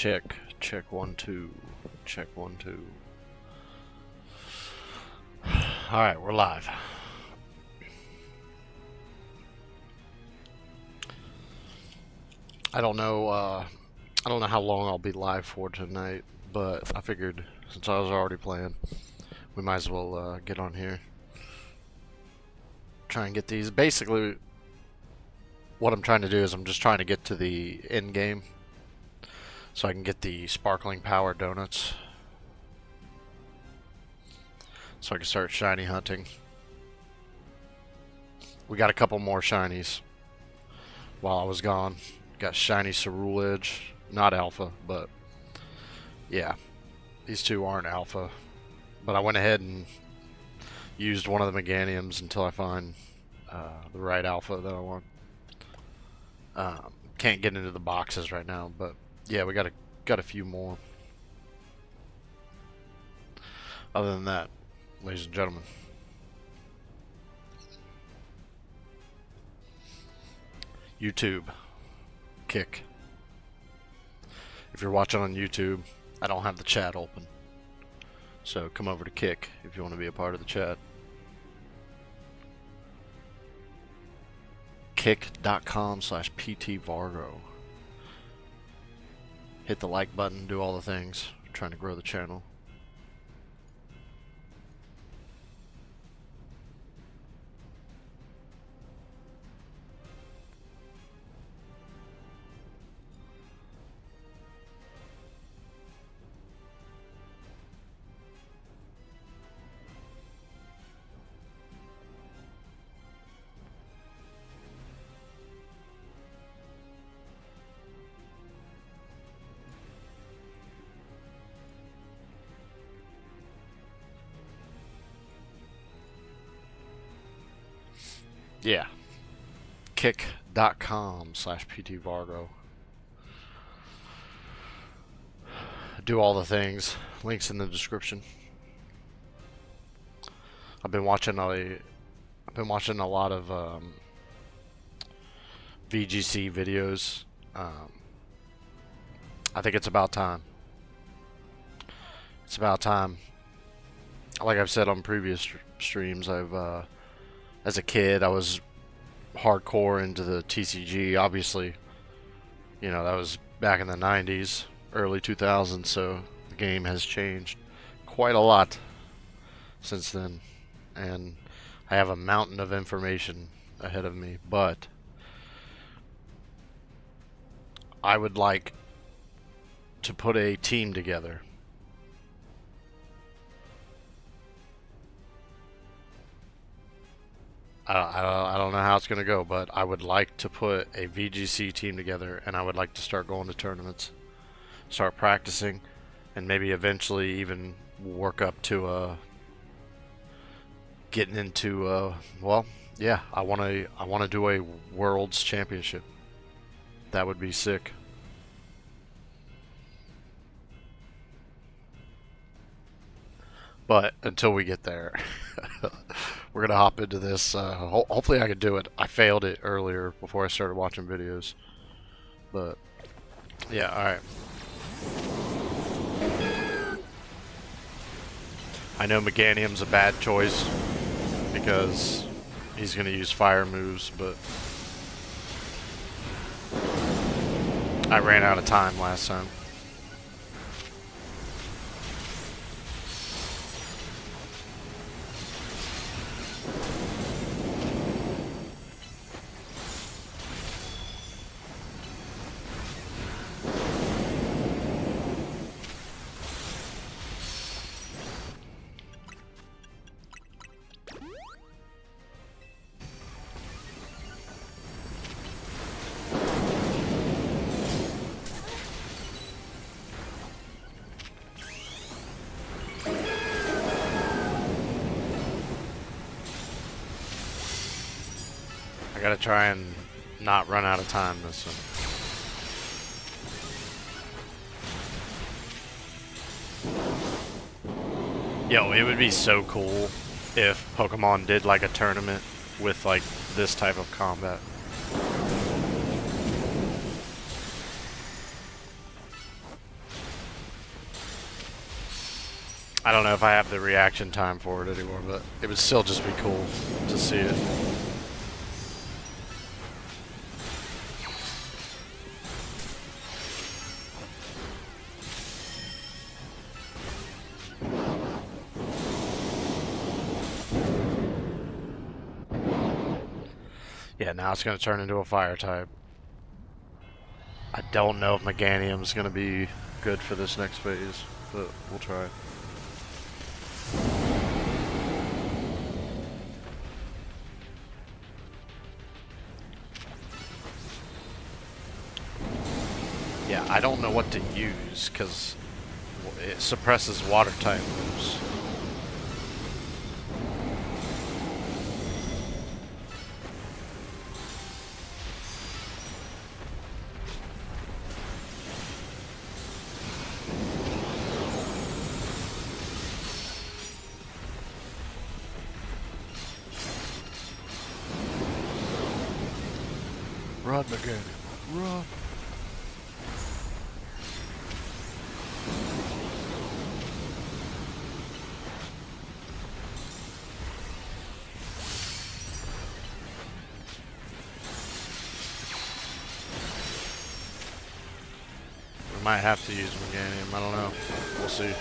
Check. Check 1 2. Check 1 2. Alright, we're live. I don't know how long I'll be live for tonight, but I figured since I was already playing, we might as well get on here. Try and get these. Basically, what I'm trying to do is I'm just trying to get to the end game so I can get the sparkling power donuts so I can start shiny hunting. We got a couple more shinies while I was gone. Got shiny Cerule Edge, not alpha, but yeah, these two aren't alpha, but I went ahead and used one of the Meganiums until I find the right alpha that I want. Can't get into the boxes right now, but yeah, we got a few more. Other than that, ladies and gentlemen, YouTube, Kick. If you're watching on YouTube, I don't have the chat open, so come over to Kick if you want to be a part of the chat. Kick.com/PTVargo. Hit the like button, do all the things. We're trying to grow the channel. Yeah. Kick.com/PTVargo. Do all the things. Links in the description. I've been watching a lot of VGC videos. I think it's about time. It's about time. Like I've said on previous streams, as a kid, I was hardcore into the TCG. Obviously, you know, that was back in the 90s, early 2000s, so the game has changed quite a lot since then. And I have a mountain of information ahead of me, but I would like to put a team together. I don't know how it's going to go, but I would like to put a VGC team together, and I would like to start going to tournaments, start practicing, and maybe eventually even work up to getting into well, yeah, I want to do a World's Championship. That would be sick. But until we get there, we're gonna hop into this. Hopefully I can do it. I failed it earlier before I started watching videos, but yeah, alright. I know Meganium's a bad choice because he's gonna use fire moves, but I ran out of time last time. I gotta try and not run out of time this one. Yo, it would be so cool if Pokemon did like a tournament with like this type of combat. I don't know if I have the reaction time for it anymore, but it would still just be cool to see it. Yeah, now it's going to turn into a fire type. I don't know if Meganium's going to be good for this next phase, but we'll try. Yeah, I don't know what to use because it suppresses water type moves. Run, Meganium, run! We might have to use Meganium, I don't know. We'll see.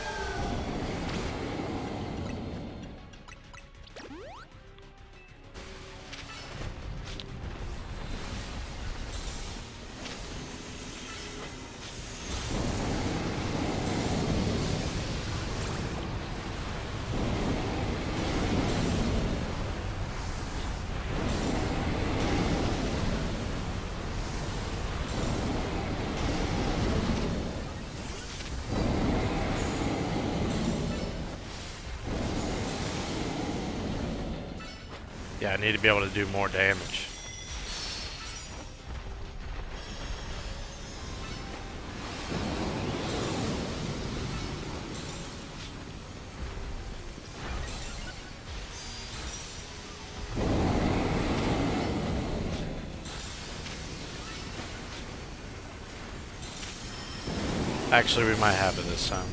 Yeah, I need to be able to do more damage. Actually, we might have it this time.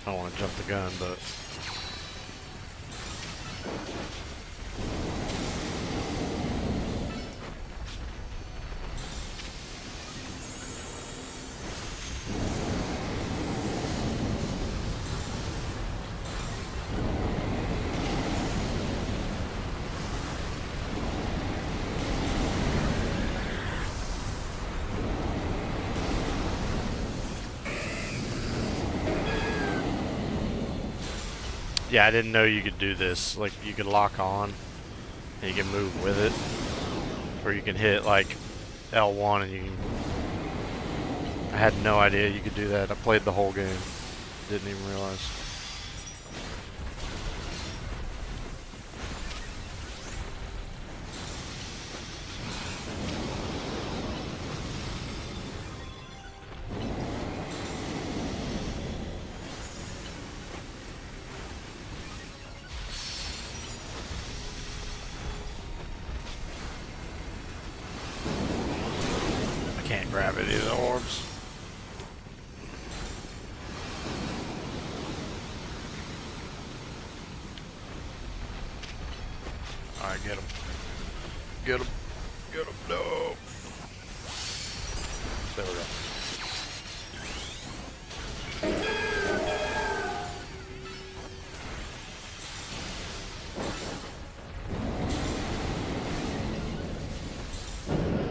I don't want to jump the gun, but... Yeah, I didn't know you could do this. Like, you could lock on, and you can move with it. Or you can hit, like, L1 and you can... I had no idea you could do that. I played the whole game. Didn't even realize. Can't grab any of the orbs. Alright, get him. Get him. Get him. No. There we go.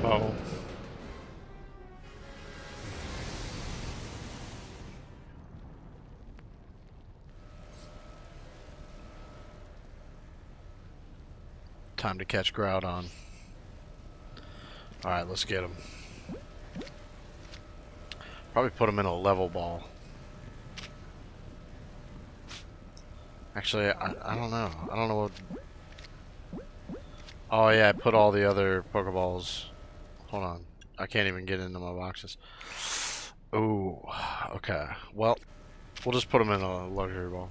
Oh. Time to catch Groudon. Alright, let's get him. Probably put him in a level ball. Actually, I don't know. I don't know what... Oh yeah, I put all the other Pokeballs. Hold on. I can't even get into my boxes. Ooh, okay. Well, we'll just put them in a luxury ball.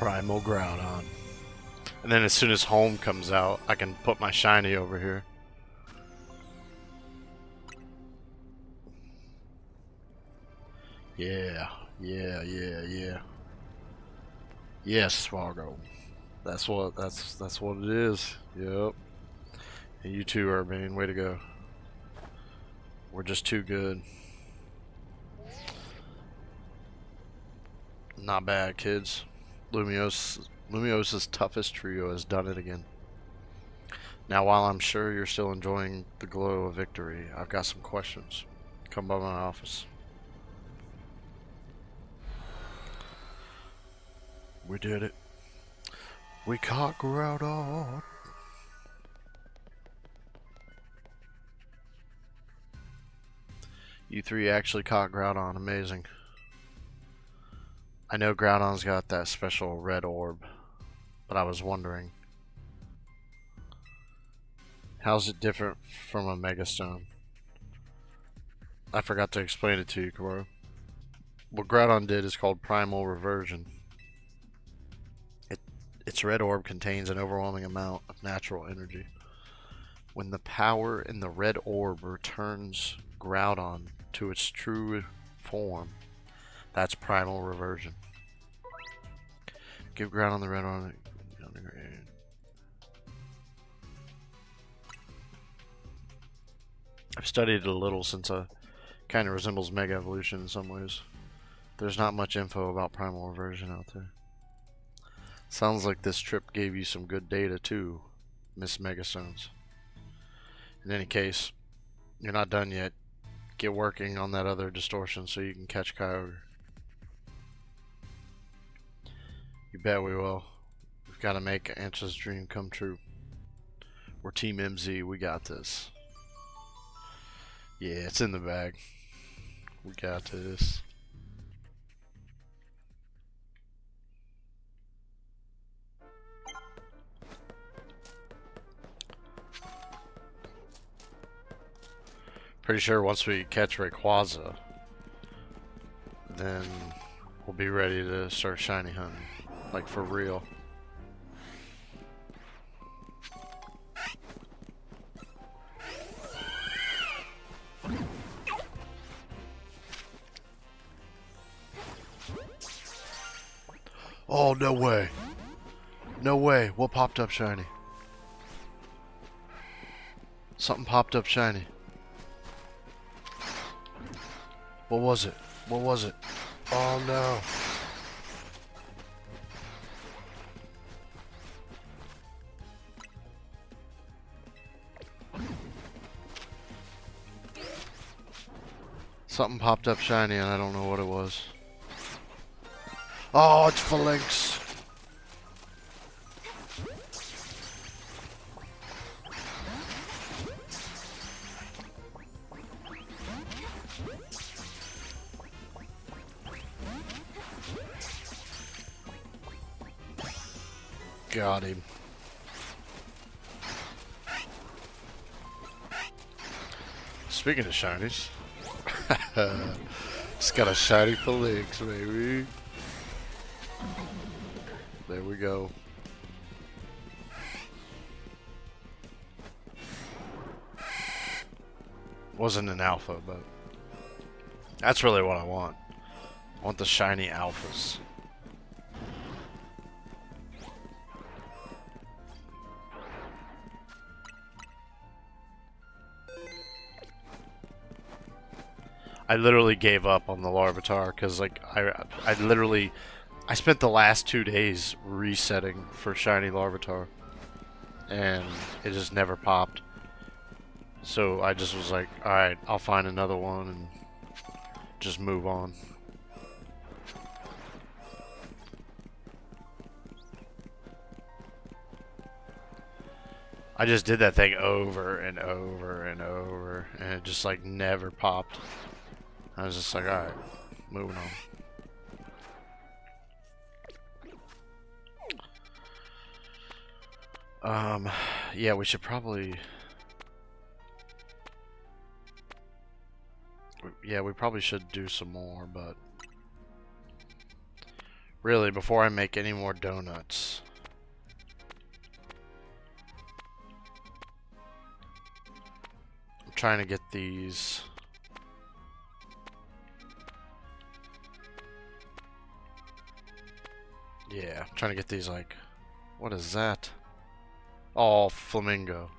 Primal Groudon. And then as soon as home comes out, I can put my shiny over here. Yeah. Yes, Fargo. That's what it is. Yep. And you too, Urbane. Way to go. We're just too good. Not bad, kids. Lumios's toughest trio has done it again. Now, while I'm sure you're still enjoying the glow of victory, I've got some questions. Come by my office. We did it. We caught Groudon. You three actually caught Groudon. Amazing. I know Groudon's got that special red orb, but I was wondering, how's it different from a Megastone? I forgot to explain it to you, Koro. What Groudon did is called Primal Reversion. Its red orb contains an overwhelming amount of natural energy. When the power in the red orb returns Groudon to its true form, that's Primal Reversion. Give Groudon the red orb. I've studied it a little since it kind of resembles Mega Evolution in some ways. There's not much info about Primal Reversion out there. Sounds like this trip gave you some good data too, Miss Megastones. In any case, you're not done yet. Get working on that other distortion so you can catch Kyogre. You bet we will. We've got to make Ancha's dream come true. We're Team MZ, we got this. Yeah, it's in the bag. We got this. Pretty sure once we catch Rayquaza, then we'll be ready to start shiny hunting. Like for real. Oh, no way. No way. What popped up shiny? Something popped up shiny. What was it? What was it? Oh no. Something popped up shiny and I don't know what it was. Oh, it's Phalanx. Got him. Speaking of shinies, it's got a shiny Phalanx, baby. There we go. Wasn't an alpha, but that's really what I want. I want the shiny alphas. I literally gave up on the Larvitar because, like, I spent the last 2 days resetting for shiny Larvitar, and it just never popped. So I just was like, alright, I'll find another one and just move on. I just did that thing over and over and over, and it just, like, never popped. I was just like, alright, moving on. Yeah, we should probably... Yeah, we probably should do some more, but... Really, before I make any more donuts. I'm trying to get these. Yeah, I'm trying to get these like, what is that? Oh, flamingo.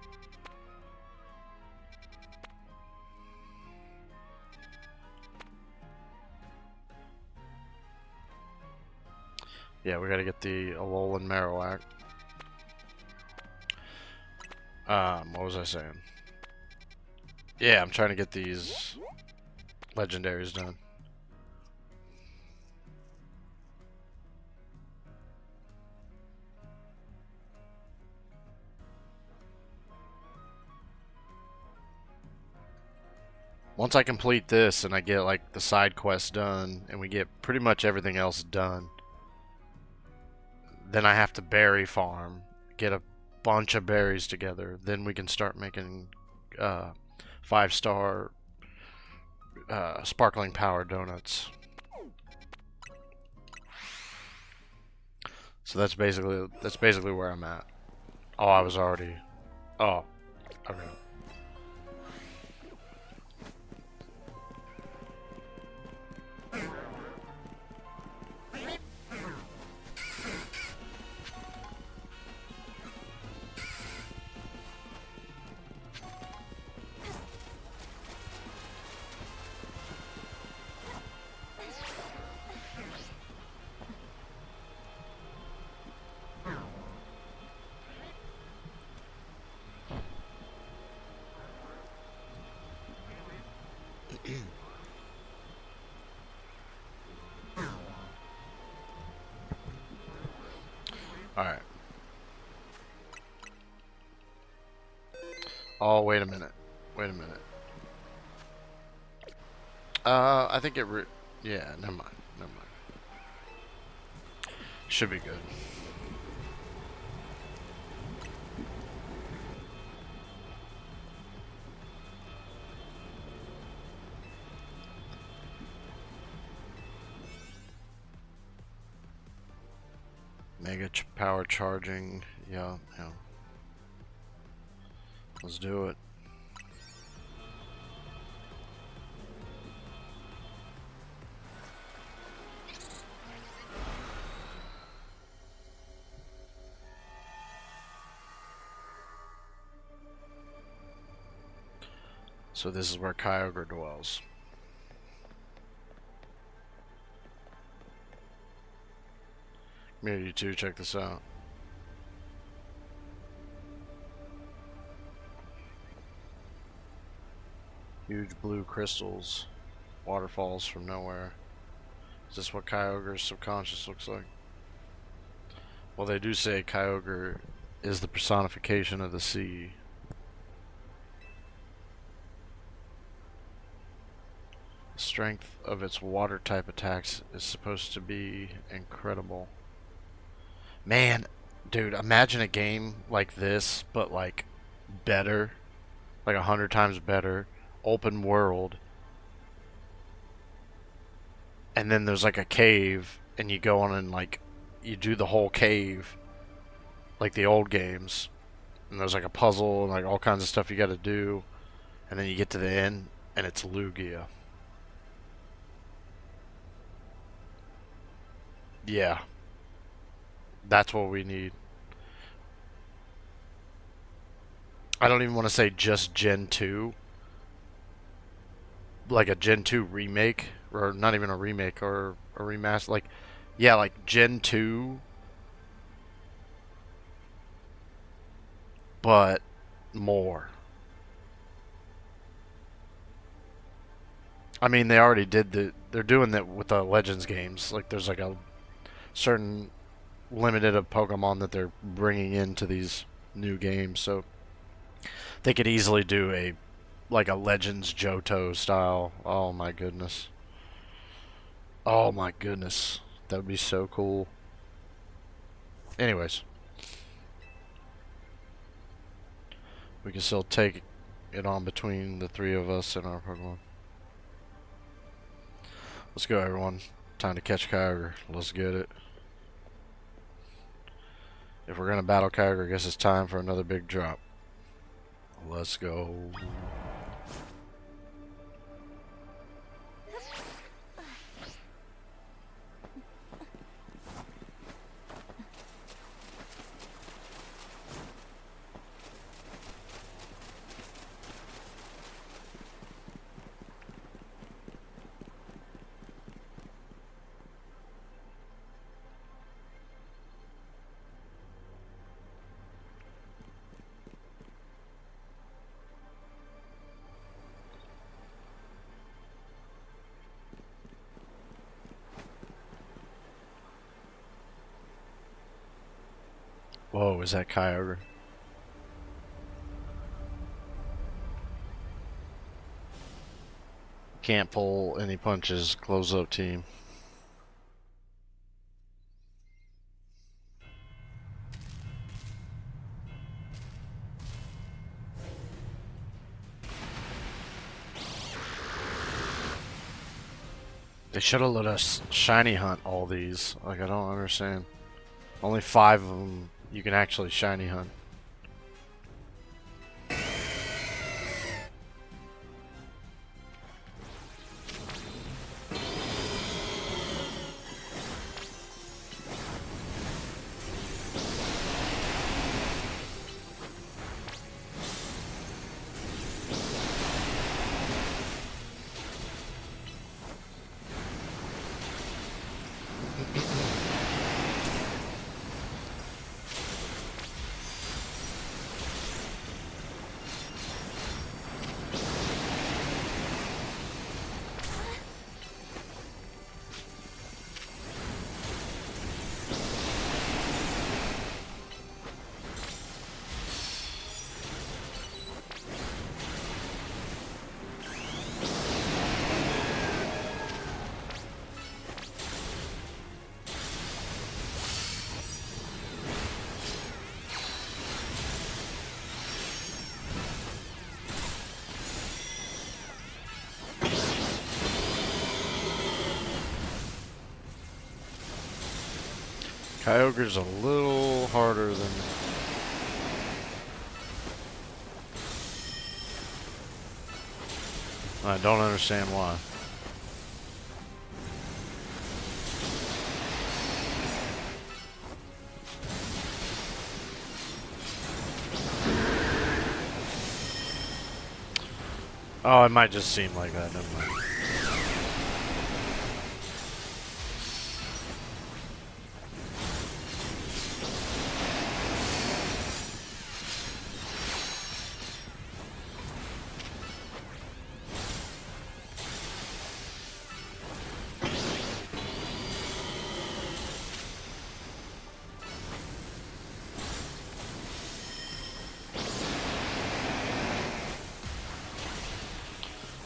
Yeah, we gotta get the Alolan Marowak. What was I saying? Yeah, I'm trying to get these legendaries done. Once I complete this and I get like the side quest done and we get pretty much everything else done, then I have to berry farm, get a bunch of berries together. Then we can start making 5-star sparkling power donuts. So that's basically where I'm at. Oh, I was already. Oh, okay. Alright. Oh, wait a minute. Wait a minute. I think it yeah, never mind. Never mind. Should be good. Mega power charging. Yeah, yeah. Let's do it. So this is where Kyogre dwells. Come here, you two, check this out. Huge blue crystals, waterfalls from nowhere. Is this what Kyogre's subconscious looks like? Well, they do say Kyogre is the personification of the sea. The strength of its water type attacks is supposed to be incredible. Man, dude, imagine a game like this, but like better, like 100 times better, open world, and then there's like a cave, and you go on and like you do the whole cave, like the old games, and there's like a puzzle and like all kinds of stuff you got to do, and then you get to the end, and it's Lugia. Yeah, that's what we need. I don't even want to say just Gen 2, like a Gen 2 remake, or not even a remake, or a remaster. Like, yeah, like Gen 2, but more. I mean, they already did they're doing that with the Legends games. Like, there's like a certain limited of Pokemon that they're bringing into these new games, so they could easily do a like a Legends Johto style. Oh my goodness. Oh my goodness. That would be so cool. Anyways, we can still take it on between the three of us and our Pokemon. Let's go, everyone. Time to catch Kyogre. Let's get it. If we're gonna battle Kyogre, I guess it's time for another big drop. Let's go. Whoa, is that Kyogre? Can't pull any punches, close up team. They should have let us shiny hunt all these. Like, I don't understand. Only 5 of them you can actually shiny hunt. Kyogre's a little harder than... I don't understand why. Oh, it might just seem like that, never mind.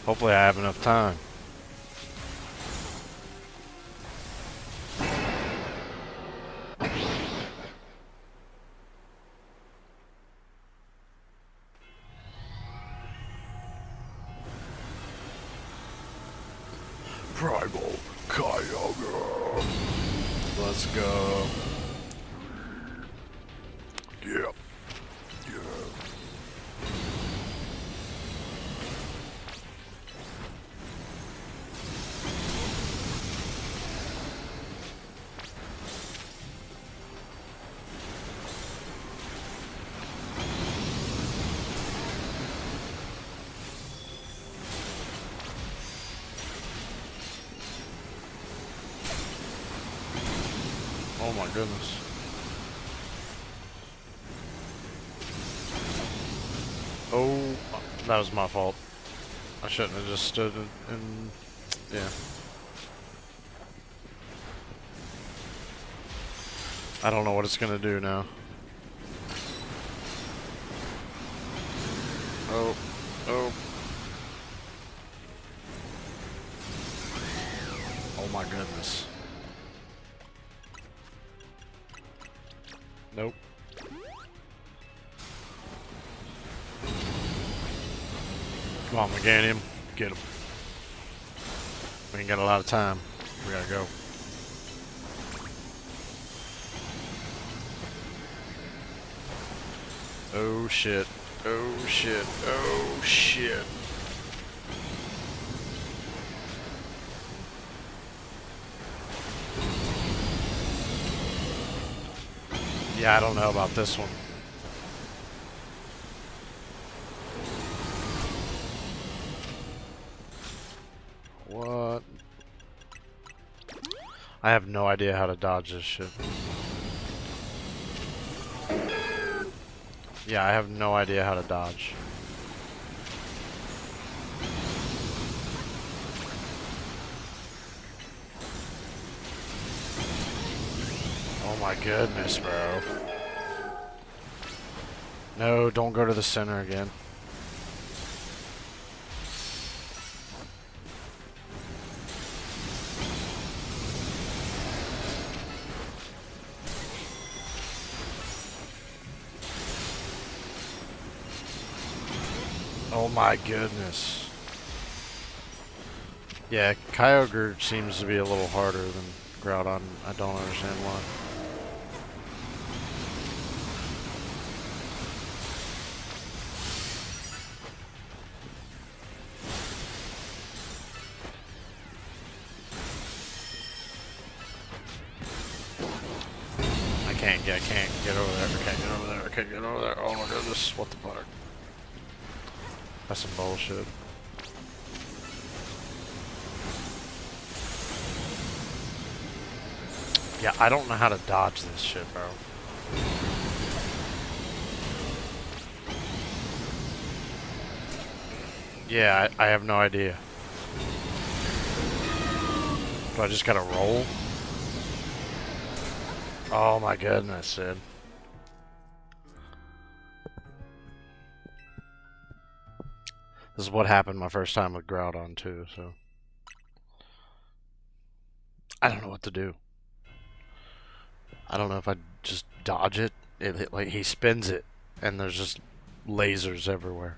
Hopefully I have enough time. Primal Kyogre. Let's go. Yeah. Oh my goodness. Oh, that was my fault. I shouldn't have just stood in yeah. I don't know what it's gonna do now. Oh, oh. Oh my goodness. Nope. Come on, Meganium. Get him. We ain't got a lot of time. We gotta go. Oh shit. Oh shit. Oh shit. Yeah, I don't know about this one. What? I have no idea how to dodge this shit. Yeah, I have no idea how to dodge. Oh my goodness, bro. No, don't go to the center again. Oh my goodness. Yeah, Kyogre seems to be a little harder than Groudon. I don't understand why. I can't get over there. I can't get over there. I can't get over there. Oh my goodness, what the fuck? That's some bullshit. Yeah, I don't know how to dodge this shit, bro. Yeah, I have no idea. Do I just gotta roll? Oh my goodness, dude. This is what happened my first time with Groudon too, so I don't know what to do. I don't know if I just dodge it. Like he spins it, and there's just lasers everywhere.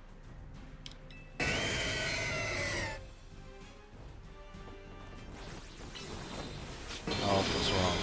Oh, what's wrong?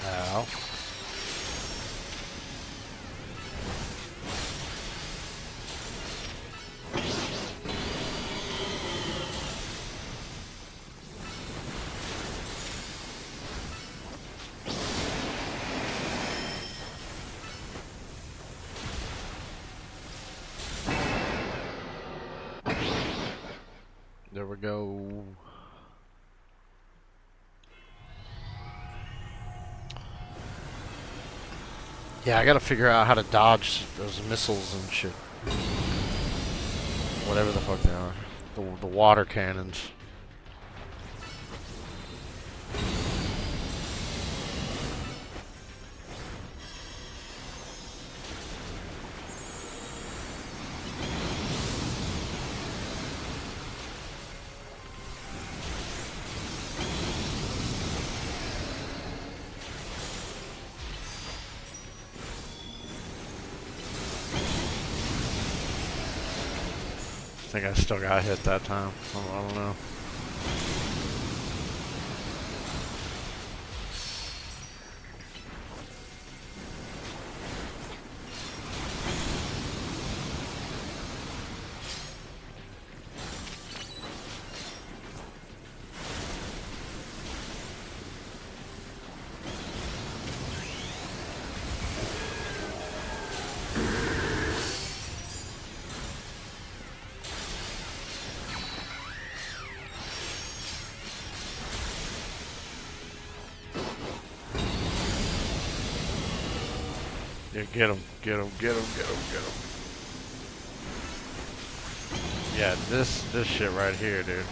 Ow. There we go. Yeah, I gotta figure out how to dodge those missiles and shit. Whatever the fuck they are. The water cannons. think I still got hit that time. I don't know. Yeah, get him, get him, get him, get him, get him. Yeah, this shit right here, dude.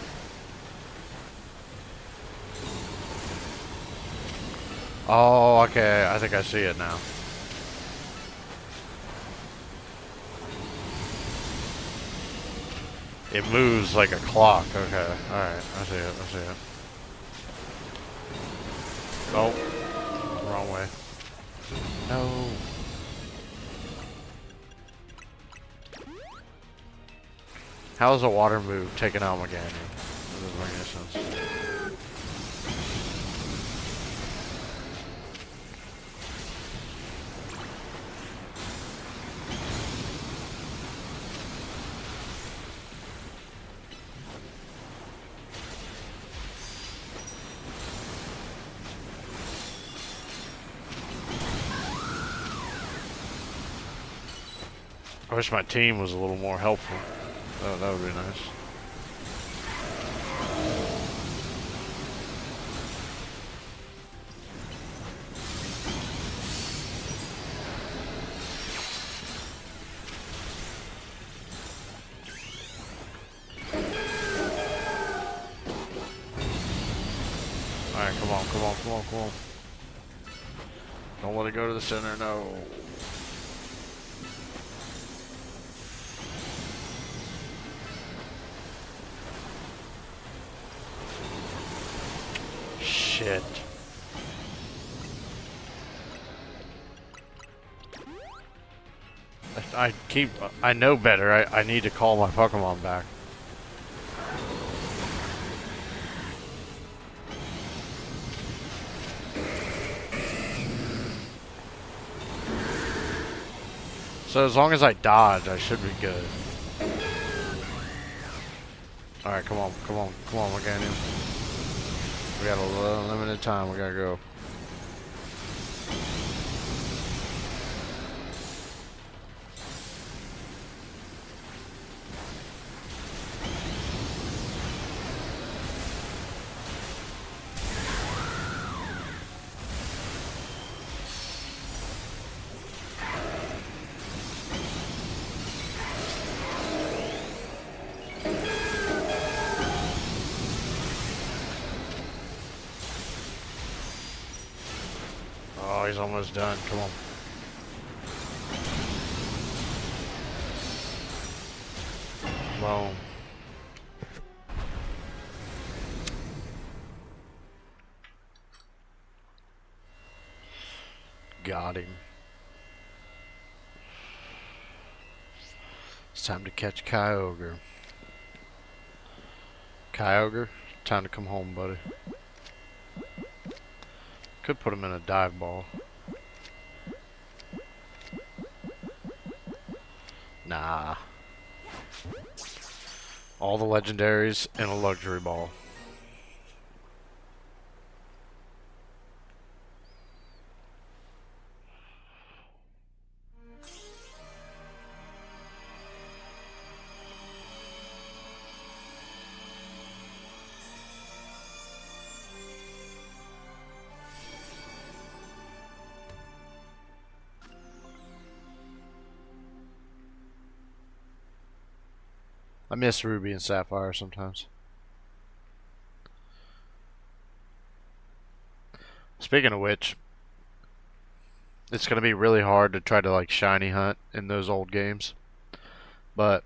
Oh, okay, I think I see it now. It moves like a clock. Okay, alright, I see it, I see it. Oh, wrong way. No. How is a water move taking out my Ganon? That doesn't make any sense. I wish my team was a little more helpful. That would be nice. Alright, come on, come on, come on, come on. Don't let it go to the center, no. Shit. I know better. I need to call my Pokemon back. So as long as I dodge, I should be good. Alright, come on, come on, come on, we're getting in. We got a limited time, we gotta go. Oh, he's almost done. Come on. Boom. Got him. It's time to catch Kyogre. Kyogre, time to come home, buddy. Could put him in a dive ball. Nah. All the legendaries in a luxury ball. I miss Ruby and Sapphire sometimes. Speaking of which, it's going to be really hard to try to like shiny hunt in those old games. But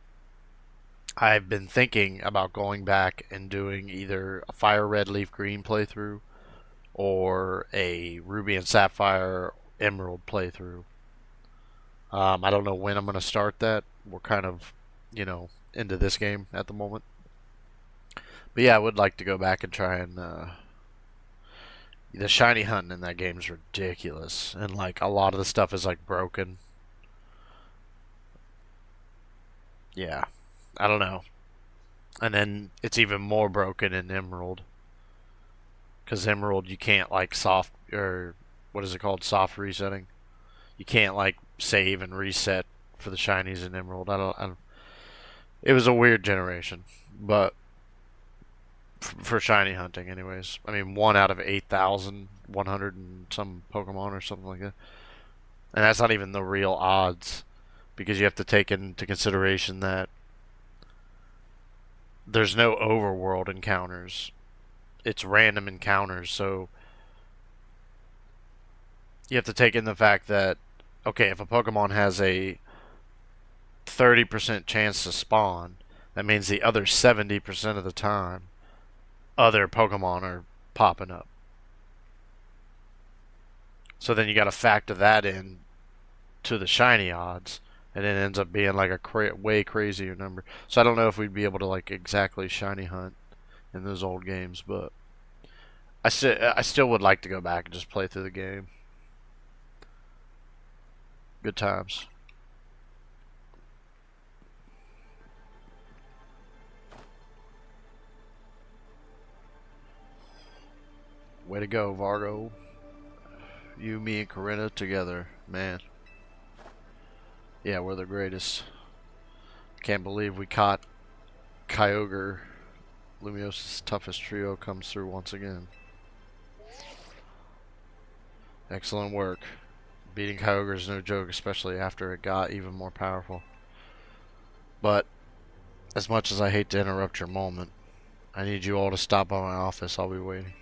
I've been thinking about going back and doing either a Fire Red Leaf Green playthrough or a Ruby and Sapphire Emerald playthrough. I don't know when I'm going to start that. We're kind of, you know, into this game at the moment. But yeah, I would like to go back and try and the shiny hunting in that game is ridiculous, and like a lot of the stuff is like broken. Yeah, I don't know. And then it's even more broken in Emerald, because Emerald you can't like soft, or what is it called, soft resetting. You can't like save and reset for the shinies in Emerald. I don't. It was a weird generation, but for shiny hunting, anyways. I mean, 1 out of 8,100 and some Pokemon or something like that, and that's not even the real odds, because you have to take into consideration that there's no overworld encounters. It's random encounters, so you have to take in the fact that, okay, if a Pokemon has a 30% chance to spawn, that means the other 70% of the time, other Pokemon are popping up. So then you got to factor that in to the shiny odds, and it ends up being like a way crazier number. So I don't know if we'd be able to like exactly shiny hunt in those old games, but I still would like to go back and just play through the game. Good times. Way to go, Vargo. You, me, and Corinna together, man. Yeah, we're the greatest. Can't believe we caught Kyogre. Lumiose' toughest trio comes through once again. Excellent work. Beating Kyogre is no joke, especially after it got even more powerful. But, as much as I hate to interrupt your moment, I need you all to stop by my office. I'll be waiting.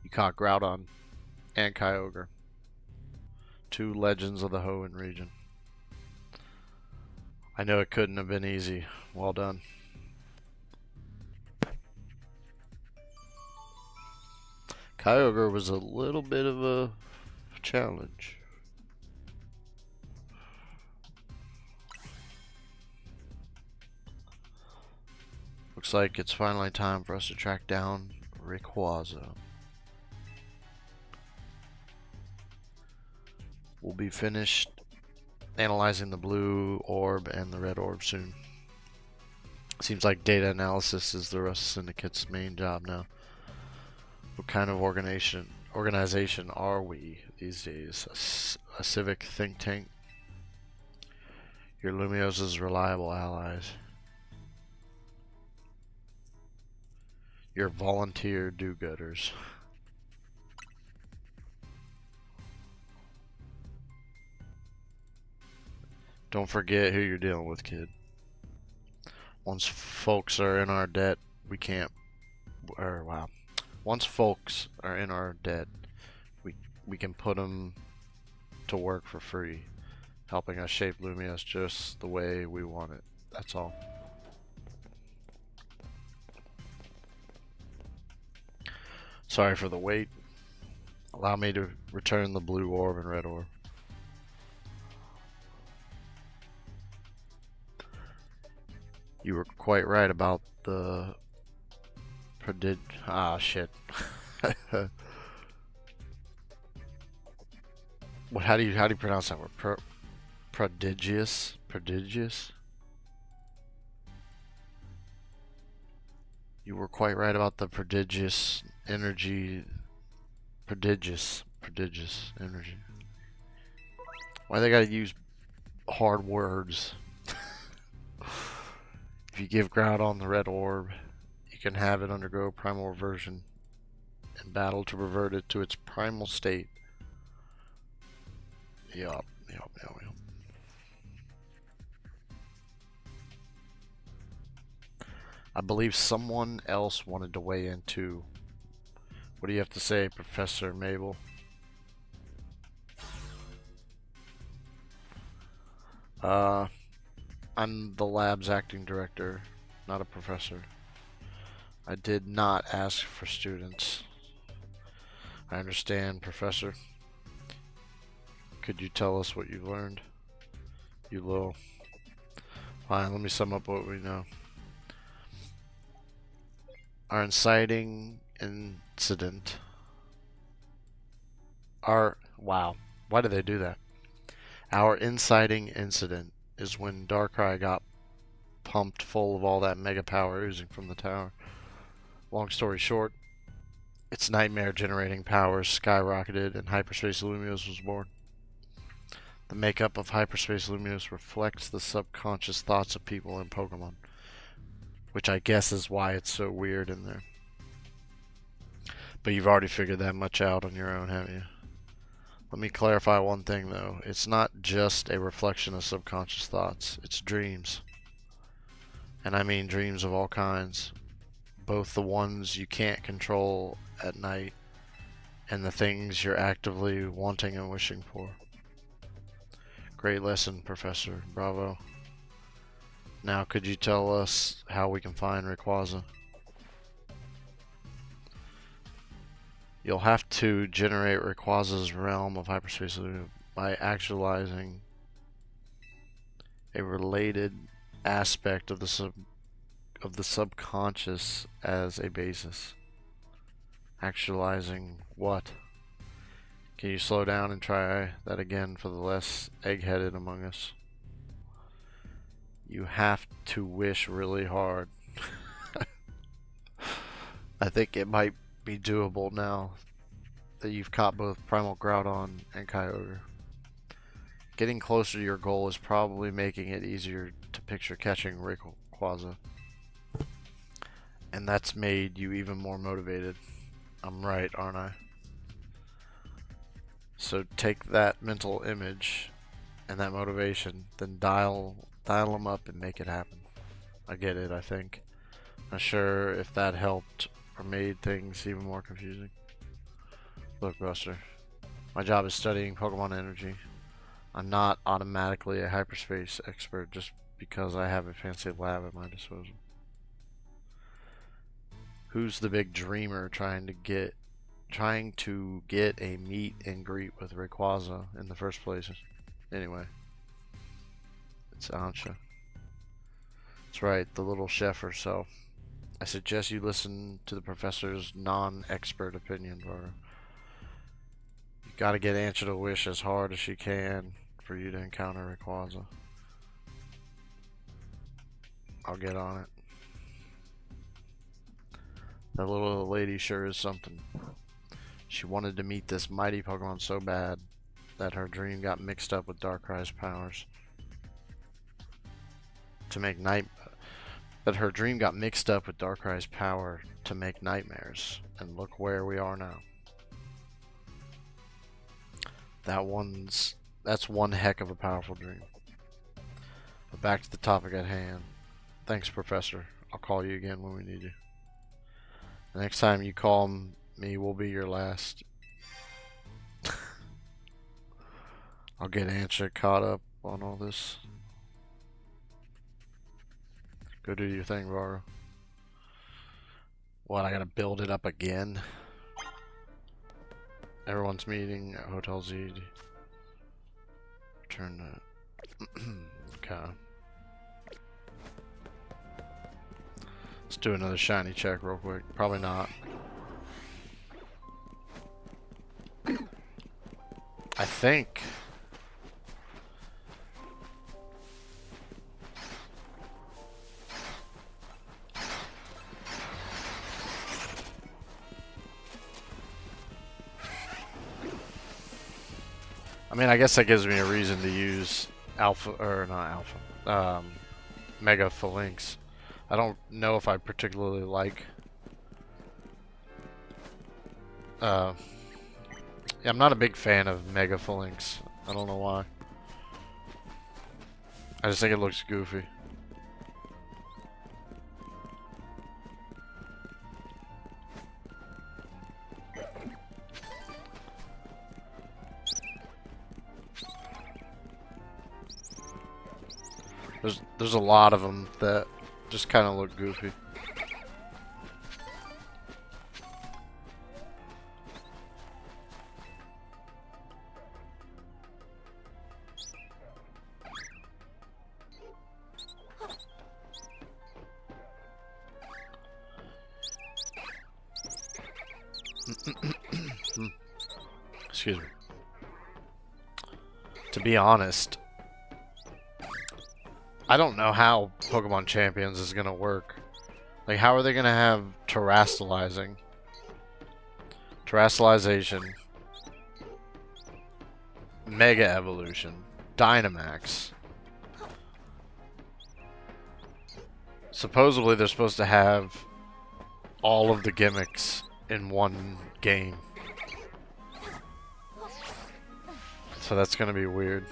You caught Groudon and Kyogre. Two legends of the Hoenn region. I know it couldn't have been easy. Well done. Kyogre was a little bit of a challenge. Looks like it's finally time for us to track down Rayquaza. We'll be finished analyzing the blue orb and the red orb soon. Seems like data analysis is the Rust Syndicate's main job now. What kind of organization are we these days? A civic think tank? Your Lumiose's reliable allies. Your volunteer do-gooders. Don't forget who you're dealing with, kid. Once folks are in our debt, we can't. Or wow. Once folks are in our debt, we can put them to work for free, helping us shape Lumiose just the way we want it. That's all. Sorry for the wait. Allow me to return the blue orb and red orb. You were quite right about the shit. What? How do you pronounce that word? Prodigious. You were quite right about the prodigious energy. Prodigious energy. Why they gotta use hard words? If you give Groudon the red orb, you can have it undergo primal reversion in battle to revert it to its primal state. Yup. I believe someone else wanted to weigh in too. What do you have to say, Professor Mabel? I'm the lab's acting director, not a professor. I did not ask for students. I understand, Professor. Could you tell us what you've learned? You little... Fine, let me sum up what we know. Our inciting incident... Wow. Why did they do that? Our inciting incident is when Darkrai got pumped full of all that mega power oozing from the tower. Long story short, its nightmare generating powers skyrocketed and Hyperspace Lumiose was born. The makeup of Hyperspace Lumiose reflects the subconscious thoughts of people in Pokemon, which I guess is why it's so weird in there. But you've already figured that much out on your own, haven't you? Let me clarify one thing though. It's not just a reflection of subconscious thoughts, it's dreams. And I mean dreams of all kinds. Both the ones you can't control at night and the things you're actively wanting and wishing for. Great lesson, Professor. Bravo. Now, could you tell us how we can find Rayquaza? You'll have to generate Rayquaza's realm of hyperspace by actualizing a related aspect of the subconscious as a basis. Actualizing what? Can you slow down and try that again for the less egg-headed among us? You have to wish really hard. I think it might be doable now that you've caught both Primal Groudon and Kyogre. Getting closer to your goal is probably making it easier to picture catching Rayquaza. And that's made you even more motivated. I'm right, aren't I? So take that mental image and that motivation, then dial them up and make it happen. I get it, I think. Not sure if that helped or made things even more confusing. Look, Buster, my job is studying Pokemon energy. I'm not automatically a hyperspace expert just because I have a fancy lab at my disposal. Who's the big dreamer trying to get a meet and greet with Rayquaza in the first place? Anyway, it's Ansha. That's right, the little chef herself. I suggest you listen to the professor's non-expert opinion, Vargo. You gotta get Ansha to wish as hard as she can for you to encounter Rayquaza. I'll get on it. That little lady sure is something. She wanted to meet this mighty Pokemon so bad that her dream got mixed up with Darkrai's powers. Her dream got mixed up with Darkrai's power to make nightmares, and look where we are now. That's one heck of a powerful dream. But back to the topic at hand. Thanks, Professor. I'll call you again when we need you. The next time you call me will be your last. I'll get Ansha caught up on all this. Go do your thing, Vargo. What, I gotta build it up again? Everyone's meeting at Hotel Z. Return to... Okay. Let's do another shiny check real quick. Probably not. I think... I mean, I guess that gives me a reason to use Mega Phalanx. I don't know if I particularly like... Yeah, I'm not a big fan of Mega Phalanx. I don't know why. I just think it looks goofy. There's a lot of them that just kind of look goofy. Excuse me. To be honest, I don't know how Pokemon Champions is gonna work. Like, how are they gonna have terastallizing? Terastallization. Mega Evolution. Dynamax. Supposedly they're supposed to have all of the gimmicks in one game. So that's gonna be weird.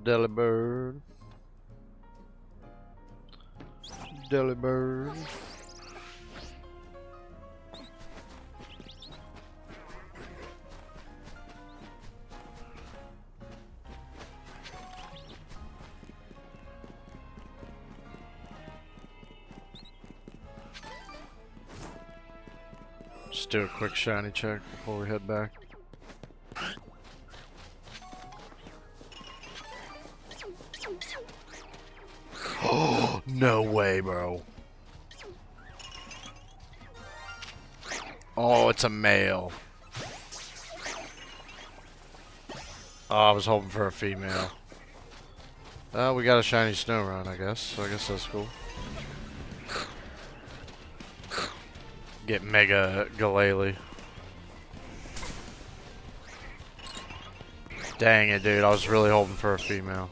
Delibird. Delibird. Just do a quick shiny check before we head back. Oh, no way, bro. Oh, it's a male. Oh, I was hoping for a female. We got a shiny Snorunt, I guess. So I guess that's cool. Get Mega Galele. Dang it, dude. I was really hoping for a female.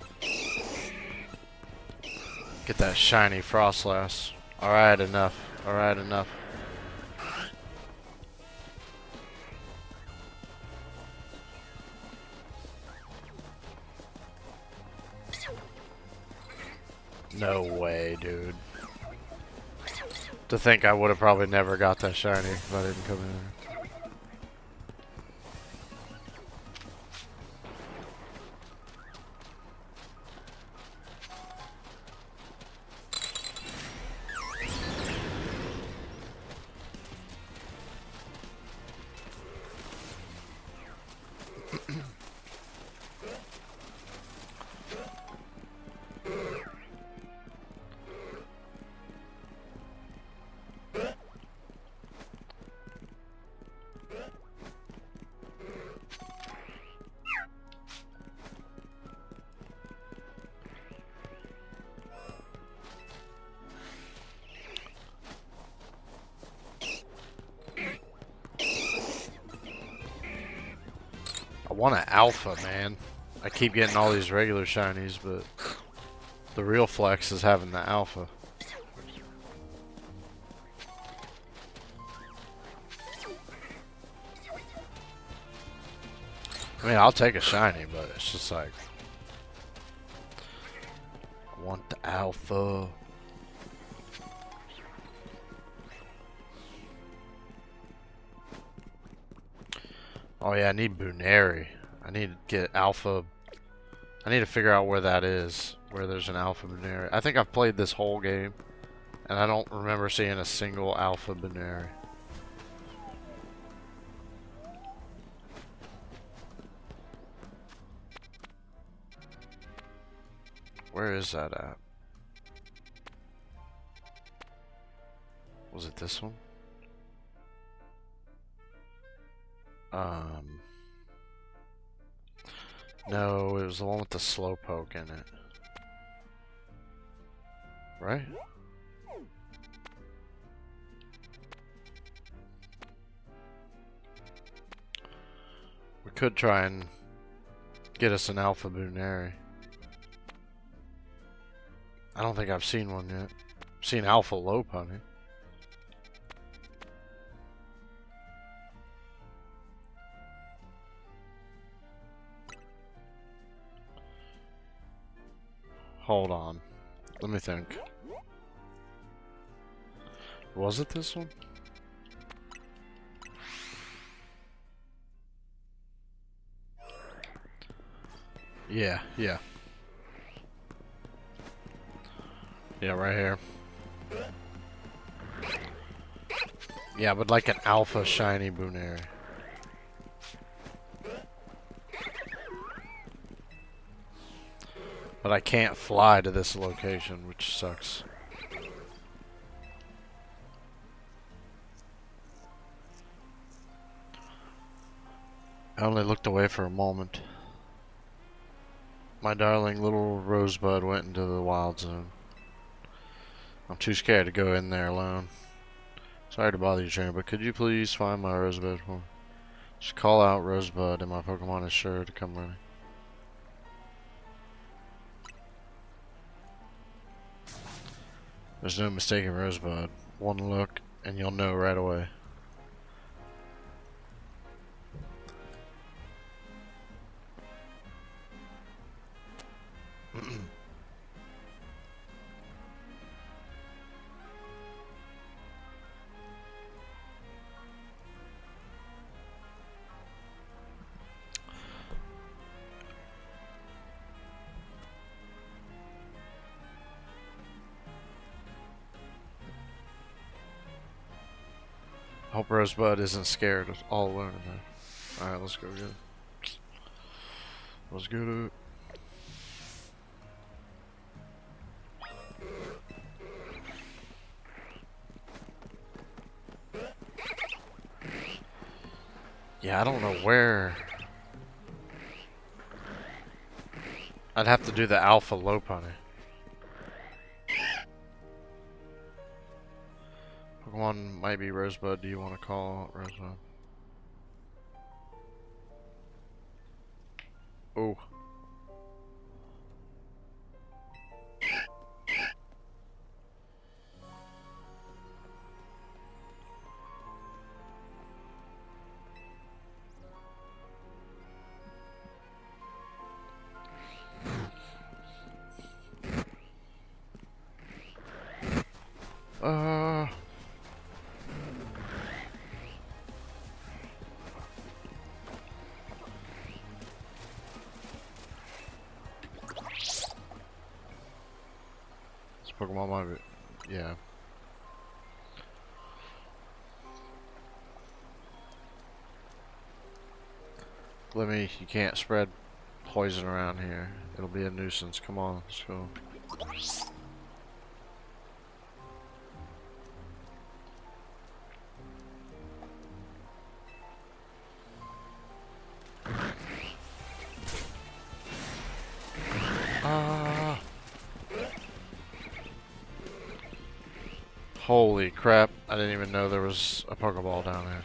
Get that shiny Frostlass. Alright, enough. Alright, enough. No way, dude. To think I would have probably never got that shiny if I didn't come in here. I want an alpha, man. I keep getting all these regular shinies, but the real flex is having the alpha. I mean, I'll take a shiny, but it's just like, I want the alpha. Oh yeah, I need Buneri. I need to get alpha. I need to figure out where that is, where there's an alpha Buneri. I think I've played this whole game, and I don't remember seeing a single alpha Buneri. Where is that at? this one? No, it was the one with the slowpoke in it. Right? We could try and get us an alpha Booneri. I don't think I've seen one yet. I've seen alpha Lopunny. Hold on. Let me think. Was it this one? Yeah, yeah. Yeah, right here. Yeah, but like an alpha shiny Booneri. But I can't fly to this location, which sucks. I only looked away for a moment. My darling little Rosebud went into the wild zone. I'm too scared to go in there alone. Sorry to bother you, trainer, but could you please find my Rosebud for me? Just call out Rosebud and my Pokemon is sure to come running. There's no mistaking Rosebud. One look and you'll know right away. Hope Rosebud isn't scared all alone in there. Alright, let's go get it. Let's get it. Yeah, I don't know where. I'd have to do the alpha Lopunny. Pokemon might be Rosebud. Do you want to call Rosebud? Oh. This Pokemon might be, yeah. Glimmy, you can't spread poison around here. It'll be a nuisance. Come on, let's go. Holy crap, I didn't even know there was a Pokeball down there.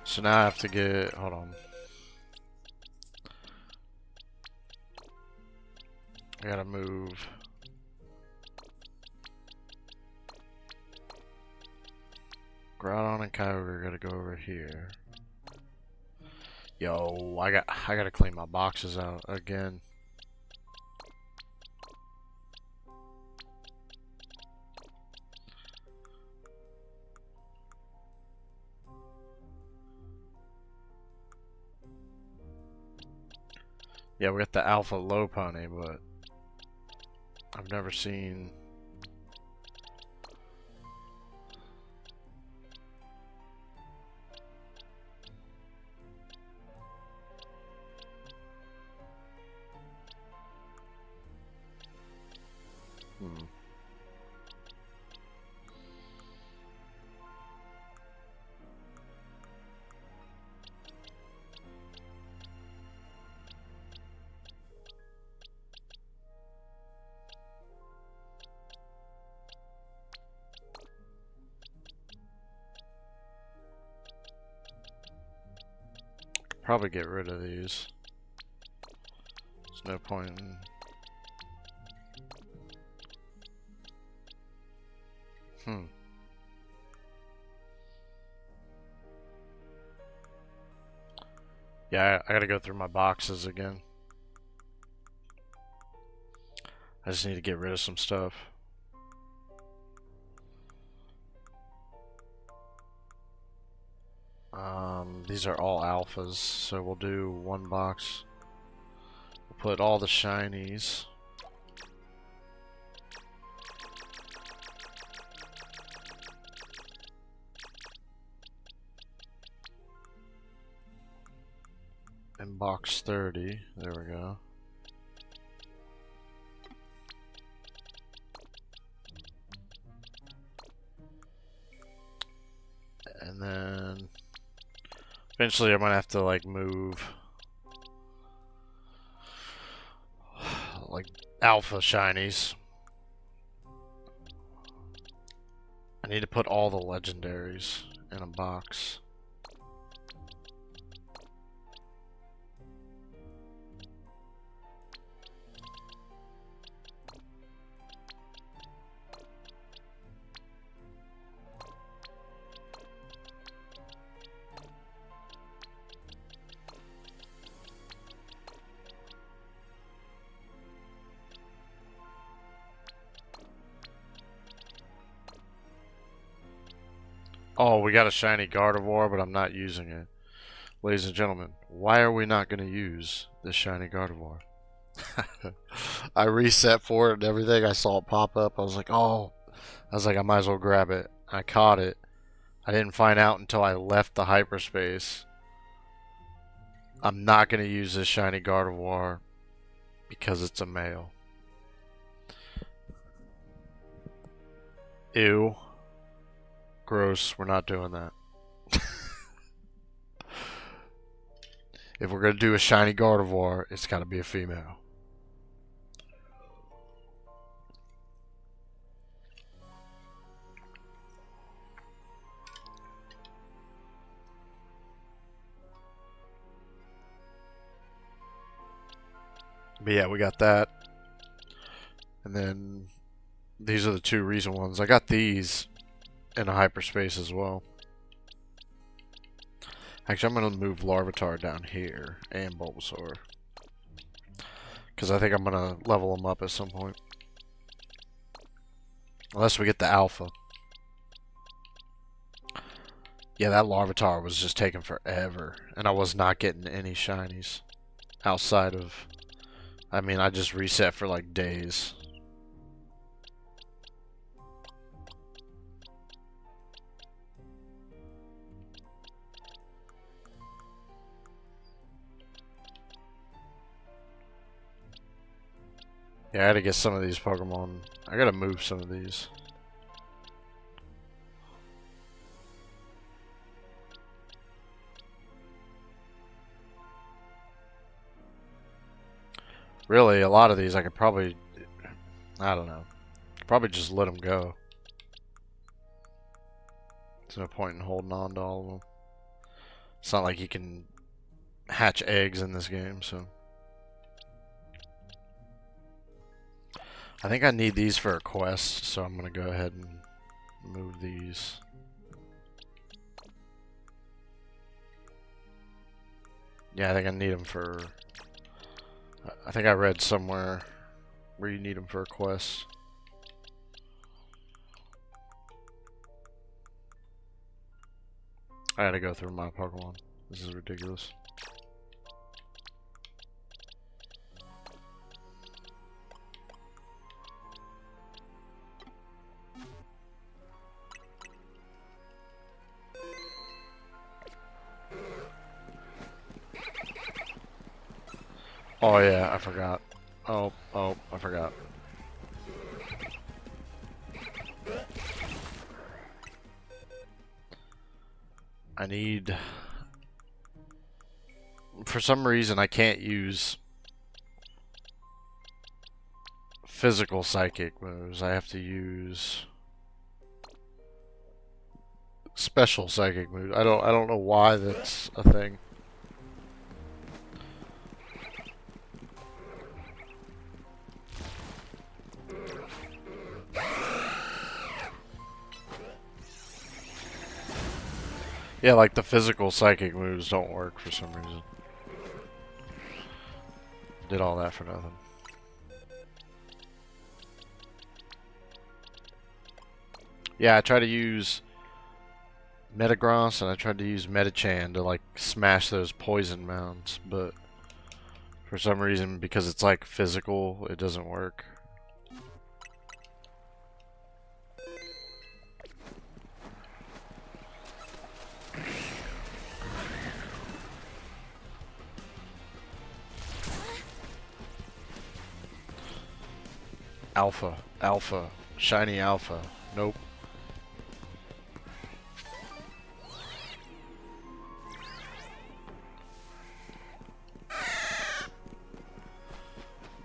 So now I have to get, hold on. I gotta move. Groudon and Kyogre gotta go over here. Yo, I gotta clean my boxes out again. Yeah, we got the Alpha Lopunny, but I've never seen. Hmm. Probably get rid of these. There's no point in... Yeah, I gotta go through my boxes again. I just need to get rid of some stuff. These are all alphas, so we'll do one box. We'll put all the shinies. In box 30, there we go. And then eventually I'm gonna have to like move like alpha shinies. I need to put all the legendaries in a box. Oh, we got a shiny Gardevoir, but I'm not using it. Ladies and gentlemen, why are we not going to use this shiny Gardevoir? I reset for it and everything. I saw it pop up. I was like, oh. I was like, I might as well grab it. I caught it. I didn't find out until I left the hyperspace. I'm not going to use this shiny Gardevoir because it's a male. Ew. Gross. We're not doing that. If we're going to do a shiny Gardevoir, it's got to be a female. But yeah, we got that. And then these are the two recent ones. I got these in a hyperspace as well. Actually, I'm going to move Larvitar down here and Bulbasaur. Because I think I'm going to level them up at some point. Unless we get the alpha. Yeah, that Larvitar was just taking forever. And I was not getting any shinies. Outside of... I mean, I just reset for like days. Yeah, I gotta get some of these Pokemon. I gotta move some of these. Really, a lot of these I could probably... I don't know. Probably just let them go. There's no point in holding on to all of them. It's not like you can hatch eggs in this game, so... I think I need these for a quest, so I'm going to go ahead and move these. Yeah, I think I need them for... I think I read somewhere where you need them for a quest. I gotta go through my Pokemon. This is ridiculous. Oh yeah, I forgot. Oh, I forgot. I need... For some reason, I can't use physical psychic moves. I have to use special psychic moves. I don't know why that's a thing. Yeah, like the physical psychic moves don't work for some reason. Did all that for nothing. Yeah, I try to use Metagross and I tried to use Metachan to like smash those poison mounds, but for some reason, because it's like physical, it doesn't work. Alpha, Alpha, Shiny Alpha. Nope.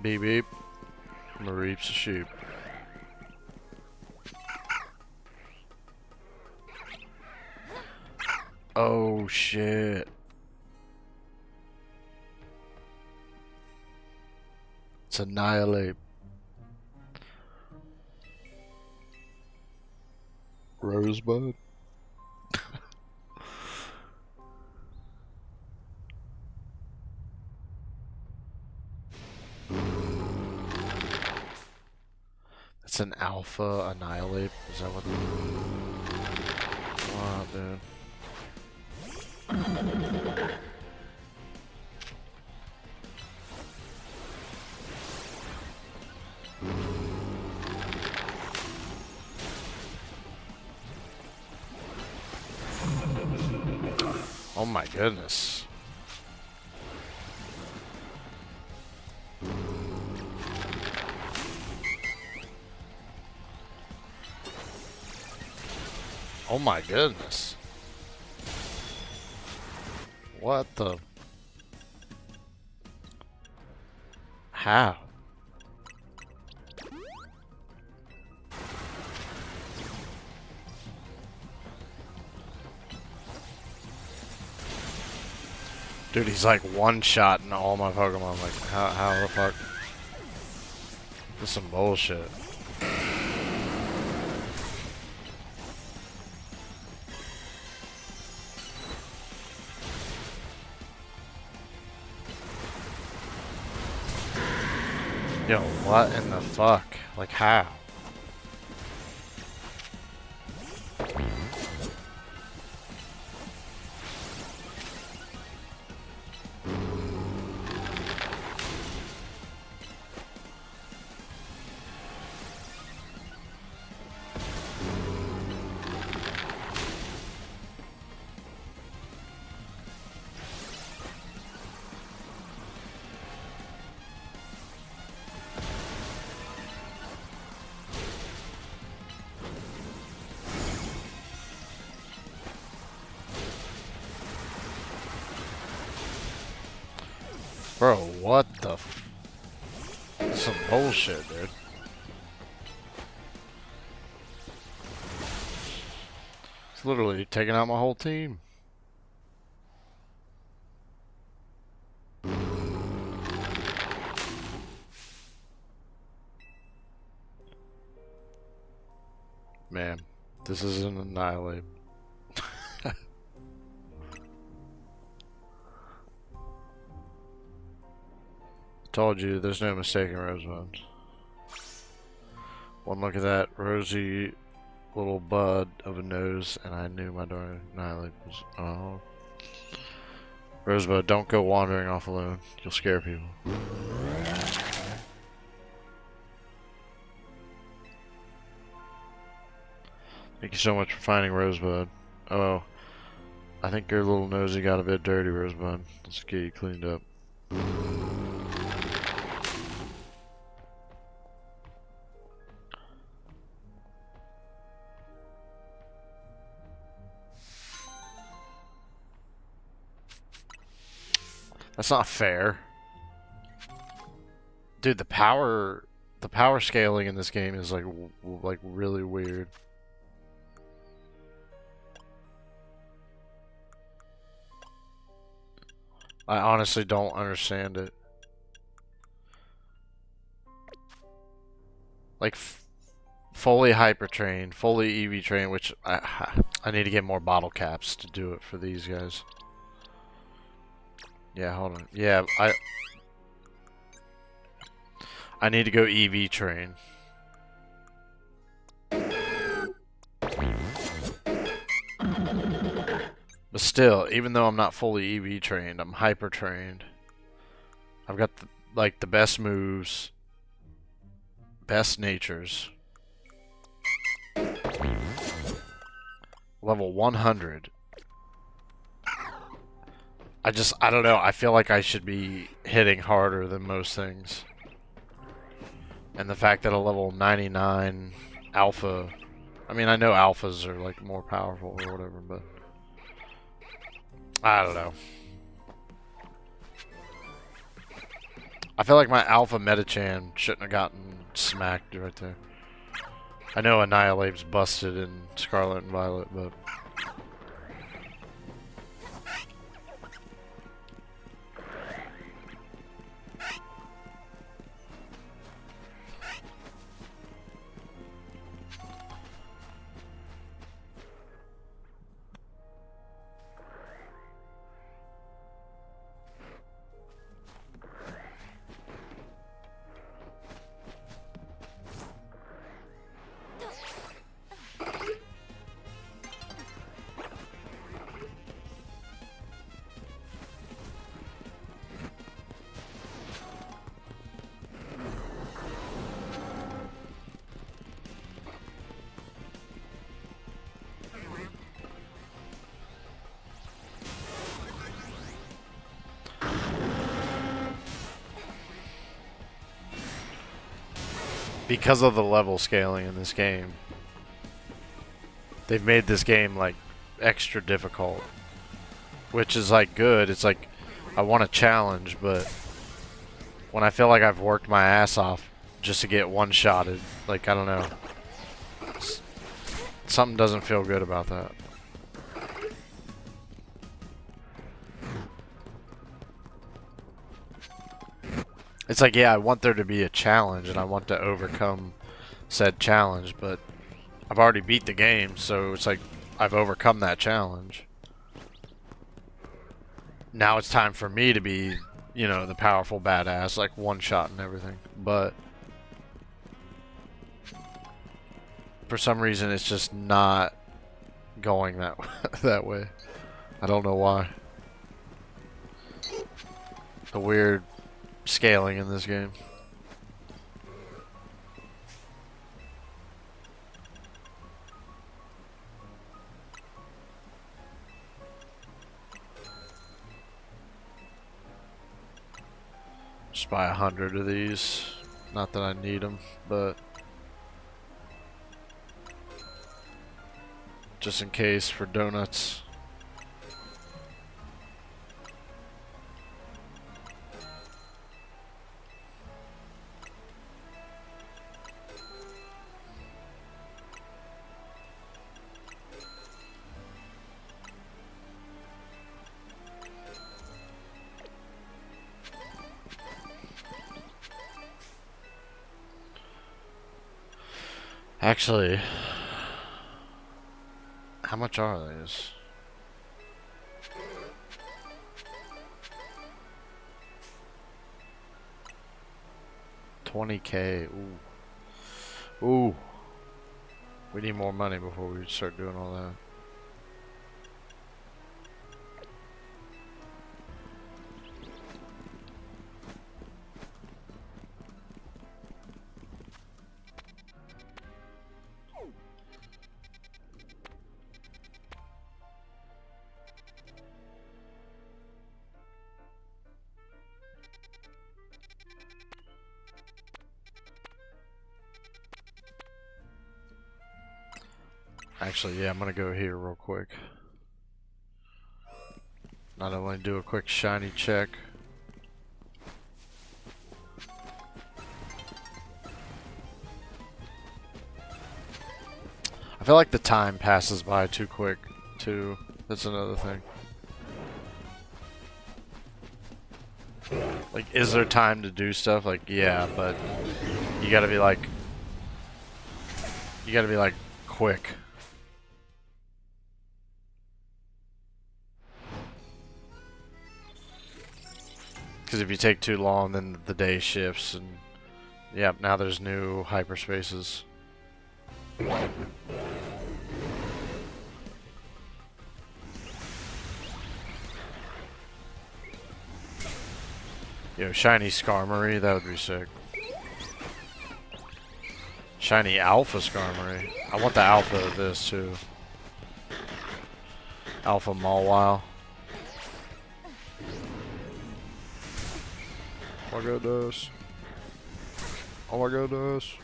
Beep beep. Mareeps the sheep. Oh shit. It's Annihilate. Rosebud. It's an Alpha Annihilate. Is that what? Wow, dude. Oh my goodness. Oh my goodness. What the? How? Dude, he's like one-shotting all my Pokemon. Like, how the fuck? This is some bullshit. Yo, what in the fuck? Like, how? Bro, what the f... Some bullshit, dude. It's literally taking out my whole team. Man, this is an Annihilate. Told you, there's no mistaking Rosebud. One look at that rosy little bud of a nose, and I knew my darn Annihilate was... Oh. Rosebud, don't go wandering off alone. You'll scare people. Thank you so much for finding Rosebud. Oh, I think your little nosy got a bit dirty, Rosebud. Let's get you cleaned up. That's not fair. Dude, the power scaling in this game is like really weird. I honestly don't understand it. Like fully hyper trained, fully EV trained, which I need to get more bottle caps to do it for these guys. Yeah, hold on. Yeah, I need to go EV train. But still, even though I'm not fully EV trained, I'm hyper trained. I've got the best moves, best natures. Level 100. I don't know. I feel like I should be hitting harder than most things. And the fact that a level 99 alpha, I mean, I know alphas are like more powerful or whatever, but I don't know. I feel like my alpha Metachan shouldn't have gotten smacked right there. I know Annihilate's busted in Scarlet and Violet, but because of the level scaling in this game, they've made this game like extra difficult, which is like good. It's like I want a challenge, but when I feel like I've worked my ass off just to get one-shotted, like I don't know, something doesn't feel good about that. It's like, yeah, I want there to be a challenge and I want to overcome said challenge, but I've already beat the game, so it's like I've overcome that challenge. Now it's time for me to be, you know, the powerful badass, like one shot and everything. But for some reason, it's just not going that way. I don't know why. The weird scaling in this game. Just buy 100 of these. Not that I need them, but just in case for donuts. Actually, how much are these? $20K. Ooh. Ooh. We need more money before we start doing all that. Actually, yeah, I'm gonna go here real quick. Not only do a quick shiny check. I feel like the time passes by too quick, too. That's another thing. Like, is there time to do stuff? Like, yeah, but you gotta be like... You gotta be like, quick. Because if you take too long, then the day shifts, and... Yeah, now there's new hyperspaces. Yo, shiny Skarmory, that would be sick. Shiny Alpha Skarmory. I want the Alpha of this too. Alpha Mawile. Oh my goodness. Oh my goodness.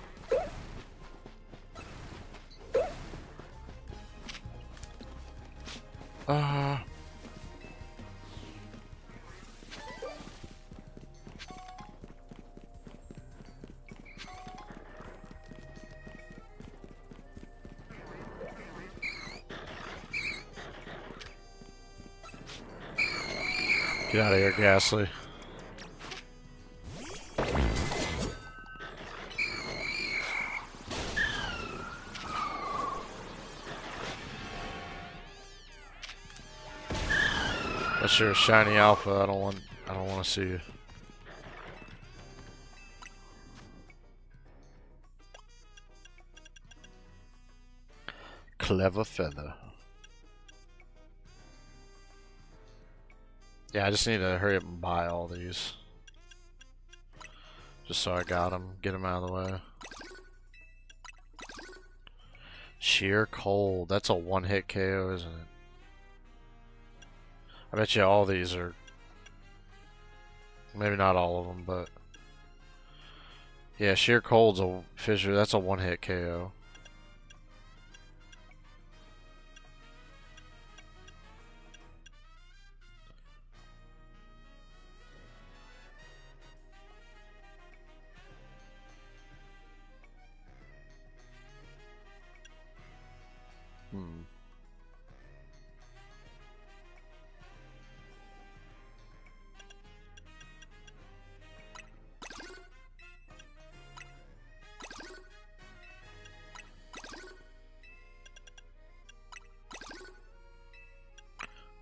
Get out of here, Ghastly. That's your shiny Alpha. I don't want to see you. Clever feather. Yeah, I just need to hurry up and buy all these. Just so I got them. Get them out of the way. Sheer Cold. That's a one-hit KO, isn't it? I bet you all these are... Maybe not all of them, but... Yeah, Sheer Cold's a Fissure. That's a one-hit KO.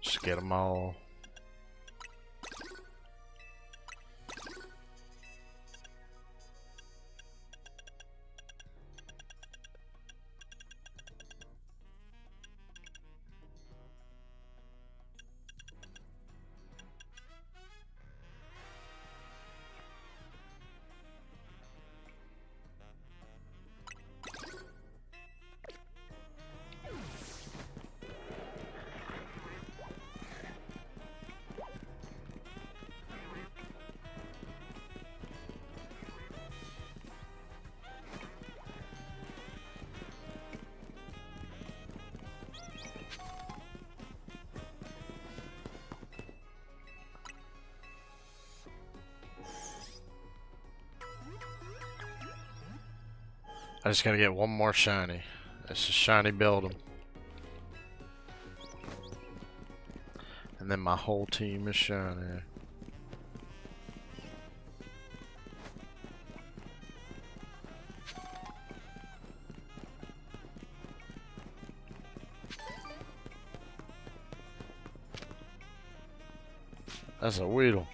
Just get them all. I just gotta get one more shiny. It's just shiny build 'em. And then my whole team is shiny. That's a Weedle.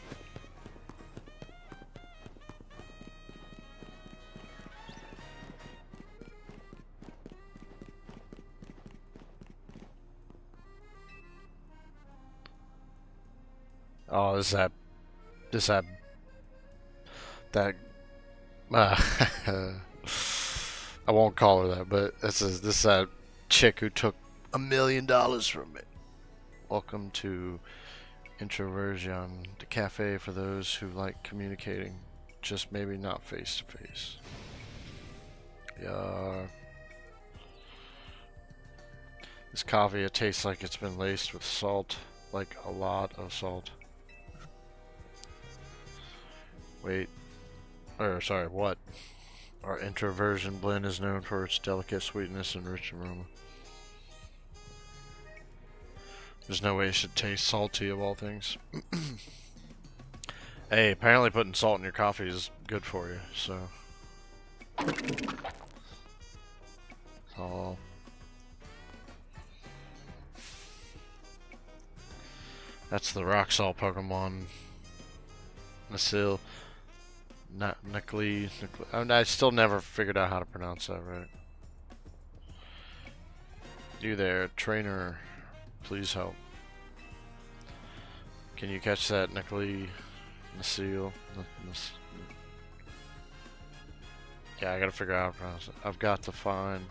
Oh, that, I won't call her that, but this is that chick who took $1 million from me. Welcome to Introversion, the cafe for those who like communicating, just maybe not face to face. Yeah. This coffee, it tastes like it's been laced with salt, like a lot of salt. Wait. Or, sorry, what? Our introversion blend is known for its delicate sweetness and rich aroma. There's no way it should taste salty of all things. Hey, apparently putting salt in your coffee is good for you, so. Oh. That's the rock salt Pokemon. Nasil. Nuckley. I still never figured out how to pronounce that right. You there, trainer. Please help. Can you catch that, Nuckley? Nasil. Yeah, I gotta figure out how to pronounce it. I've got to find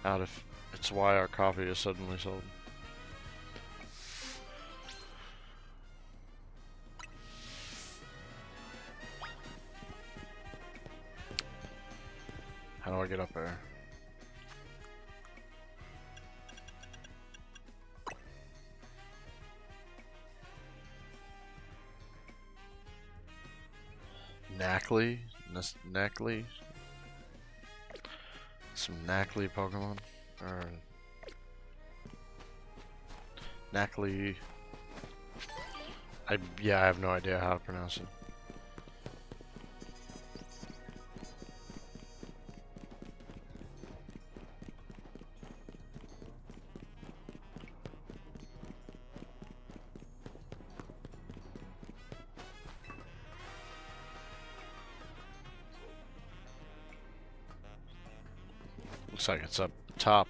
out if it's why our coffee is suddenly sold. How do I get up there? Knackley? Knackley? Some Knackley Pokemon? Or Knackley. Yeah, I have no idea how to pronounce it. Looks like it's up top.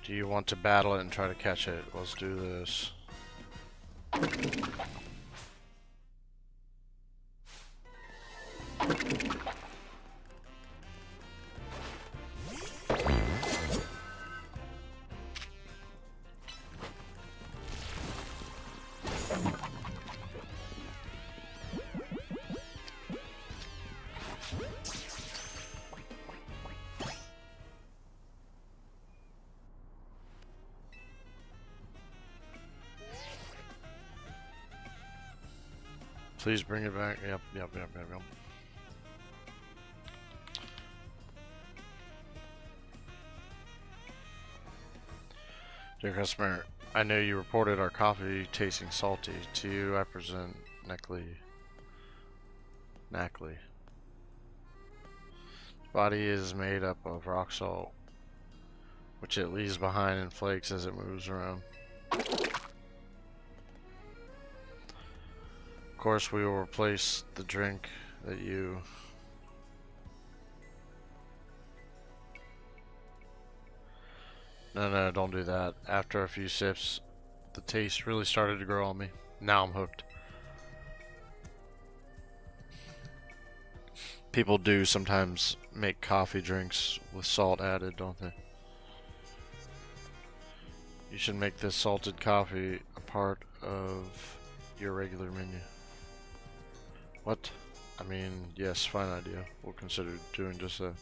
Do you want to battle it and try to catch it? Let's do this. Please bring it back. Yep. Dear customer, I know you reported our coffee tasting salty. To you, I present Knackley. Body is made up of rock salt, which it leaves behind in flakes as it moves around. Of course, we will replace the drink that you... No, don't do that. After a few sips, the taste really started to grow on me. Now I'm hooked. People do sometimes make coffee drinks with salt added, don't they? You should make this salted coffee a part of your regular menu. What? I mean, yes, fine idea. We'll consider doing just that.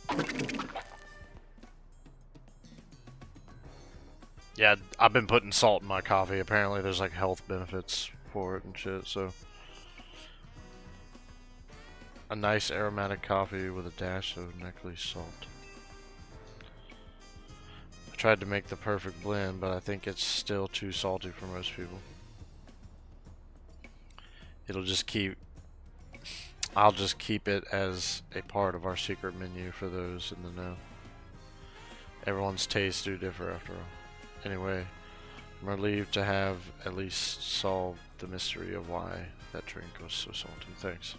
Yeah, I've been putting salt in my coffee. Apparently there's like health benefits for it and shit, so. A nice aromatic coffee with a dash of Knackley salt. I tried to make the perfect blend, but I think it's still too salty for most people. I'll just keep it as a part of our secret menu for those in the know. Everyone's tastes do differ after all. Anyway, I'm relieved to have at least solved the mystery of why that drink was so salty. Thanks.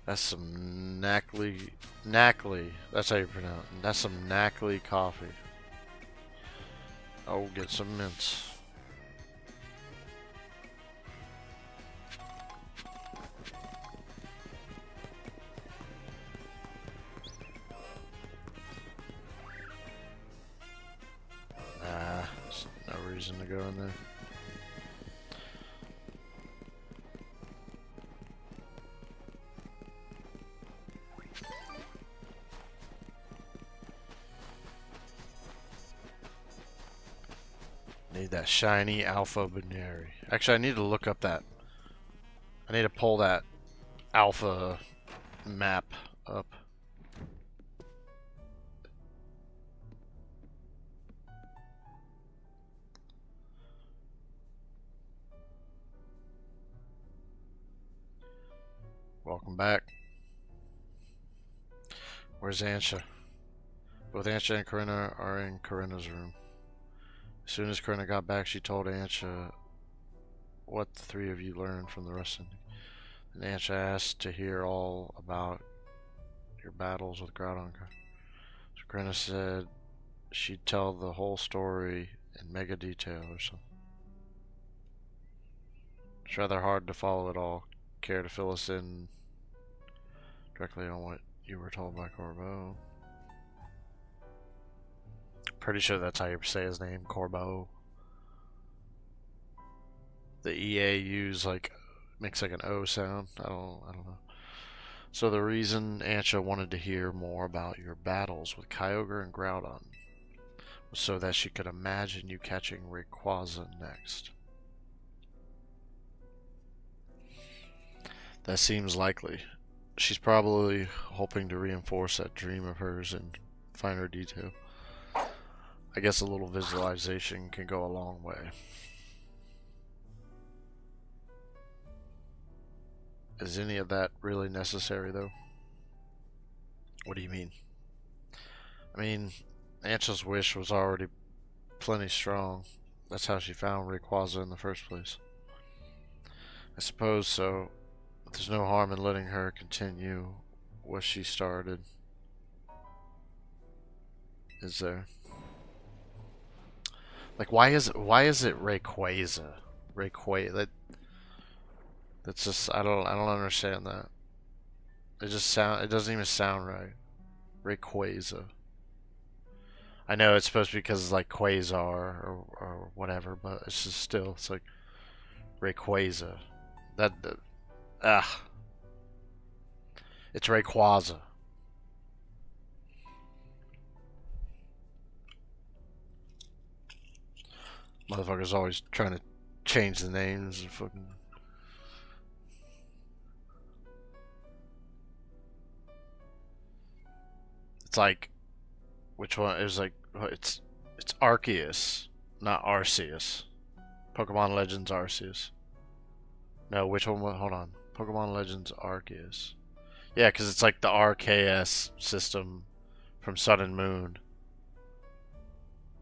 That's some Knackley. That's how you pronounce it. That's some Knackley coffee. I'll get some mints. There's no reason to go in there. need that shiny alpha binary. Actually, I need to look up that. I need to pull that alpha map up. Welcome back. Where's Ansha? Both Ansha and Corinna are in Corinna's room. As soon as Corinna got back, she told Ansha what the three of you learned from the wrestling. And Ansha asked to hear all about your battles with Groudon. So Corinna said she'd tell the whole story in mega detail or something. It's rather hard to follow it all. Care to fill us in directly on what you were told by Corbeau? Pretty sure that's how you say his name, Corbeau. The EAU's like makes like an O sound. I don't know. So the reason Ansha wanted to hear more about your battles with Kyogre and Groudon was so that she could imagine you catching Rayquaza next. That seems likely. She's probably hoping to reinforce that dream of hers in finer detail. I guess a little visualization can go a long way. Is any of that really necessary, though? What do you mean? I mean, Ansha's wish was already plenty strong. That's how she found Rayquaza in the first place. I suppose so. But there's no harm in letting her continue what she started. Is there? Like, why is it Rayquaza? That's just I don't understand that. It doesn't even sound right. Rayquaza. I know it's supposed to be because it's like Quasar or whatever, but it's just still it's like Rayquaza. It's Rayquaza. Motherfuckers always trying to change the names and fucking. It's like, which one? It was like it's Arceus, not Arceus. Pokemon Legends Arceus. No, which one? Hold on. Pokemon Legends Arceus. Yeah, because it's like the RKS system from Sun and Moon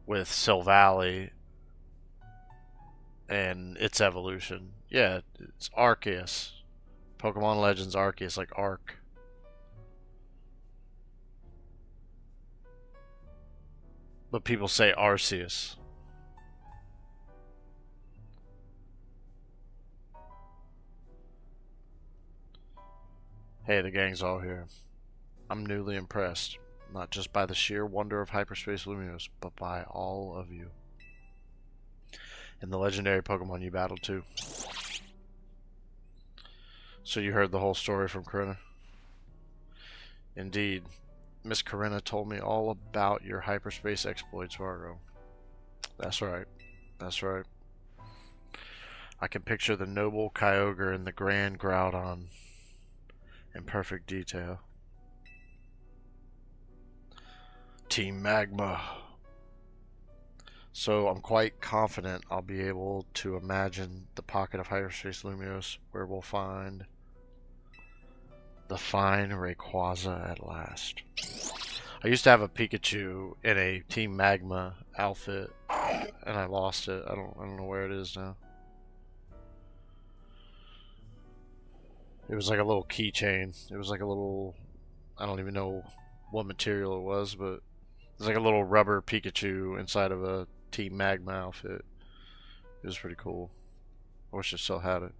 with Silvally and its evolution. Yeah, it's Arceus. Pokemon Legends Arceus, like Arc. But people say Arceus. Hey, the gang's all here. I'm newly impressed, not just by the sheer wonder of Hyperspace Lumiose, but by all of you. And the legendary Pokemon you battled too. So you heard the whole story from Corinna? Indeed. Miss Corinna told me all about your hyperspace exploits, Vargo. That's right. That's right. I can picture the noble Kyogre and the grand Groudon in perfect detail. Team Magma. So I'm quite confident I'll be able to imagine the pocket of Hyperspace Lumiose where we'll find the fine Rayquaza at last. I used to have a Pikachu in a Team Magma outfit, and I lost it. I don't know where it is now. It was like a little keychain. It was like a little, I don't even know what material it was, but it was like a little rubber Pikachu inside of a Team Magma outfit. It was pretty cool. I wish I still had it.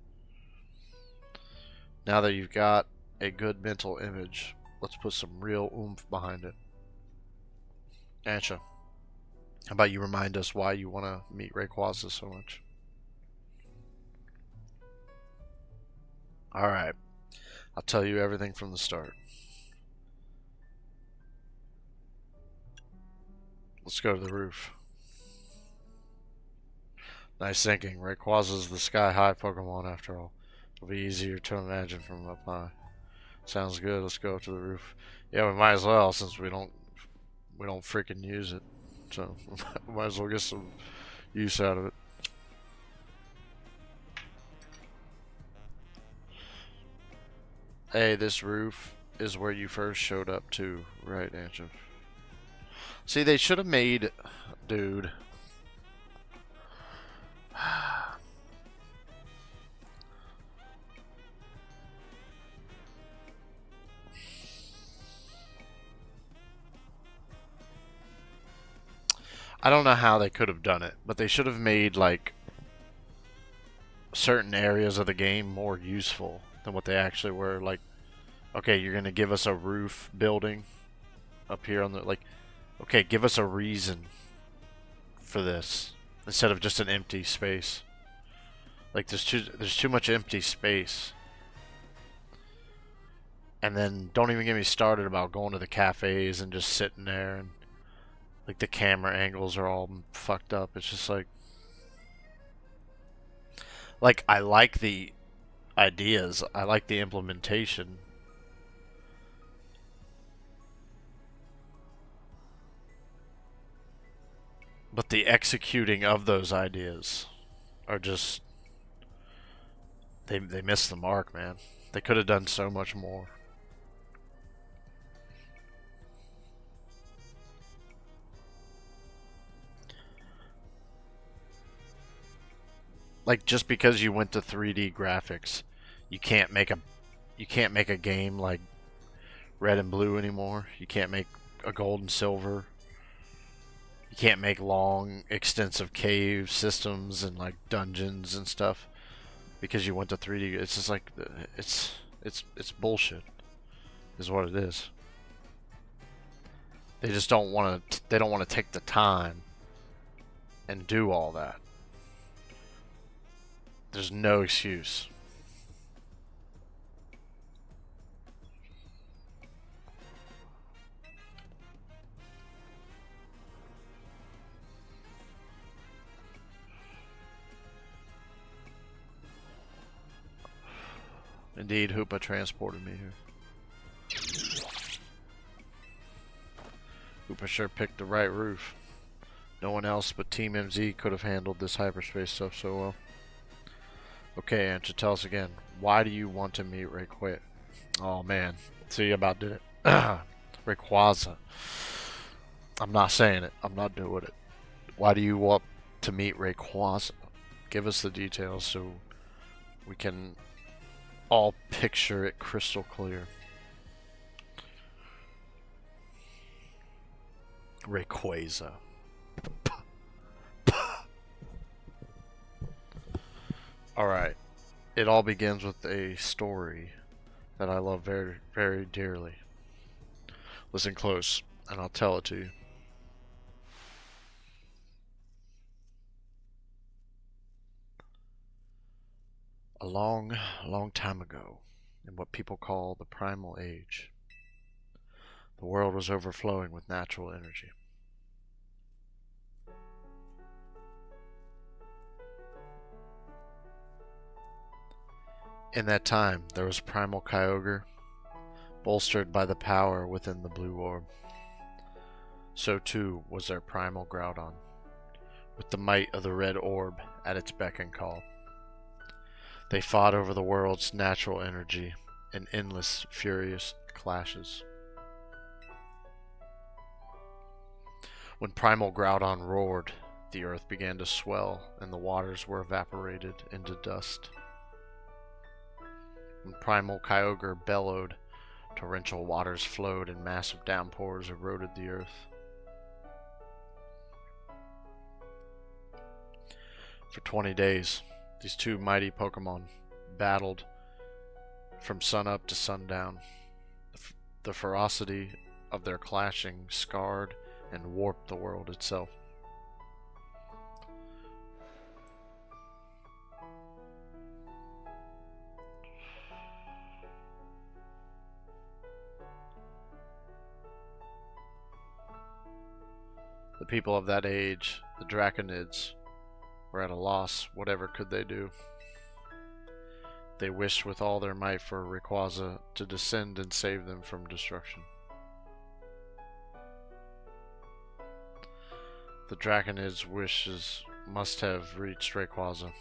Now that you've got a good mental image, let's put some real oomph behind it. Ansha, how about you remind us why you want to meet Rayquaza so much? Alright, I'll tell you everything from the start. Let's go to the roof. Nice thinking. Rayquaza's the sky-high Pokemon after all. It'll be easier to imagine from up high. Sounds good. Let's go up to the roof. Yeah, we might as well since we don't freaking use it. So might as well get some use out of it. Hey, this roof is where you first showed up to, right, Answer? See, they should have made, dude. I don't know how they could have done it, but they should have made like certain areas of the game more useful than what they actually were. Like, okay, you're gonna give us a roof building up here on the like, okay, give us a reason for this instead of just an empty space. Like, there's too much empty space. And then don't even get me started about going to the cafes and just sitting there and like the camera angles are all fucked up. It's just like I like the ideas, I like the implementation, but the executing of those ideas are just they miss the mark, man. They could have done so much more. Like, just because you went to 3D graphics, you can't make a game like Red and Blue anymore. You can't make a Gold and Silver. You can't make long, extensive cave systems and like dungeons and stuff because you went to 3D. It's just like it's bullshit, is what it is. They just don't want to. They don't want to take the time and do all that. There's no excuse. Indeed, Hoopa transported me here. Hoopa sure picked the right roof. No one else but Team MZ could have handled this hyperspace stuff so well. Okay, Answer, tell us again. Why do you want to meet Rayquaza? Oh man, see, you about did it. Rayquaza. I'm not saying it. I'm not doing it. Why do you want to meet Rayquaza? Give us the details so we can all picture it crystal clear. Rayquaza. Alright. It all begins with a story that I love very, very dearly. Listen close, and I'll tell it to you. A long, long time ago, in what people call the Primal Age, the world was overflowing with natural energy. In that time, there was Primal Kyogre, bolstered by the power within the blue orb. So too was their Primal Groudon, with the might of the red orb at its beck and call. They fought over the world's natural energy in endless, furious clashes. When Primal Groudon roared, the earth began to swell and the waters were evaporated into dust. When Primal Kyogre bellowed, torrential waters flowed and massive downpours eroded the earth. For 20 days, these two mighty Pokemon battled from sunup to sundown. The ferocity of their clashing scarred and warped the world itself. The people of that age, the Draconids, were at a loss. Whatever could they do? They wished with all their might for Rayquaza to descend and save them from destruction. The Draconid's wishes must have reached Rayquaza.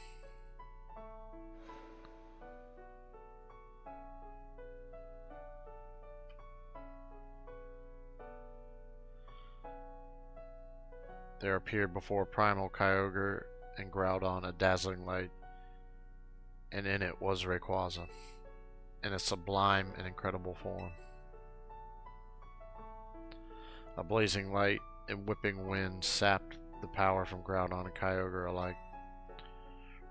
There appeared before Primal Kyogre and Groudon a dazzling light, and in it was Rayquaza, in a sublime and incredible form. A blazing light and whipping wind sapped the power from Groudon and Kyogre alike.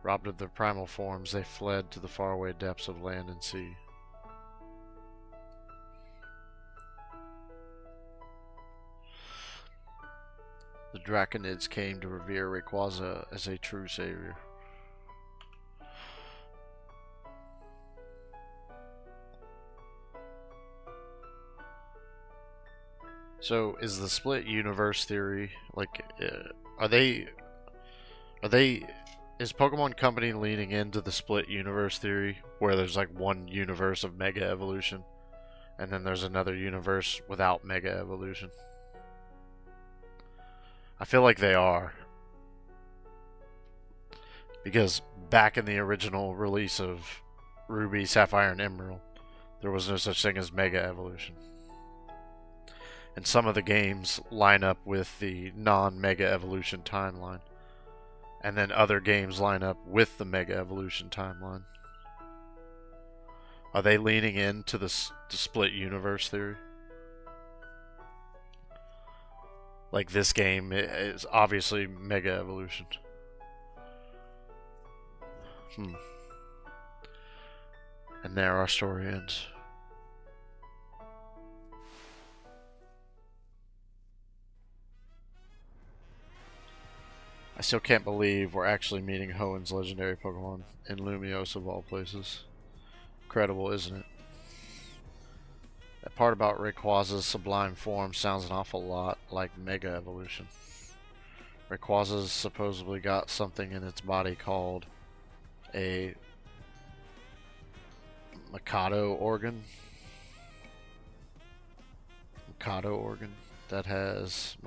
Robbed of their primal forms, they fled to the faraway depths of land and sea. The Draconids came to revere Rayquaza as a true savior. So, is the split universe theory, like, is Pokemon Company leaning into the split universe theory, where there's like one universe of Mega Evolution, and then there's another universe without Mega Evolution? I feel like they are. Because back in the original release of Ruby, Sapphire, and Emerald, there was no such thing as Mega Evolution. And some of the games line up with the non-Mega Evolution timeline. And then other games line up with the Mega Evolution timeline. Are they leaning into the split universe theory? Like, this game is obviously Mega Evolution. And there our story ends. I still can't believe we're actually meeting Hoenn's legendary Pokemon in Lumiose of all places. Incredible, isn't it? That part about Rayquaza's sublime form sounds an awful lot like Mega Evolution. Rayquaza's supposedly got something in its body called a Mikado organ. Mikado organ that has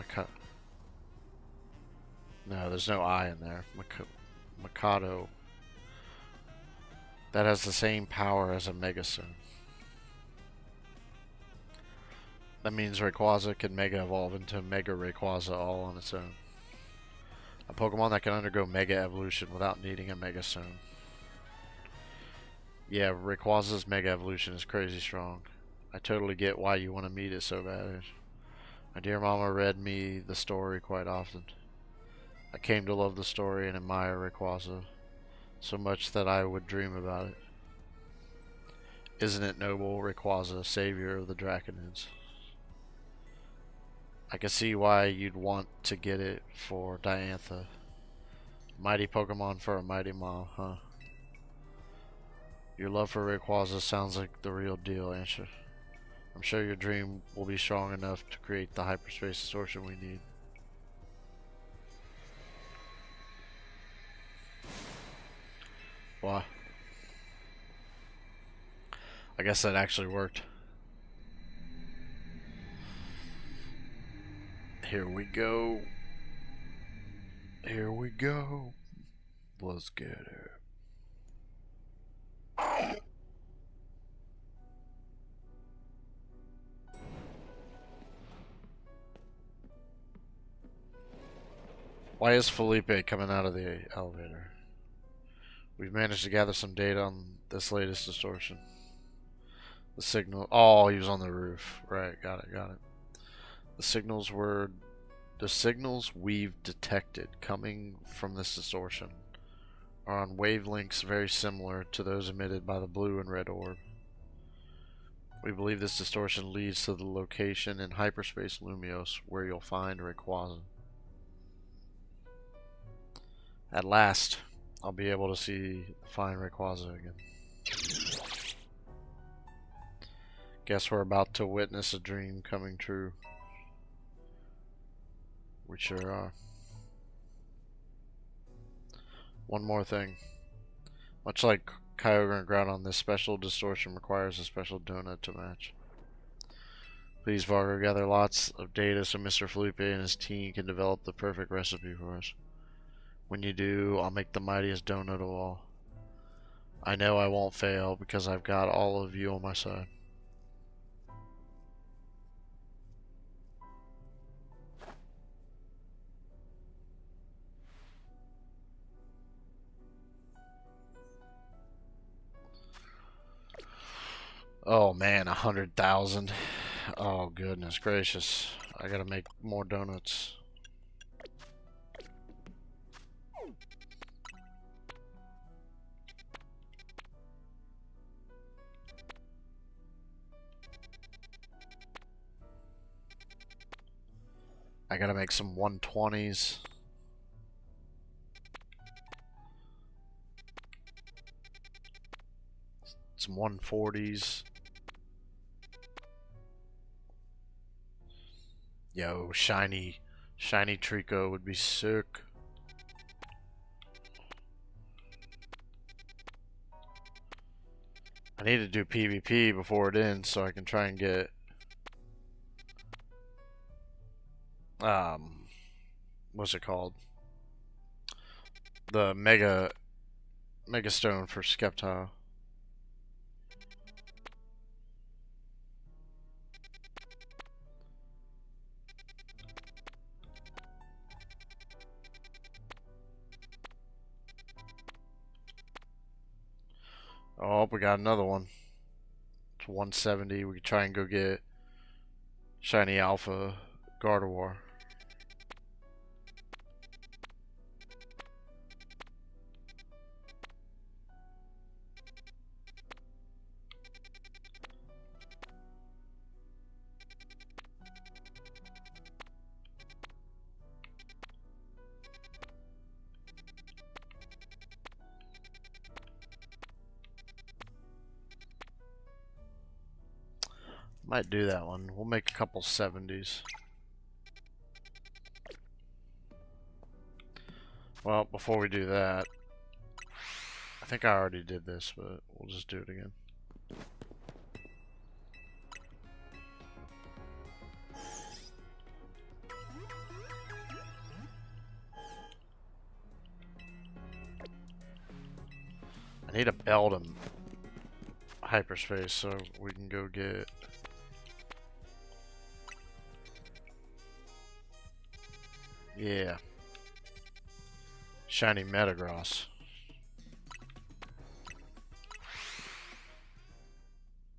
no, there's no I in there. Mikado. That has the same power as a Megastone. That means Rayquaza can Mega Evolve into Mega Rayquaza all on its own. A Pokemon that can undergo Mega Evolution without needing a Megastone. Yeah, Rayquaza's Mega Evolution is crazy strong. I totally get why you want to meet it so bad. My dear mama read me the story quite often. I came to love the story and admire Rayquaza so much that I would dream about it. Isn't it noble, Rayquaza, savior of the Draconids? I can see why you'd want to get it for Diantha. Mighty Pokemon for a mighty mom, huh? Your love for Rayquaza sounds like the real deal, Ansha. I'm sure your dream will be strong enough to create the hyperspace distortion we need. Why? I guess that actually worked. Here we go. Here we go. Let's get it. Why is Felipe coming out of the elevator? We've managed to gather some data on this latest distortion. The signal. Oh, he was on the roof. Right, got it. The signals we've detected coming from this distortion are on wavelengths very similar to those emitted by the blue and red orb. We believe this distortion leads to the location in hyperspace Lumiose where you'll find Rayquaza. At last, I'll be able to find Rayquaza again. Guess we're about to witness a dream coming true. We sure are. One more thing. Much like Kyogre and Groudon, this special distortion requires a special donut to match. Please, Vargo, gather lots of data so Mr. Felipe and his team can develop the perfect recipe for us. When you do, I'll make the mightiest donut of all. I know I won't fail because I've got all of you on my side. Oh man, 100,000. Oh goodness gracious. I gotta make more donuts. I gotta make some 120s. Some 140s. Yo, shiny Trico would be sick. I need to do PvP before it ends so I can try and get what's it called? The Mega Stone for Skeptile. Oh, we got another one. It's 170. We can try and go get Shiny Alpha Gardevoir. Might do that one. We'll make a couple 70s. Well, before we do that, I think I already did this, but we'll just do it again. I need a belt in hyperspace so we can go get shiny Metagross.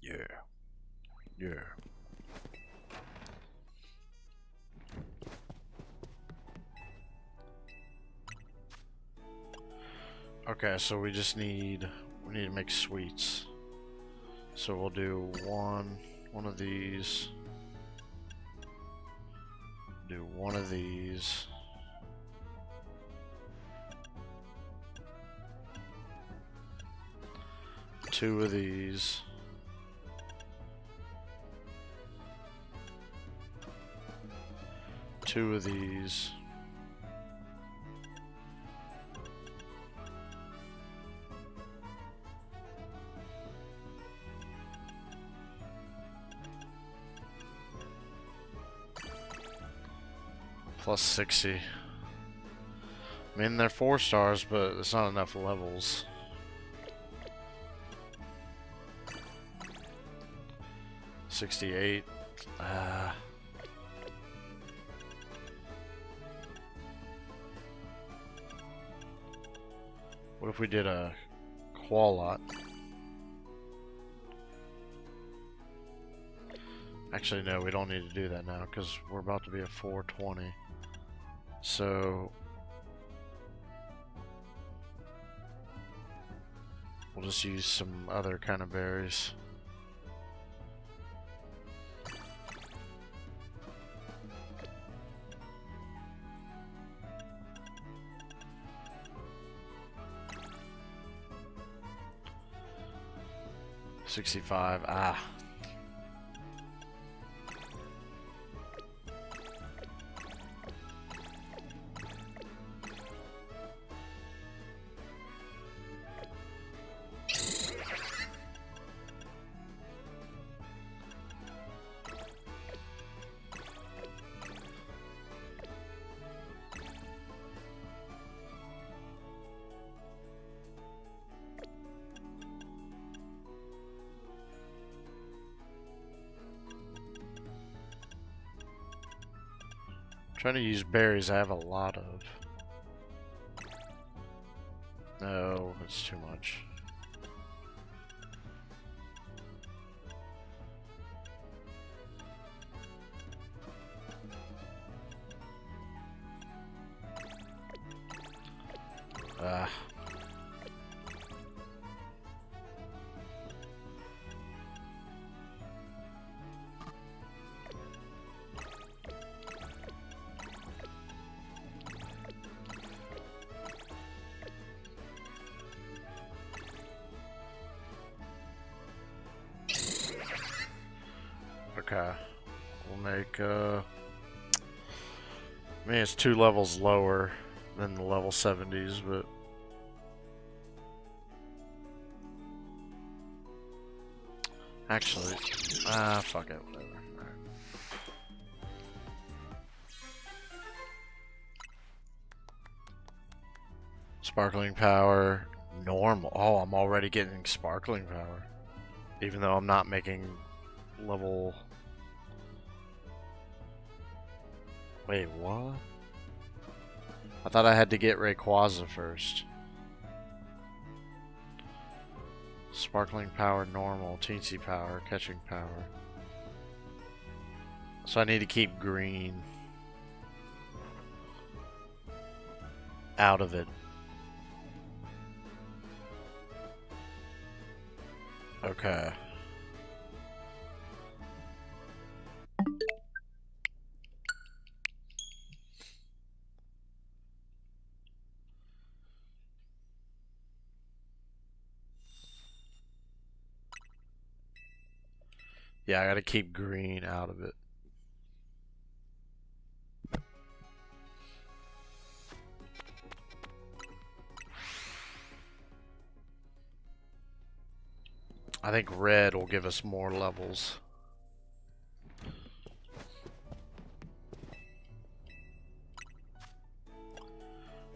Yeah. Okay, so we need to make sweets. So we'll do one of these. Do one of these. Two of these. Two of these. Plus 60. I mean, they're 4 stars, but it's not enough levels. $68. What if we did a Qualot? Actually, no, we don't need to do that now because we're about to be at 420. So we'll just use some other kind of berries. $65. Ah. trying to use berries I have a lot of. No, it's too much. Ah. Okay, we'll make, I mean, it's 2 levels lower than the level 70s, but actually, fuck it, whatever. Alright. Sparkling power, normal. Oh, I'm already getting sparkling power, even though I'm not making level. Wait, what? I thought I had to get Rayquaza first. Sparkling power, normal, teensy power, catching power. So I need to keep green out of it. Okay. Yeah, I gotta keep green out of it. I think red will give us more levels.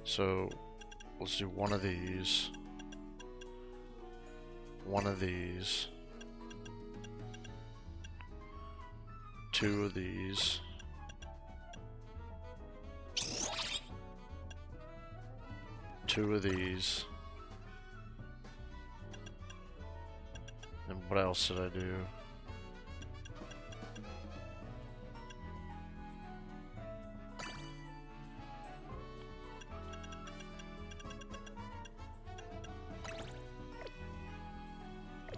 So let's do one of these. One of these. 2 of these. 2 of these. And what else did I do?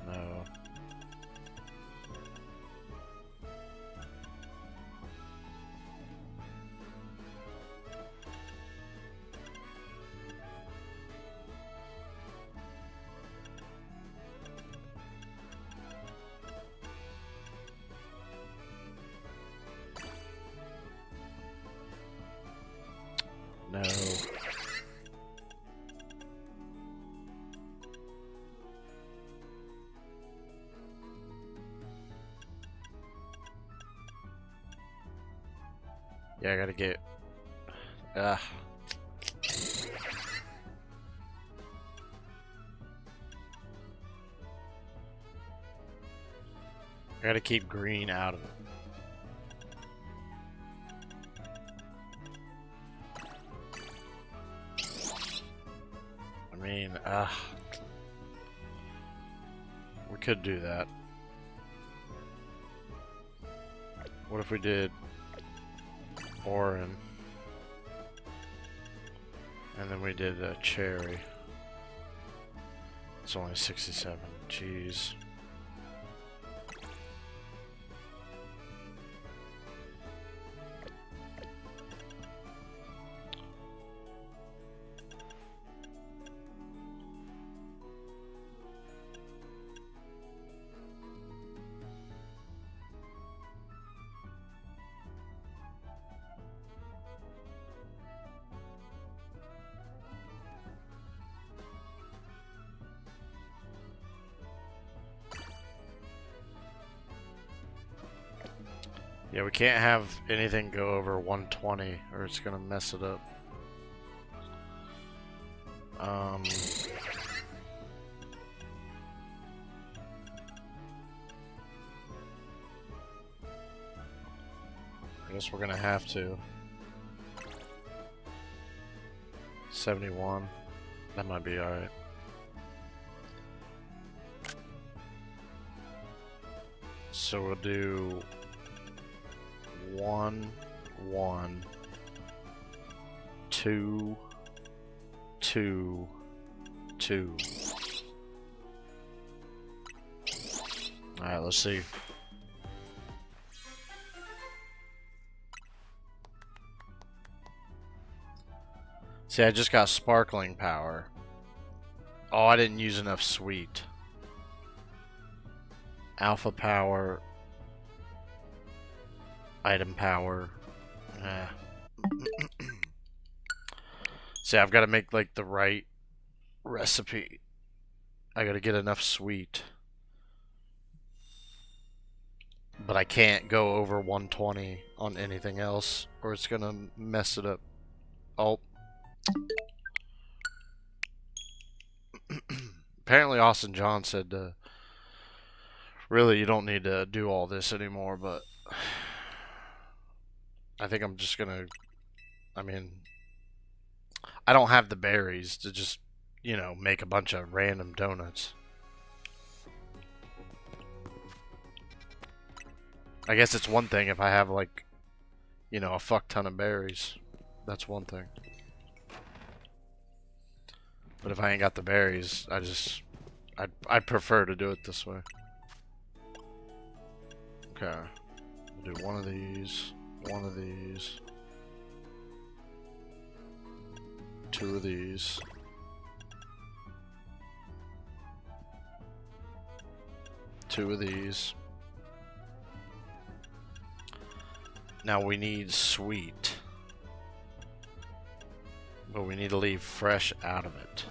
No. No. Yeah, I gotta get. I gotta keep green out of it. I mean, we could do that. What if we did Oran, and then we did a cherry? It's only 67. Jeez. Yeah, we can't have anything go over 120 or it's gonna mess it up. I guess we're gonna have to. 71. That might be alright. So we'll do 1, 1, 2, 2, 2. Alright, let's see. See, I just got sparkling power. Oh, I didn't use enough sweet. Alpha power. Item power. See, I've got to make like the right recipe. I got to get enough sweet. But I can't go over 120 on anything else, or it's gonna mess it up. Oh. Apparently Austin John said really you don't need to do all this anymore, but I think I'm just gonna, I mean, I don't have the berries to just, you know, make a bunch of random donuts. I guess it's one thing if I have like, you know, a fuck ton of berries. That's one thing. But if I ain't got the berries, I'd prefer to do it this way. Okay. We'll do one of these, 2 of these. 2 of these. Now we need sweet. But we need to leave fresh out of it.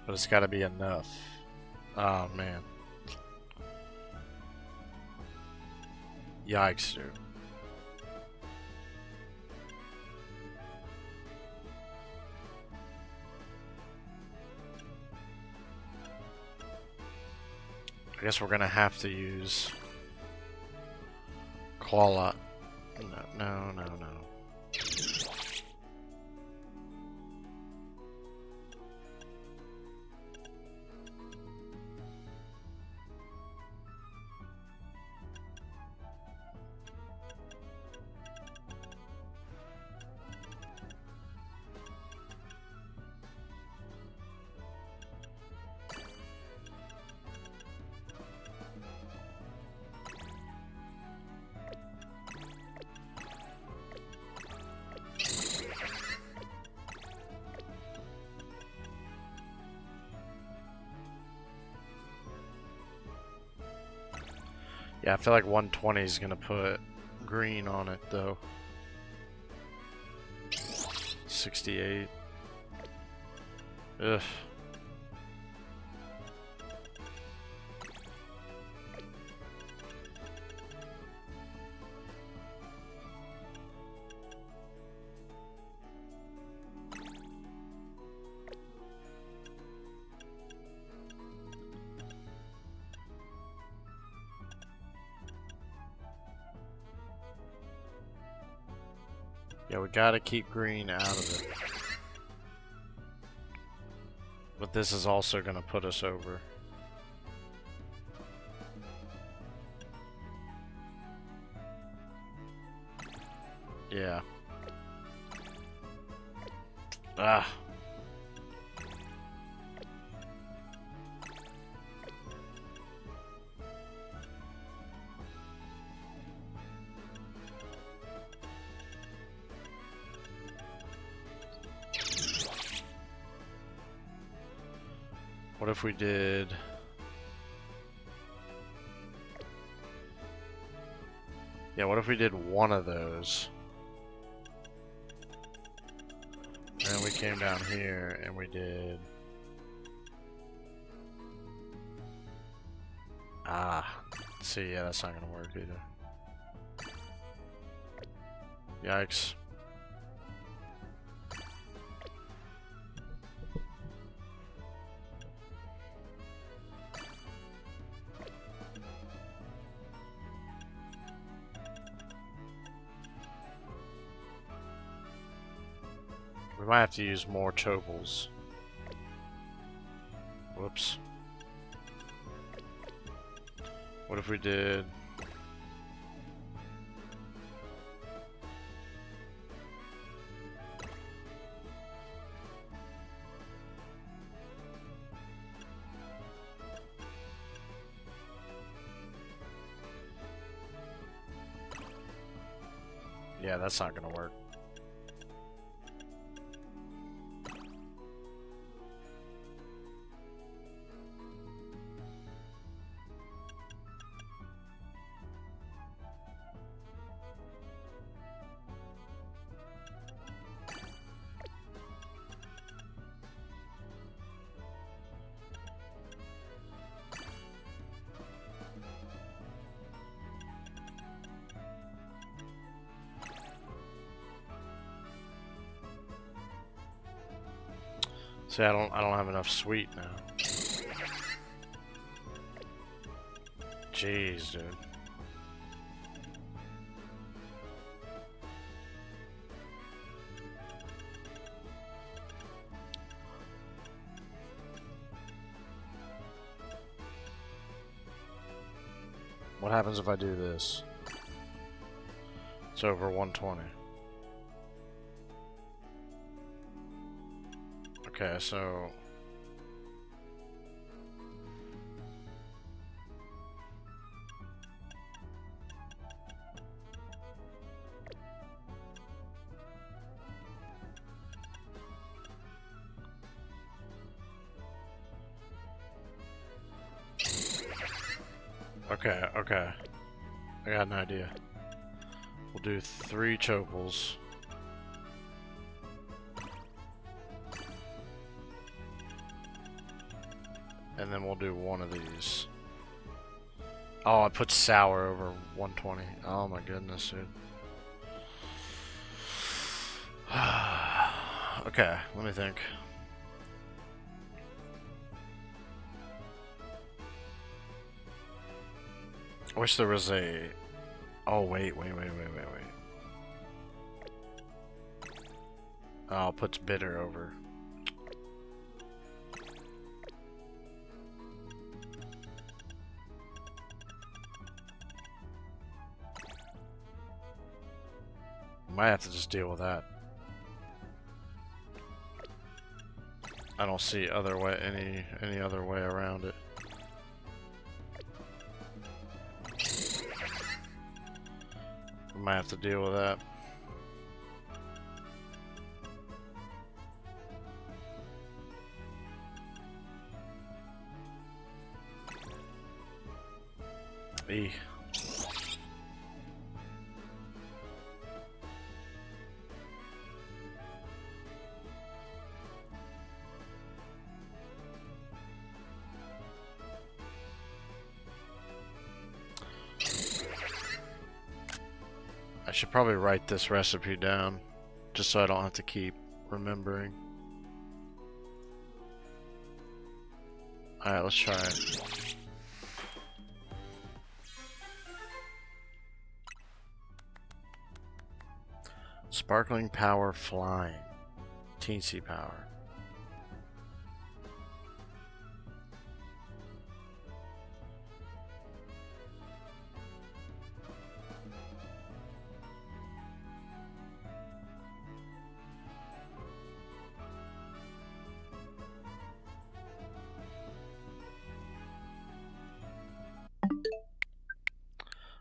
But it's got to be enough. Oh, man. Yikes, dude. I guess we're gonna have to use koala. No. Yeah, I feel like 120 is gonna put green on it though. 68. Ugh. Yeah, we gotta keep green out of it. But this is also gonna put us over. Yeah. Ah. What if we did... Yeah, what if we did one of those? And then we came down here and we did... Ah. See, yeah, that's not gonna work either. Yikes. might have to use more chocles. Whoops. What if we did... Yeah, that's not gonna work. See, I don't have enough sweet now. Jeez, dude. What happens if I do this? It's over 120. Okay, so... Okay, okay. I got an idea. We'll do 3 chocles. And then we'll do 1 of these. Oh, I put sour over 120. Oh my goodness, dude. Okay, let me think. I wish there was a... Oh, wait. Oh, it puts bitter over. Might have to just deal with that. I don't see other way any other way around it. We might have to deal with that. E. I should probably write this recipe down, just so I don't have to keep remembering. Alright, let's try it. Sparkling power flying. Teensy power.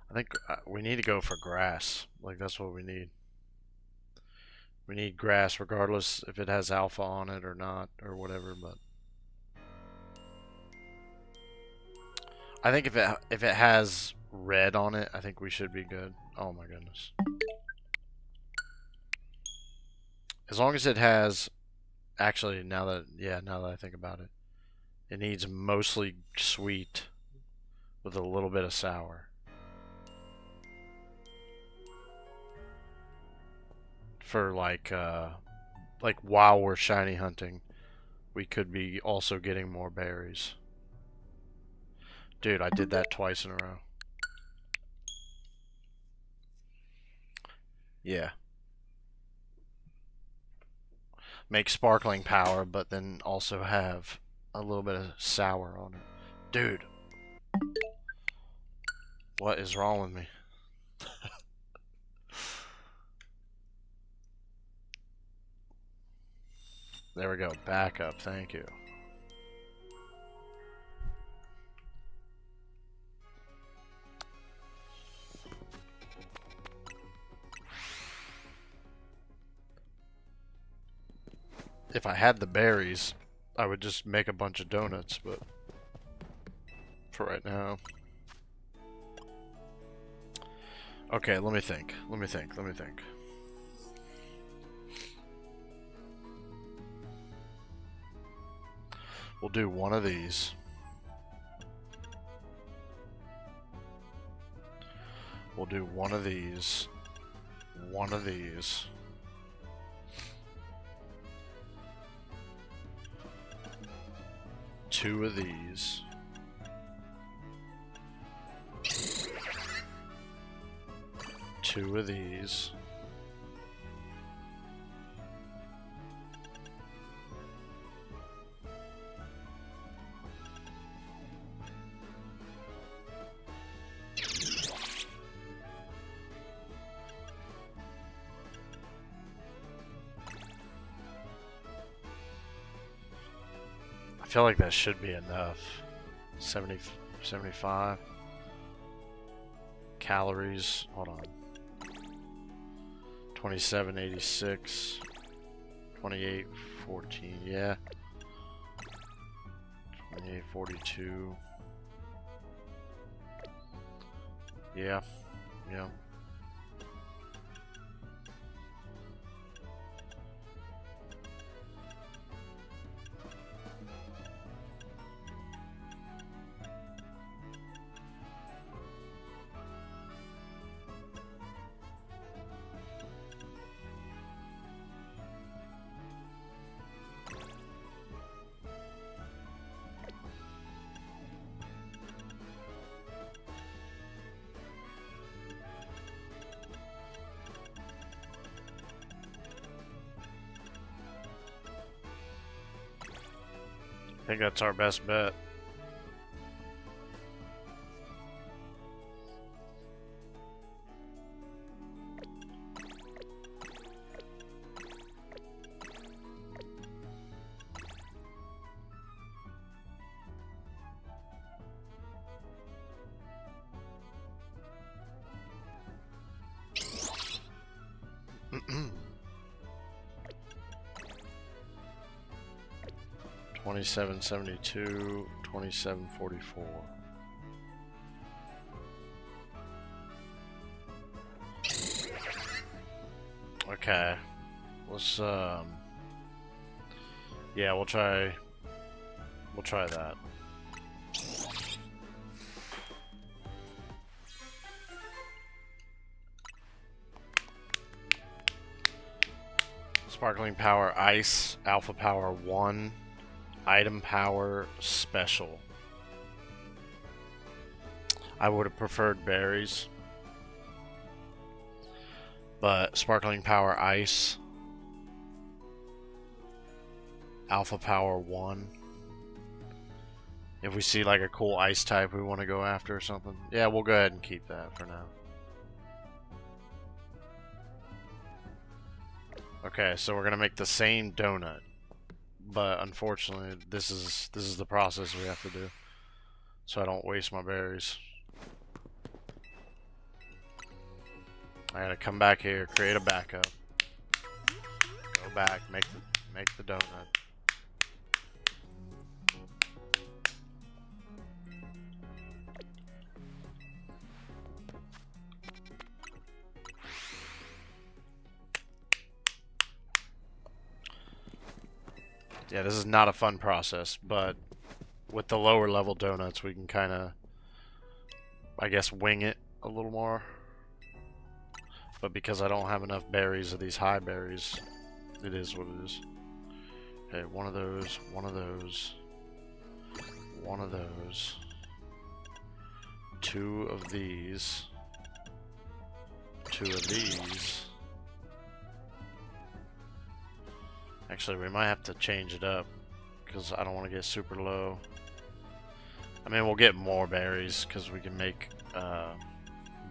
I think we need to go for grass. Like, that's what we need. We need grass regardless if it has alpha on it or not or whatever, but I think if it has red on it, I think we should be good. Oh my goodness. As long as it has, actually, now that I think about it, it needs mostly sweet with a little bit of sour. For like while we're shiny hunting, we could be also getting more berries. Dude, I did that twice in a row. Yeah. make sparkling power, but then also have a little bit of sour on it. Dude, what is wrong with me? There we go. Backup. Thank you. If I had the berries, I would just make a bunch of donuts, but for right now. Okay, let me think. Let me think. We'll do one of these. We'll do one of these. One of these. Two of these. Two of these. I feel like that should be enough. 75 calories. Hold on. 2786. 2814. Yeah. 2842. Yeah. Yeah. I think that's our best bet. $27.72, $27.44. Okay, let's yeah, we'll try that. Sparkling Power Ice, Alpha Power 1, Item Power Special. I would have preferred berries, but Sparkling Power Ice, Alpha Power 1. If we see like a cool ice type we want to go after or something, yeah, we'll go ahead and keep that for now. Okay, so we're gonna make the same donut, but unfortunately, this is the process we have to do, so I don't waste my berries. I gotta come back here, create a backup, go back, make the donut. Yeah, this is not a fun process, but with the lower level donuts, we can kind of, I guess, wing it a little more. But because I don't have enough berries of these high berries, it is what it is. Okay, one of those, one of those, one of those, two of these, two of these. Actually, we might have to change it up because I don't want to get super low. I mean, we'll get more berries because we can make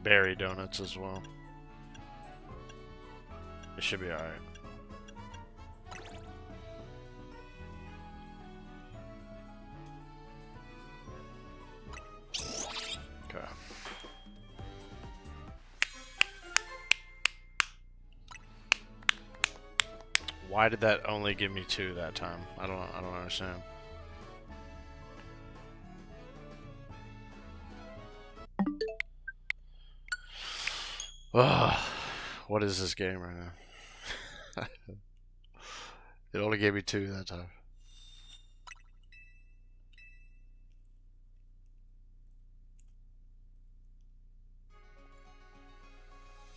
berry donuts as well. It should be alright. Okay. Why did that only give me 2 that time? I don't understand. Ugh. What is this game right now? It only gave me 2 that time.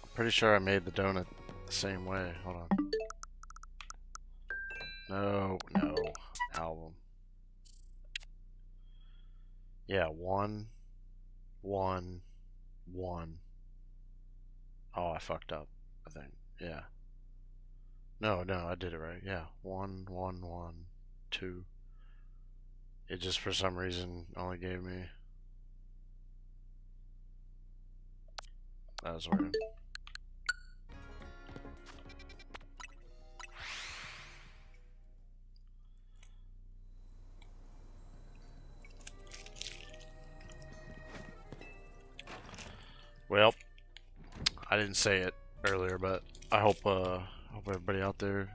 I'm pretty sure I made the donut the same way. Hold on. No. Album. Yeah, 1, 1, 1. Oh, I fucked up, I think. Yeah. No, I did it right. Yeah. 1, 1, 1, 2. It just for some reason only gave me. That was weird. Well, I didn't say it earlier, but I hope everybody out there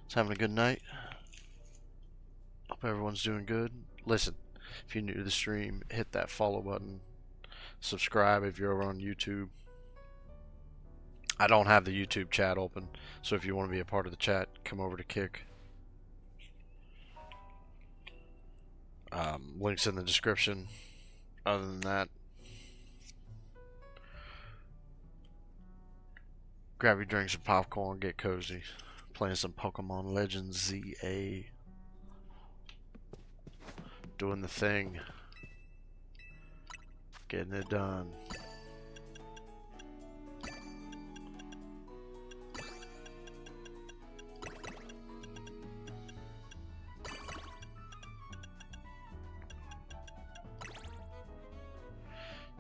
is having a good night. Hope everyone's doing good. Listen, if you're new to the stream, hit that follow button. Subscribe if you're over on YouTube. I don't have the YouTube chat open, so if you want to be a part of the chat, come over to Kick. Links in the description. Other than that, grab your drinks and popcorn, get cozy. Playing some Pokemon Legends ZA. Doing the thing. Getting it done.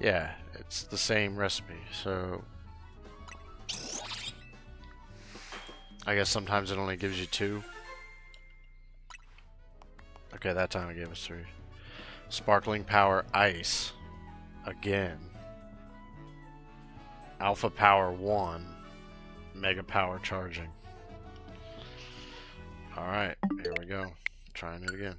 Yeah, it's the same recipe, so I guess sometimes it only gives you 2. Okay, that time it gave us 3. Sparkling Power Ice. Again. Alpha Power 1. Mega Power Charging. Alright, here we go. Trying it again.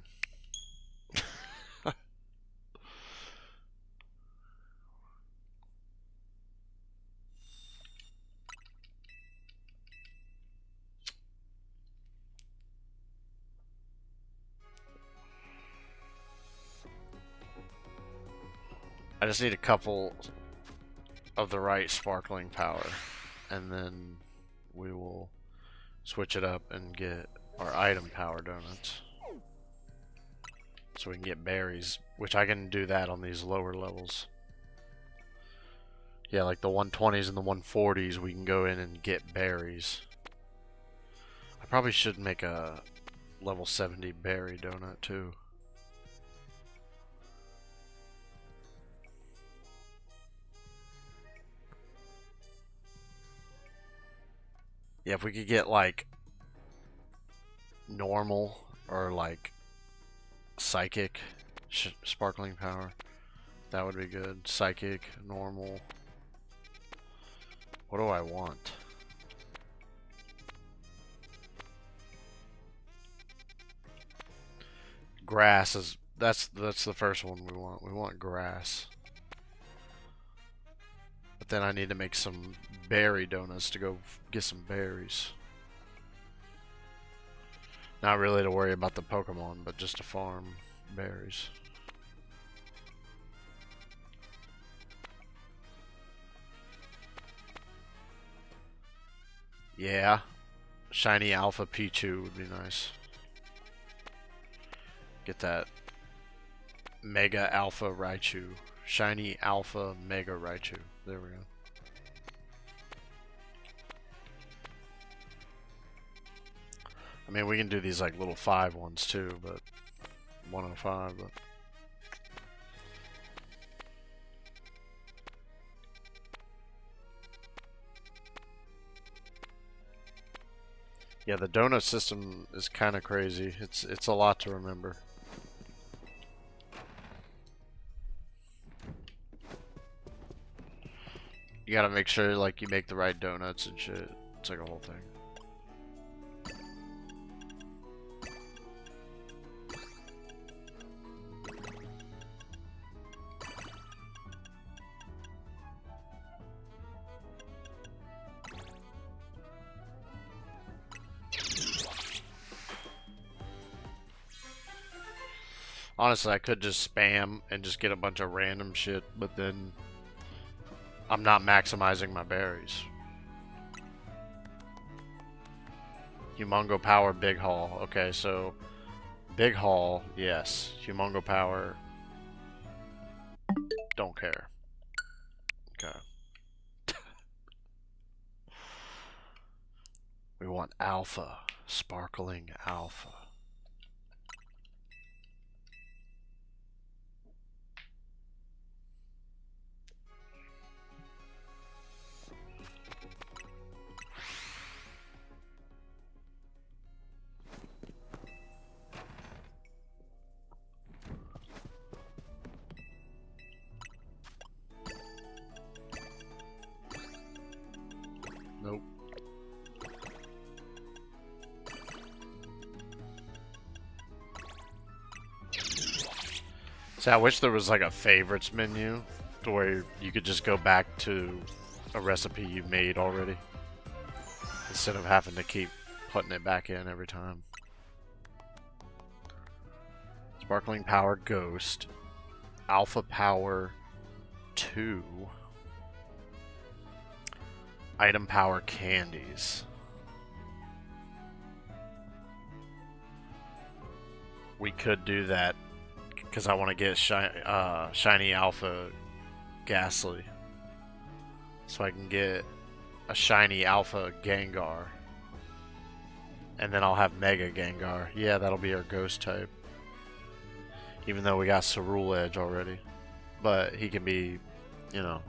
I just need a couple of the right sparkling power, and then we will switch it up and get our item power donuts. So we can get berries, which I can do that on these lower levels. Yeah, like the 120s and the 140s, we can go in and get berries. I probably should make a level 70 berry donut too. Yeah, if we could get like normal or like psychic sparkling power, that would be good. Psychic, normal. What do I want? Grass is that's the first one we want. We want grass. But then I need to make some berry donuts to go get some berries. Not really to worry about the Pokemon, but just to farm berries. Yeah. Shiny Alpha Pichu would be nice. Get that Mega Alpha Raichu. Shiny Alpha Mega Raichu. There we go. I mean, we can do these like little 5 ones too, but 105. But yeah, the donut system is kind of crazy. It's a lot to remember. You gotta make sure like you make the right donuts and shit. It's like a whole thing. Honestly, I could just spam and just get a bunch of random shit, but then I'm not maximizing my berries. Humongo Power, Big Haul. Okay, so Big Haul, yes. Humongo Power, don't care. Okay. We want Alpha. Sparkling Alpha. Nope. See, I wish there was like a favorites menu to where you could just go back to a recipe you made already instead of having to keep putting it back in every time. Sparkling Power Ghost. Alpha Power 2. Item Power Candies. We could do that because I want to get Shiny Alpha Ghastly. So I can get a Shiny Alpha Gengar. And then I'll have Mega Gengar. Yeah, that'll be our Ghost type. Even though we got Cerule Edge already. But he can be, you know,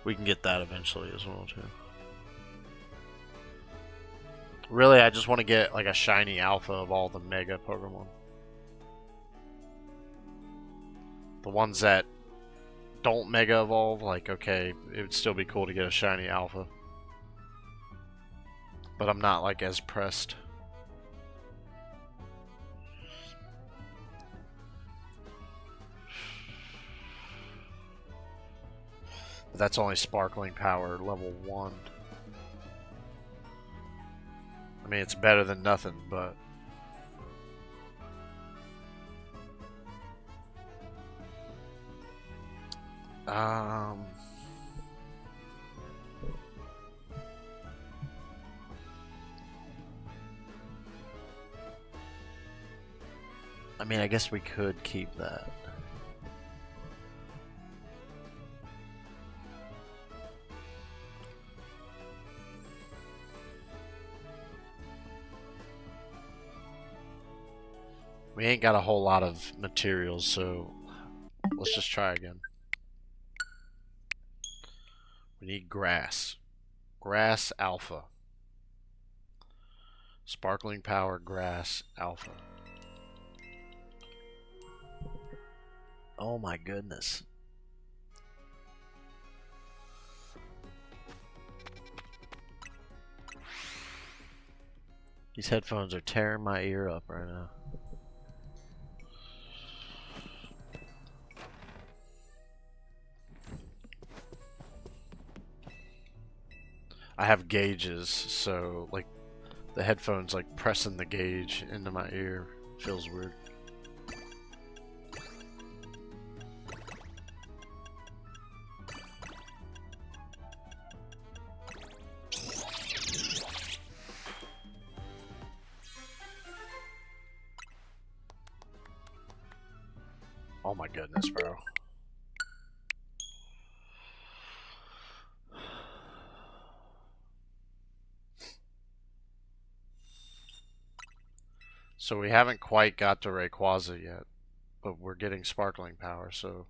we can get that eventually as well too. Really, I just want to get like a Shiny Alpha of all the Mega Pokemon. The ones that don't Mega Evolve, like, okay, it would still be cool to get a Shiny Alpha. But I'm not like as pressed. But that's only Sparkling Power level 1. I mean, it's better than nothing, but I mean, I guess we could keep that. We ain't got a whole lot of materials, so let's just try again. We need grass. Grass Alpha. Sparkling Power Grass Alpha. Oh my goodness. These headphones are tearing my ear up right now. I have gauges, so like the headphones like pressing the gauge into my ear feels weird. Oh my goodness, bro. So we haven't quite got to Rayquaza yet, but we're getting sparkling power, so...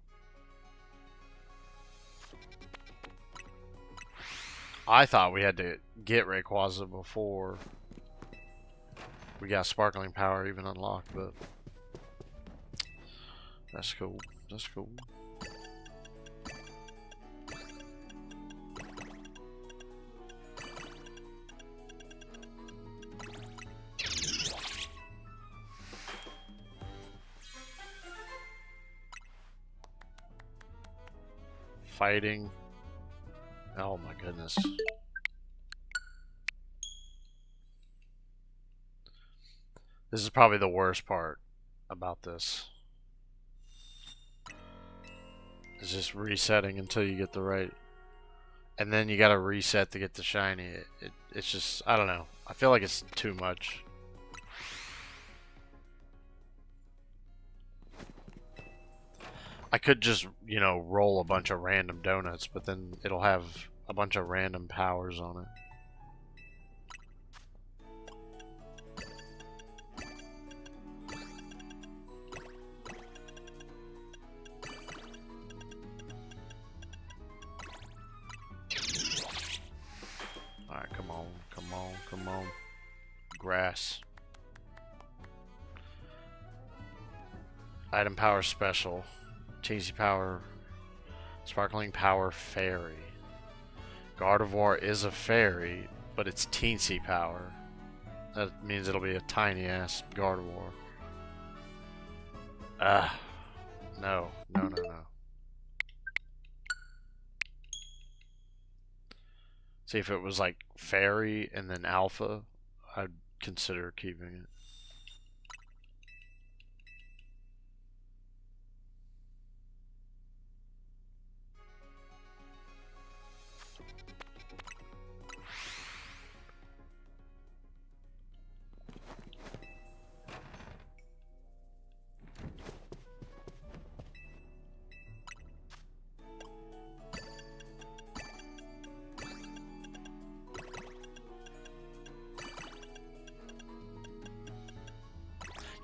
I thought we had to get Rayquaza before we got sparkling power even unlocked, but... That's cool. That's cool. Fighting. Oh my goodness. This is probably the worst part about this. It's just resetting until you get the right. And then you gotta reset to get the shiny. It's just, I don't know. I feel like it's too much. I could just, you know, roll a bunch of random donuts, but then it'll have a bunch of random powers on it. Alright, come on, come on, come on. Grass. Item power special. Cheesy power. Sparkling power fairy. Gardevoir is a fairy, but it's teensy power. That means it'll be a tiny ass Gardevoir. No, no, no, no. See, if it was like fairy and then alpha, I'd consider keeping it.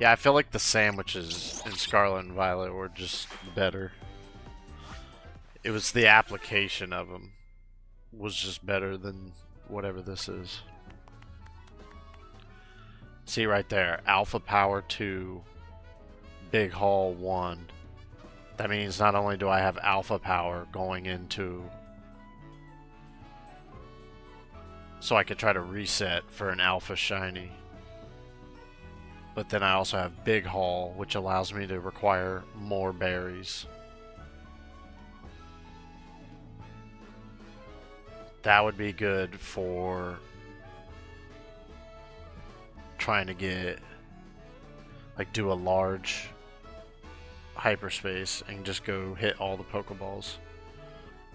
Yeah, I feel like the sandwiches in Scarlet and Violet were just better. It was the application of them was just better than whatever this is. See right there, Alpha Power 2, Big Haul 1. That means not only do I have Alpha Power going into... So I could try to reset for an Alpha Shiny. But then I also have Big Haul, which allows me to require more berries. That would be good for trying to get, like, do a large hyperspace and just go hit all the Pokeballs.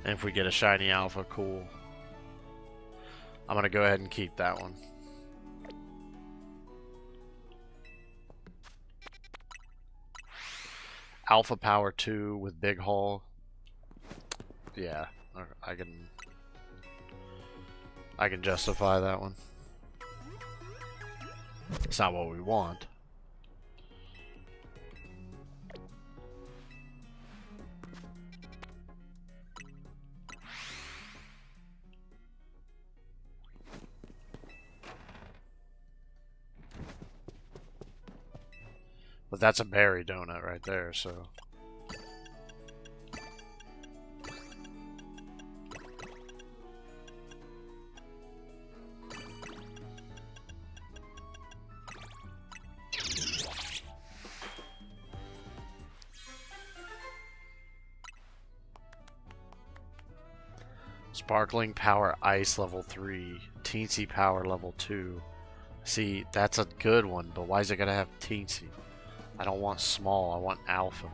And if we get a shiny Alpha, cool. I'm gonna go ahead and keep that one. Alpha Power 2 with Big Haul. Yeah, I can justify that one. It's not what we want. But that's a berry donut right there, so... Sparkling Power Ice level 3, Teensy Power level 2. See, that's a good one, but why is it gonna have Teensy? I don't want small, I want alpha.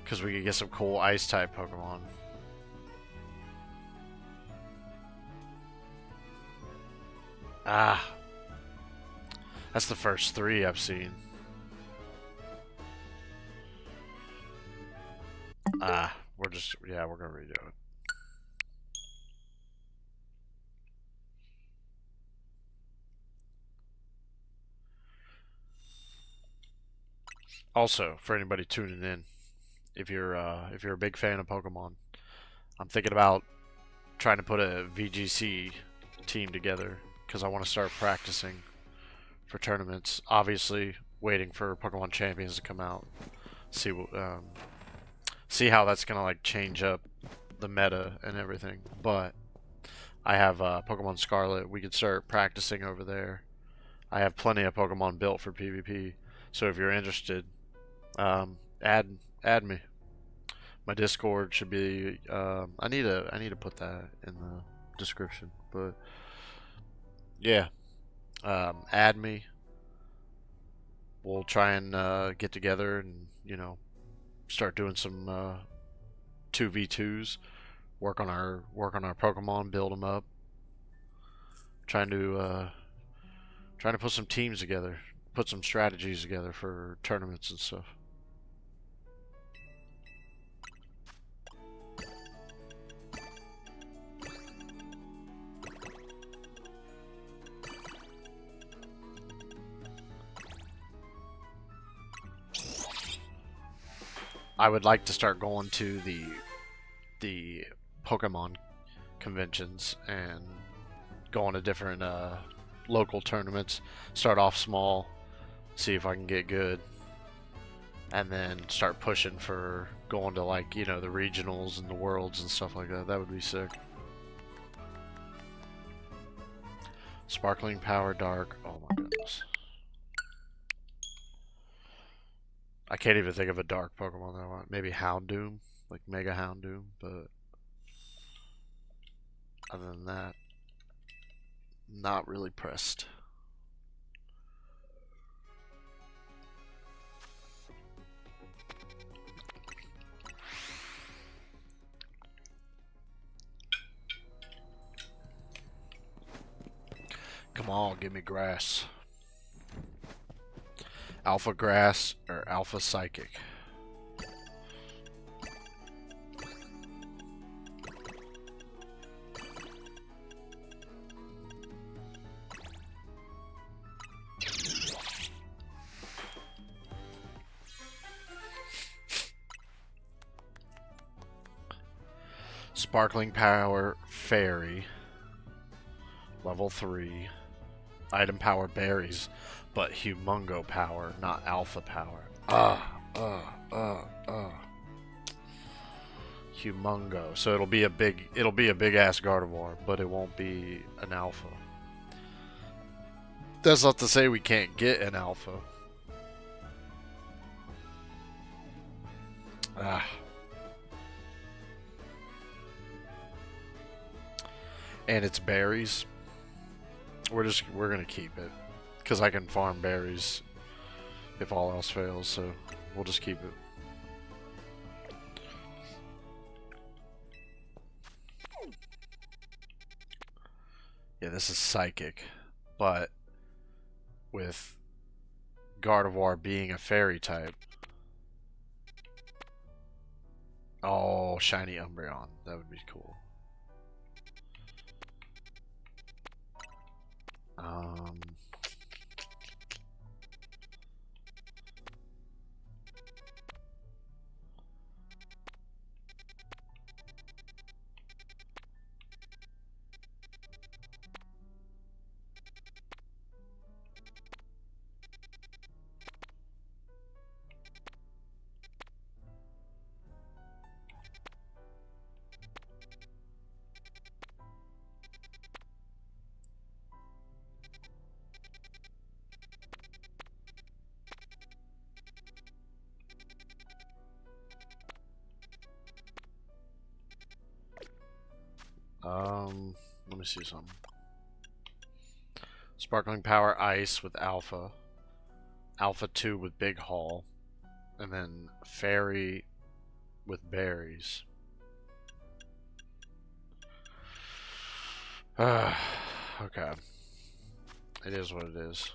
Because we could get some cool ice type Pokemon. Ah. That's the first 3 I've seen. We're gonna redo it. Also, for anybody tuning in, if you're a big fan of Pokemon, I'm thinking about trying to put a VGC team together because I want to start practicing for tournaments. Obviously, waiting for Pokemon Champions to come out. See see how that's gonna like change up the meta and everything. But I have Pokemon Scarlet. We could start practicing over there. I have plenty of Pokemon built for PvP. So if you're interested, add me. My Discord should be. I need to put that in the description. But yeah, add me. We'll try and get together and start doing some 2v2s. Work on our Pokemon, build them up. Trying to put some teams together, put some strategies together for tournaments and stuff. I would like to start going to the Pokemon conventions and going to different local tournaments. Start off small, see if I can get good, and then start pushing for going to like the regionals and the worlds and stuff like that. That would be sick. Sparkling Power Dark. Oh my goodness. I can't even think of a dark Pokemon that I want. Maybe Houndoom, like Mega Houndoom, but other than that, not really pressed. Come on, give me grass. Alpha Grass or Alpha Psychic. Sparkling Power Fairy. Level 3. Item Power Berries, but Humongo Power, not Alpha Power. Humongo. So it'll be a big ass Gardevoir, but it won't be an Alpha. That's not to say we can't get an Alpha. And it's berries. We're gonna keep it because I can farm berries if all else fails, so we'll just keep it. Yeah, this is Psychic, but with Gardevoir being a fairy type. Oh, shiny Umbreon. That would be cool. Let me see something. Sparkling Power Ice with Alpha. Alpha 2 with Big Haul. And then Fairy with Berries. Okay. It is what it is.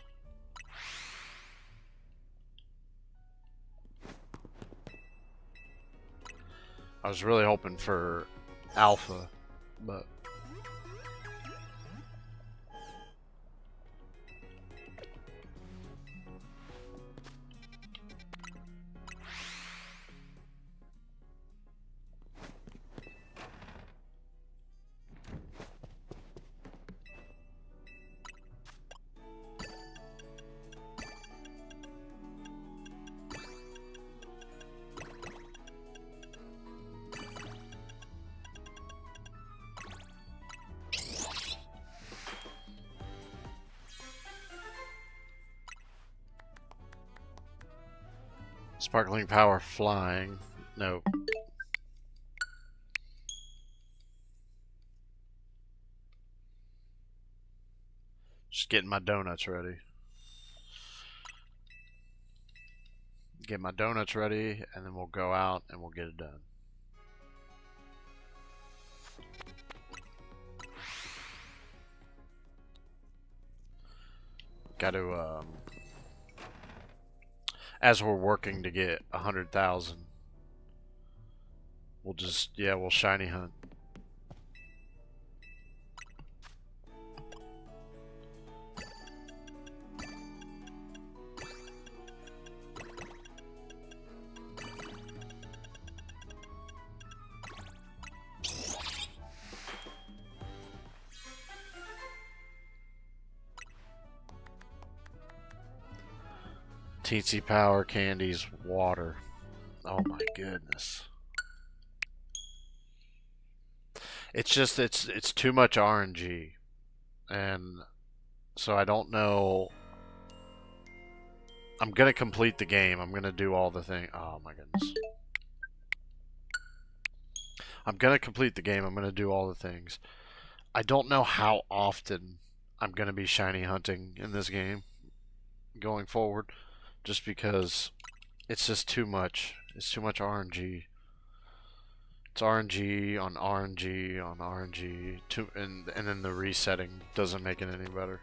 I was really hoping for Alpha, but Sparkling power flying. Nope. Just getting my donuts ready. Get my donuts ready, and then we'll go out and we'll get it done. Got to, as we're working to get 100,000, we'll just, yeah, we'll shiny hunt. Teensy power candies, water. Oh my goodness. It's just, it's too much RNG. And so I don't know. I'm gonna complete the game. I'm gonna do all the things. Oh my goodness. I'm gonna complete the game. I'm gonna do all the things. I don't know how often I'm gonna be shiny hunting in this game going forward. Just because it's just too much. It's too much RNG. It's RNG on RNG on RNG, and then the resetting doesn't make it any better.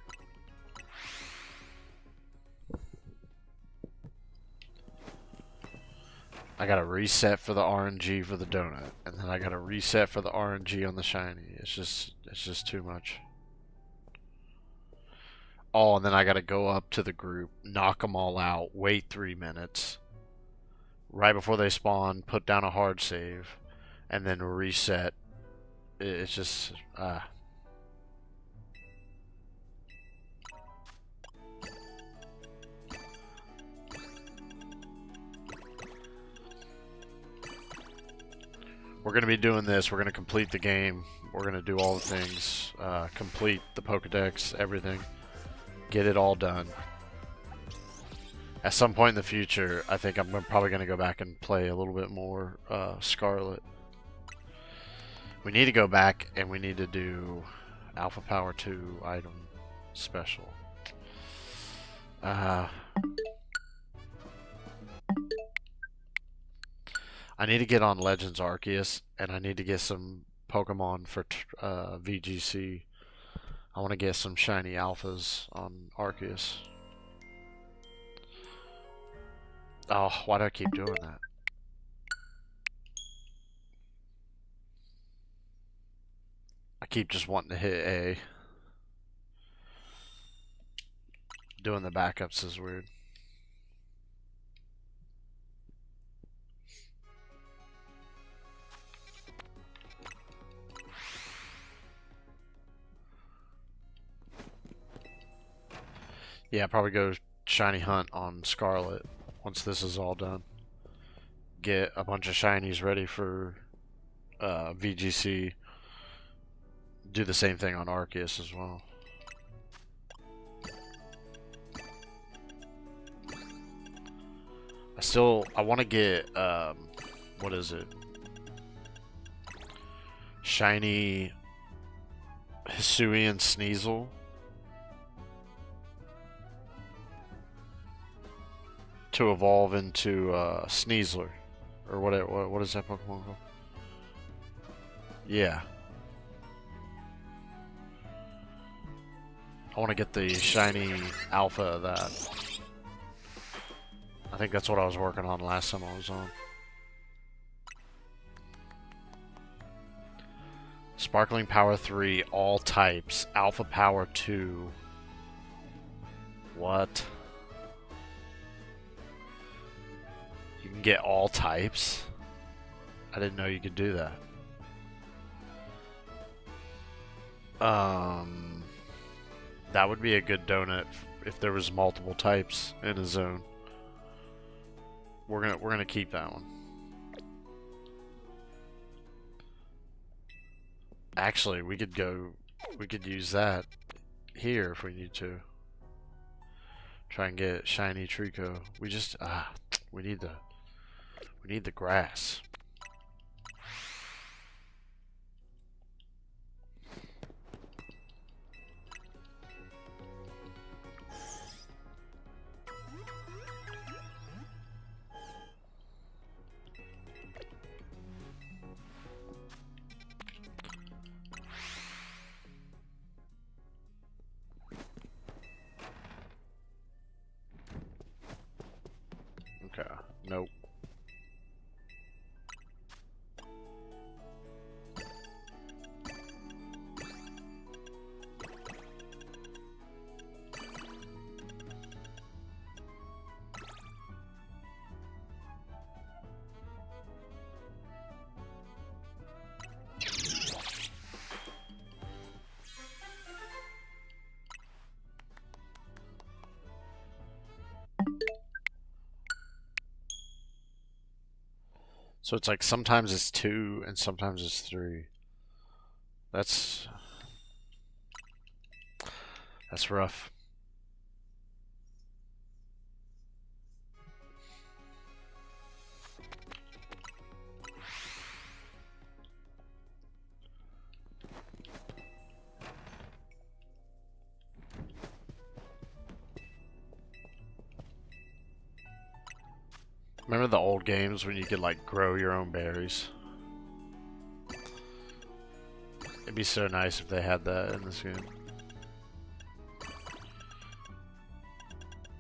I gotta reset for the RNG for the donut, and then I gotta reset for the RNG on the shiny. It's just too much. Oh, and then I gotta go up to the group, knock them all out, wait 3 minutes, right before they spawn, put down a hard save, and then reset. It's just, we're gonna be doing this. We're gonna complete the game. We're gonna do all the things, complete the Pokedex, everything. Get it all done. At some point in the future, I think I'm probably going to go back and play a little bit more Scarlet. We need to go back and we need to do Alpha Power 2 item special. I need to get on Legends Arceus, and I need to get some Pokemon for VGC. I want to get some shiny alphas on Arceus. Oh, why do I keep doing that? I keep just wanting to hit A. Doing the backups is weird. Yeah, probably go shiny hunt on Scarlet once this is all done. Get a bunch of shinies ready for VGC. Do the same thing on Arceus as well. I want to get, what is it? Shiny Hisuian Sneasel. To evolve into Sneasler, or what is that Pokemon called? Yeah. I want to get the shiny alpha of that. I think that's what I was working on last time I was on. Sparkling Power 3, all types. Alpha Power 2. What? You can get all types? I didn't know you could do that. That would be a good donut if there was multiple types in a zone. We're gonna keep that one. Actually, we could use that here if we need to. Try and get shiny Trico. We need the We need the grass. Okay, nope. So it's like sometimes it's 2 and sometimes it's 3. That's rough. Remember the old games when you could like grow your own berries? It'd be so nice if they had that in this game.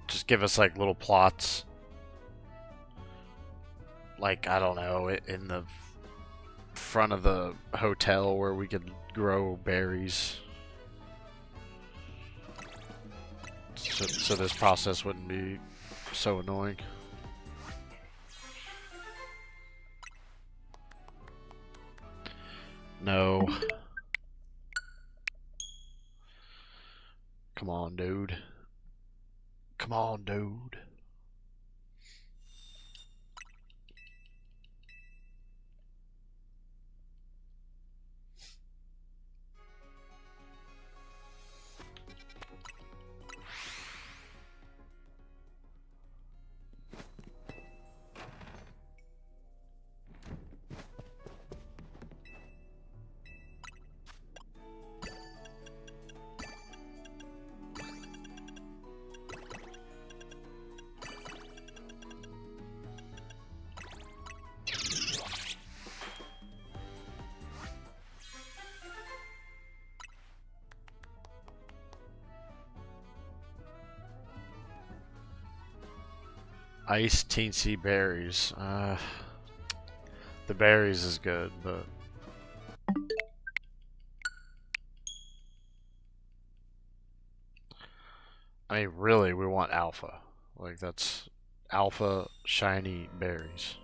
Just give us like little plots. Like, I don't know, in the front of the hotel where we could grow berries. So this process wouldn't be so annoying. No. Come on, dude. Come on, dude. Ice teensy berries. The berries is good, but I mean, really, we want alpha. Like, that's alpha shiny berries.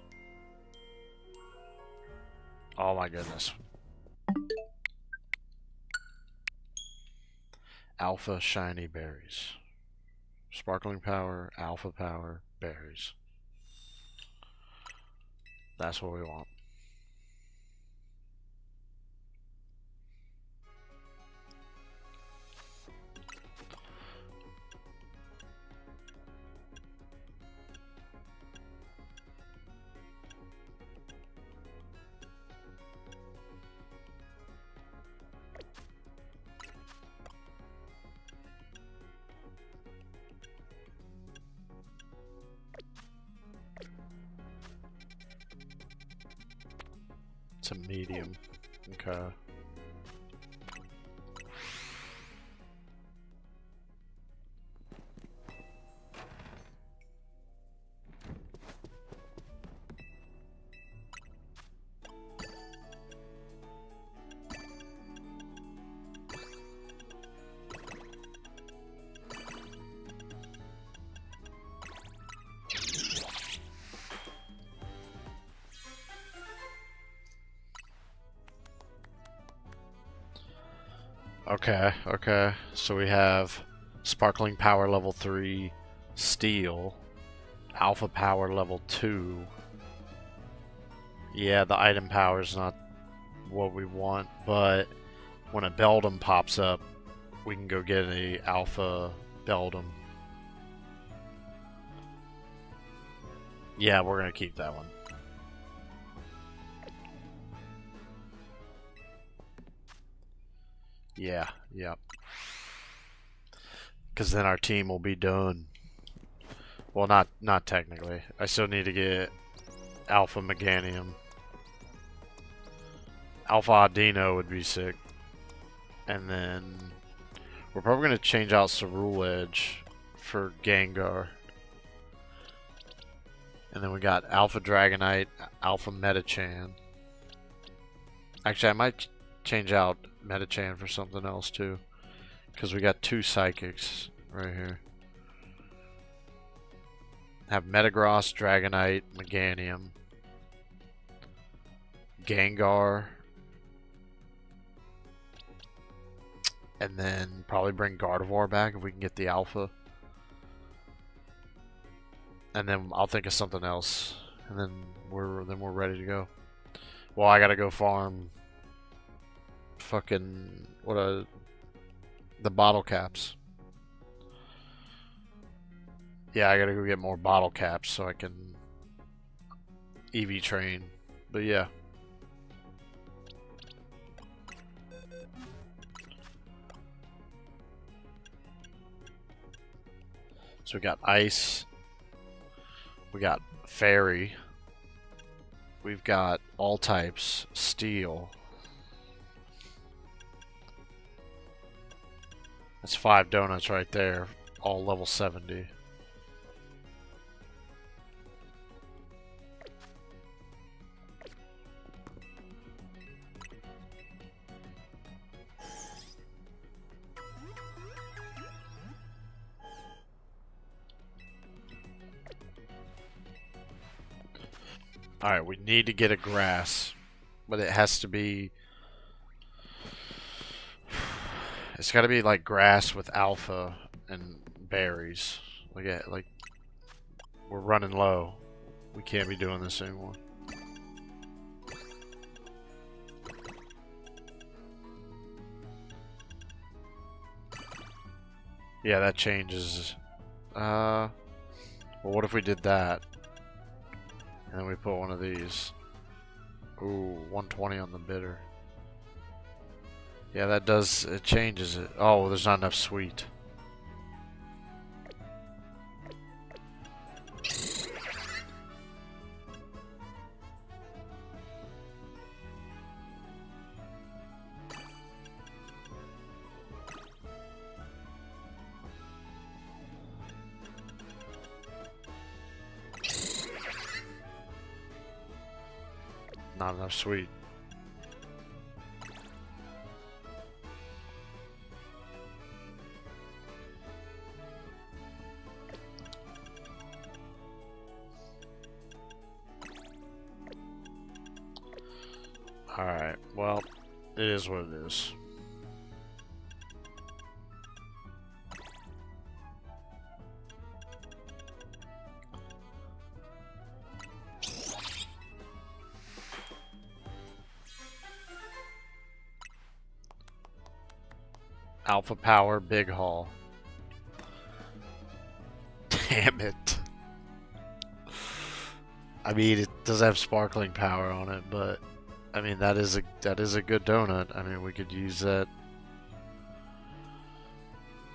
Oh my goodness. Alpha shiny berries. Sparkling power, alpha power, berries. That's what we want. It's a medium. Okay. Okay. So we have Sparkling Power level 3, Steel, Alpha Power level 2. Yeah, the item power is not what we want, but when a Beldum pops up, we can go get a Alpha Beldum. Yeah, we're gonna keep that one. Yeah, yep. Because then our team will be done. Well, not technically. I still need to get Alpha Meganium. Alpha Adino would be sick. And then we're probably going to change out Cerule Edge for Gengar. And then we got Alpha Dragonite, Alpha Metachan. Actually, I might change out Metachan for something else too. Because we got 2 Psychics right here. Have Metagross, Dragonite, Meganium, Gengar. And then probably bring Gardevoir back if we can get the Alpha. And then I'll think of something else. And then we're ready to go. Well, I gotta go farm fucking the bottle caps. Yeah, I gotta go get more bottle caps so I can EV train. But yeah. So we got ice. We got fairy. We've got all types. Steel. That's 5 donuts right there. All level 70. Alright, we need to get a grass. But it has to be... It's gotta be like grass with alpha and berries. Like we're running low. We can't be doing this anymore. Yeah, that changes. Well, what if we did that? And then we put one of these. Ooh, 120 on the bitter. Yeah, that does, it changes it. Oh, there's not enough sweet. Not enough sweet. Alright, well, it is what it is. Alpha Power, Big Haul. Damn it. I mean, it does have sparkling power on it, but I mean that is a good donut. I mean, we could use that.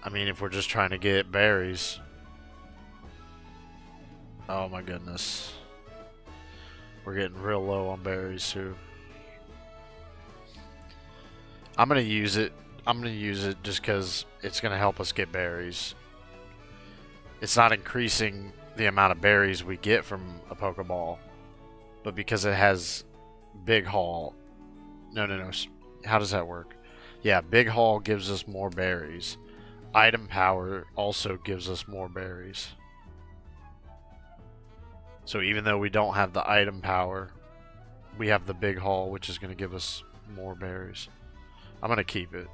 I mean, if we're just trying to get berries. Oh my goodness. We're getting real low on berries too. I'm gonna use it. I'm gonna use it just because it's gonna help us get berries. It's not increasing the amount of berries we get from a Pokeball, but because it has Big Haul. No. How does that work? Yeah, Big Haul gives us more berries. Item Power also gives us more berries. So even though we don't have the Item Power, we have the Big Haul, which is going to give us more berries. I'm going to keep it.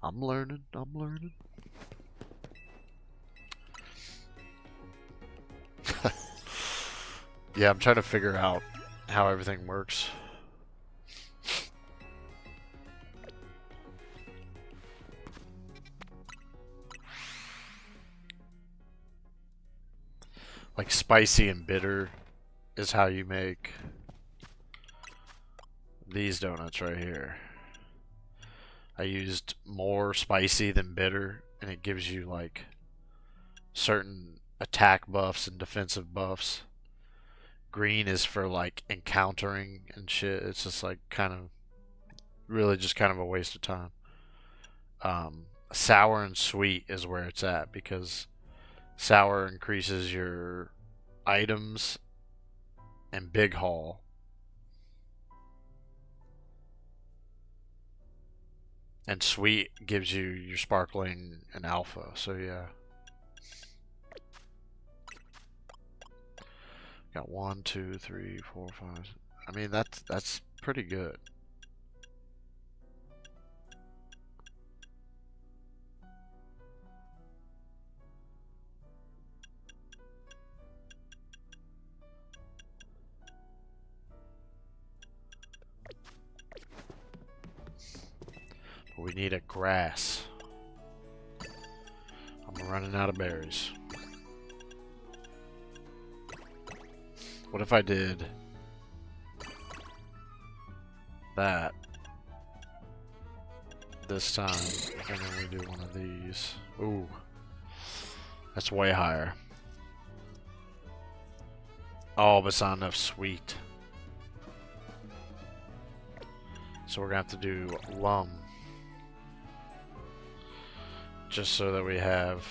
I'm learning. Yeah, I'm trying to figure out how everything works. Like spicy and bitter is how you make these donuts right here. I used more spicy than bitter, and it gives you like certain attack buffs and defensive buffs. Green is for like encountering and shit. It's just like kind of really just kind of a waste of time. Sour and sweet is where it's at because sour increases your items and big haul. And sweet gives you your sparkling and alpha. So yeah. Got 1, 2, 3, 4, 5. I mean that's pretty good. But we need a grass. I'm running out of berries. What if I did that this time, and then we do one of these? Ooh, that's way higher. Oh, but it's not enough sweet. So we're gonna have to do lum. Just so that we have,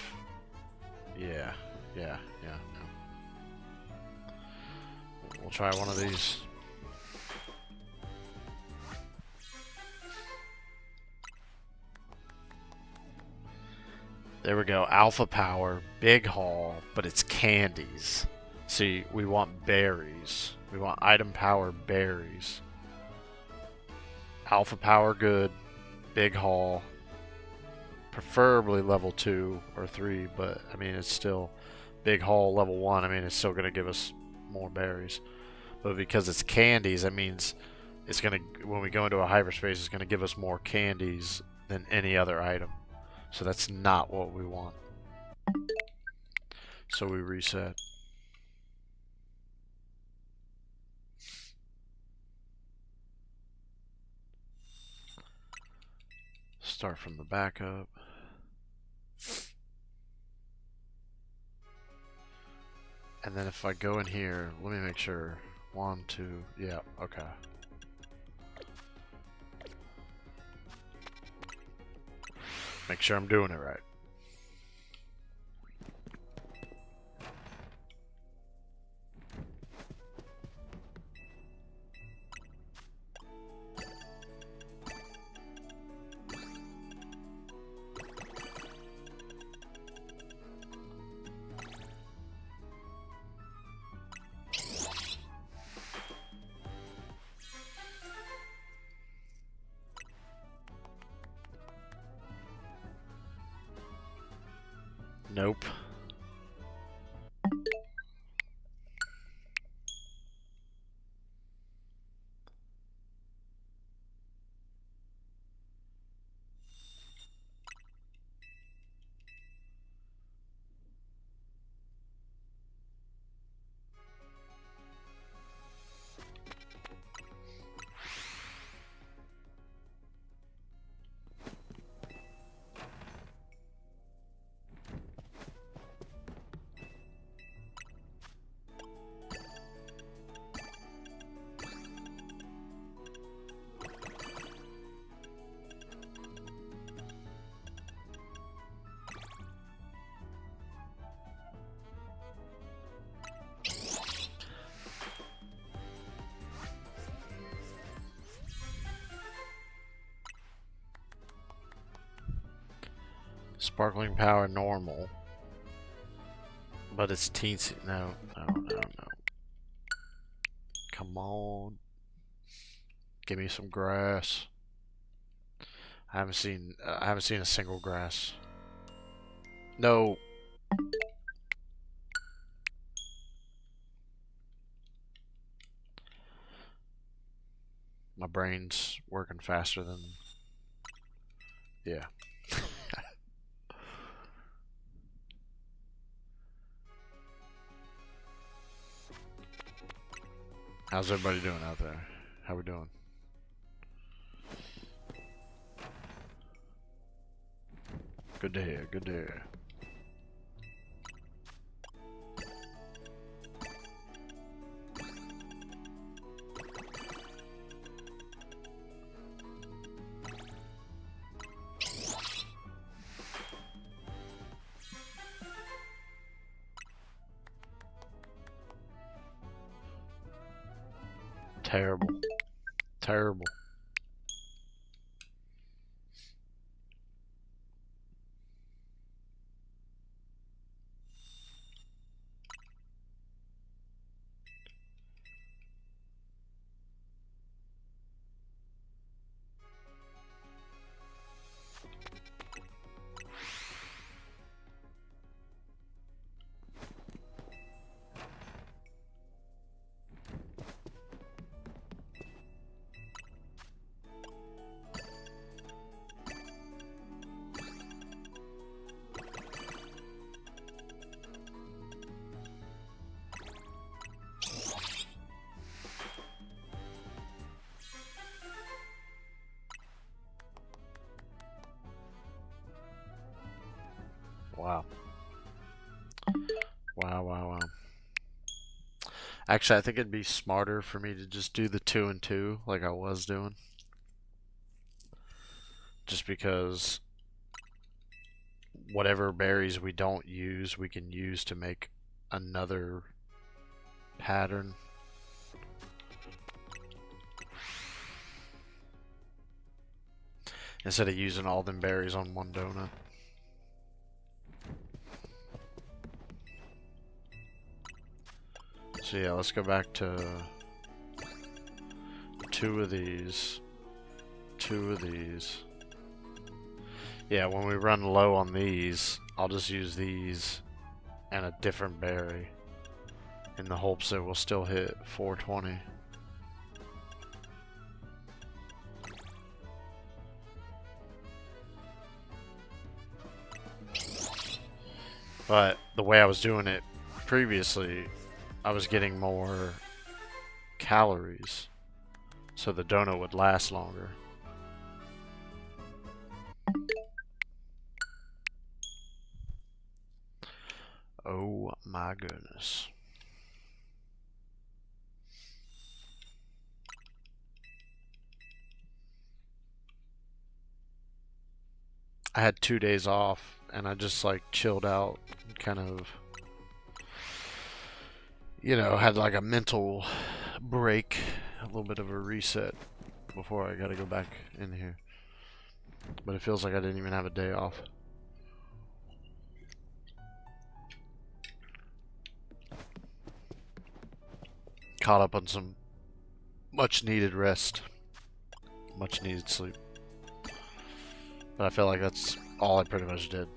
yeah. We'll try one of these. There we go. Alpha power, big haul, but it's candies. See, we want berries. We want item power berries. Alpha power good, big haul. Preferably level 2 or 3, but I mean it's still big haul level 1. I mean it's still gonna give us more berries. But because it's candies, that means it's gonna, when we go into a hyperspace, it's gonna give us more candies than any other item. So that's not what we want. So we reset. Start from the back up. And then if I go in here, let me make sure. 1, 2, yeah, okay. Make sure I'm doing it right. Nope. Sparkling power normal. But it's teensy. No. Come on. Give me some grass. I haven't seen a single grass. No. My brain's working faster than, yeah. How's everybody doing out there? How we doing? Good to hear, good to hear. Terrible. Terrible. Wow. Wow, wow, wow. Actually, I think it'd be smarter for me to just do the 2 and 2 like I was doing. Just because whatever berries we don't use, we can use to make another pattern. Instead of using all them berries on one donut. So yeah, let's go back to 2 of these. 2 of these. Yeah, when we run low on these, I'll just use these and a different berry in the hopes that we'll still hit 420. But the way I was doing it previously, I was getting more calories, so the donut would last longer. Oh my goodness. I had 2 days off and I just like chilled out, kind of, you know, had like a mental break, a little bit of a reset before I gotta go back in here. But it feels like I didn't even have a day off. Caught up on some much needed rest, much needed sleep. But I feel like that's all I pretty much did.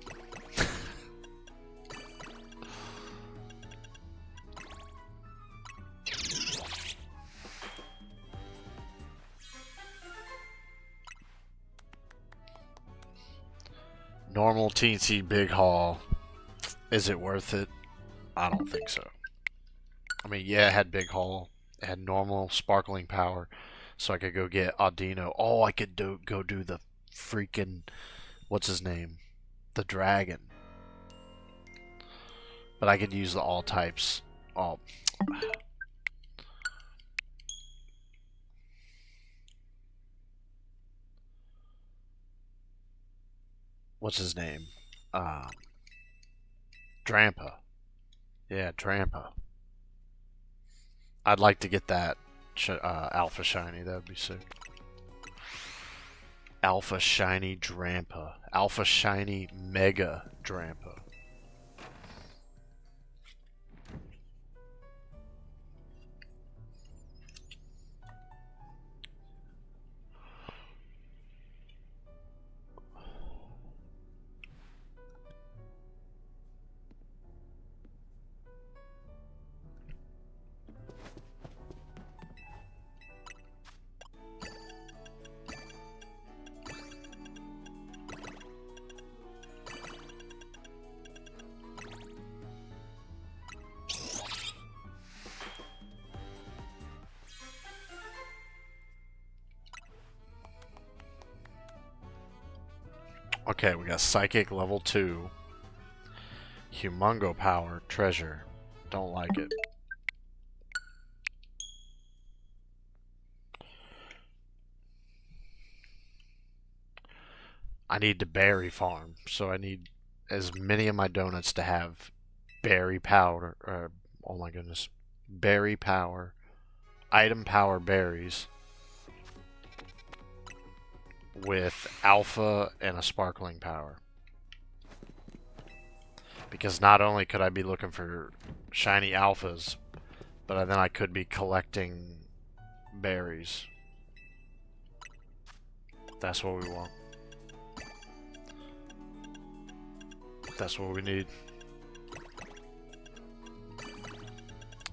Normal teensy big haul. Is it worth it? I don't think so. I mean, yeah, it had big haul. It had normal sparkling power. So I could go get Audino. Oh, I could go do the freaking, what's his name? The dragon. But I could use the all types. Oh. What's his name? Drampa. Yeah, Drampa. I'd like to get that Alpha Shiny. That would be sick. Alpha Shiny Drampa. Alpha Shiny Mega Drampa. Okay, we got Psychic level 2. Humongo power, treasure. Don't like it. I need to berry farm, so I need as many of my donuts to have berry powder, oh my goodness, berry power, item power berries with alpha and a sparkling power. Because not only could I be looking for shiny alphas, but then I could be collecting berries. That's what we want. That's what we need.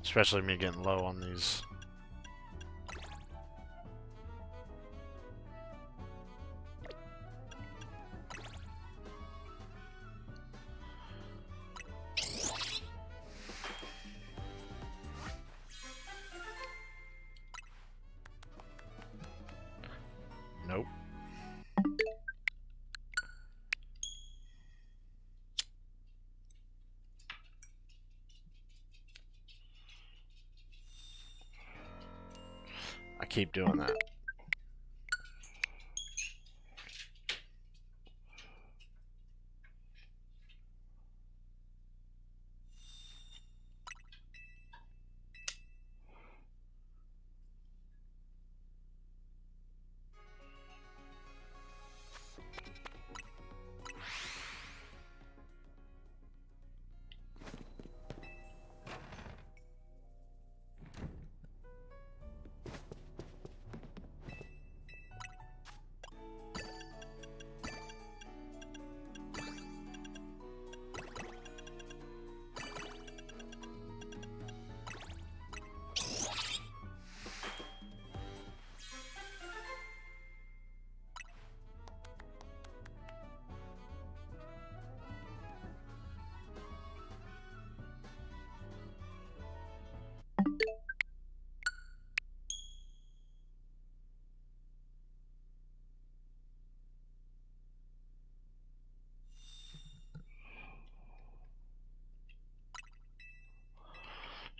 Especially me getting low on these. Nope. I keep doing that.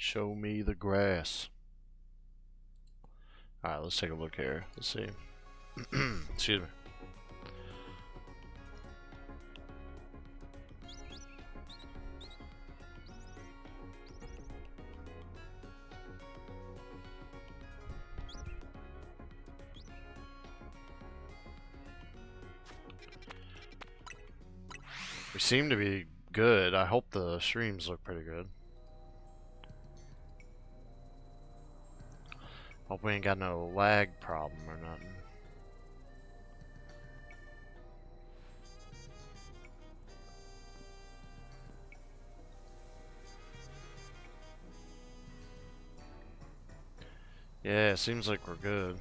Show me the grass. Alright, let's take a look here. Let's see. Excuse me. We seem to be good. I hope the streams look pretty good. Hope we ain't got no lag problem or nothing. Yeah, it seems like we're good.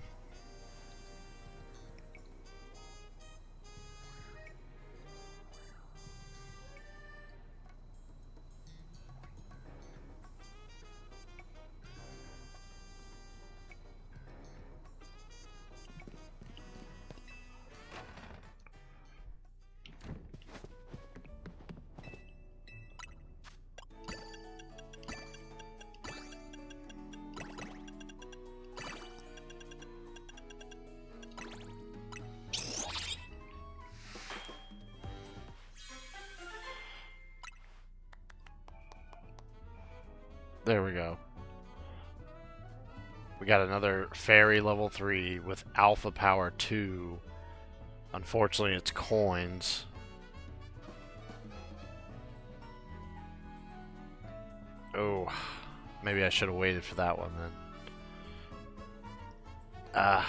There we go. We got another fairy level 3 with alpha power 2. Unfortunately, it's coins. Oh, maybe I should have waited for that one then.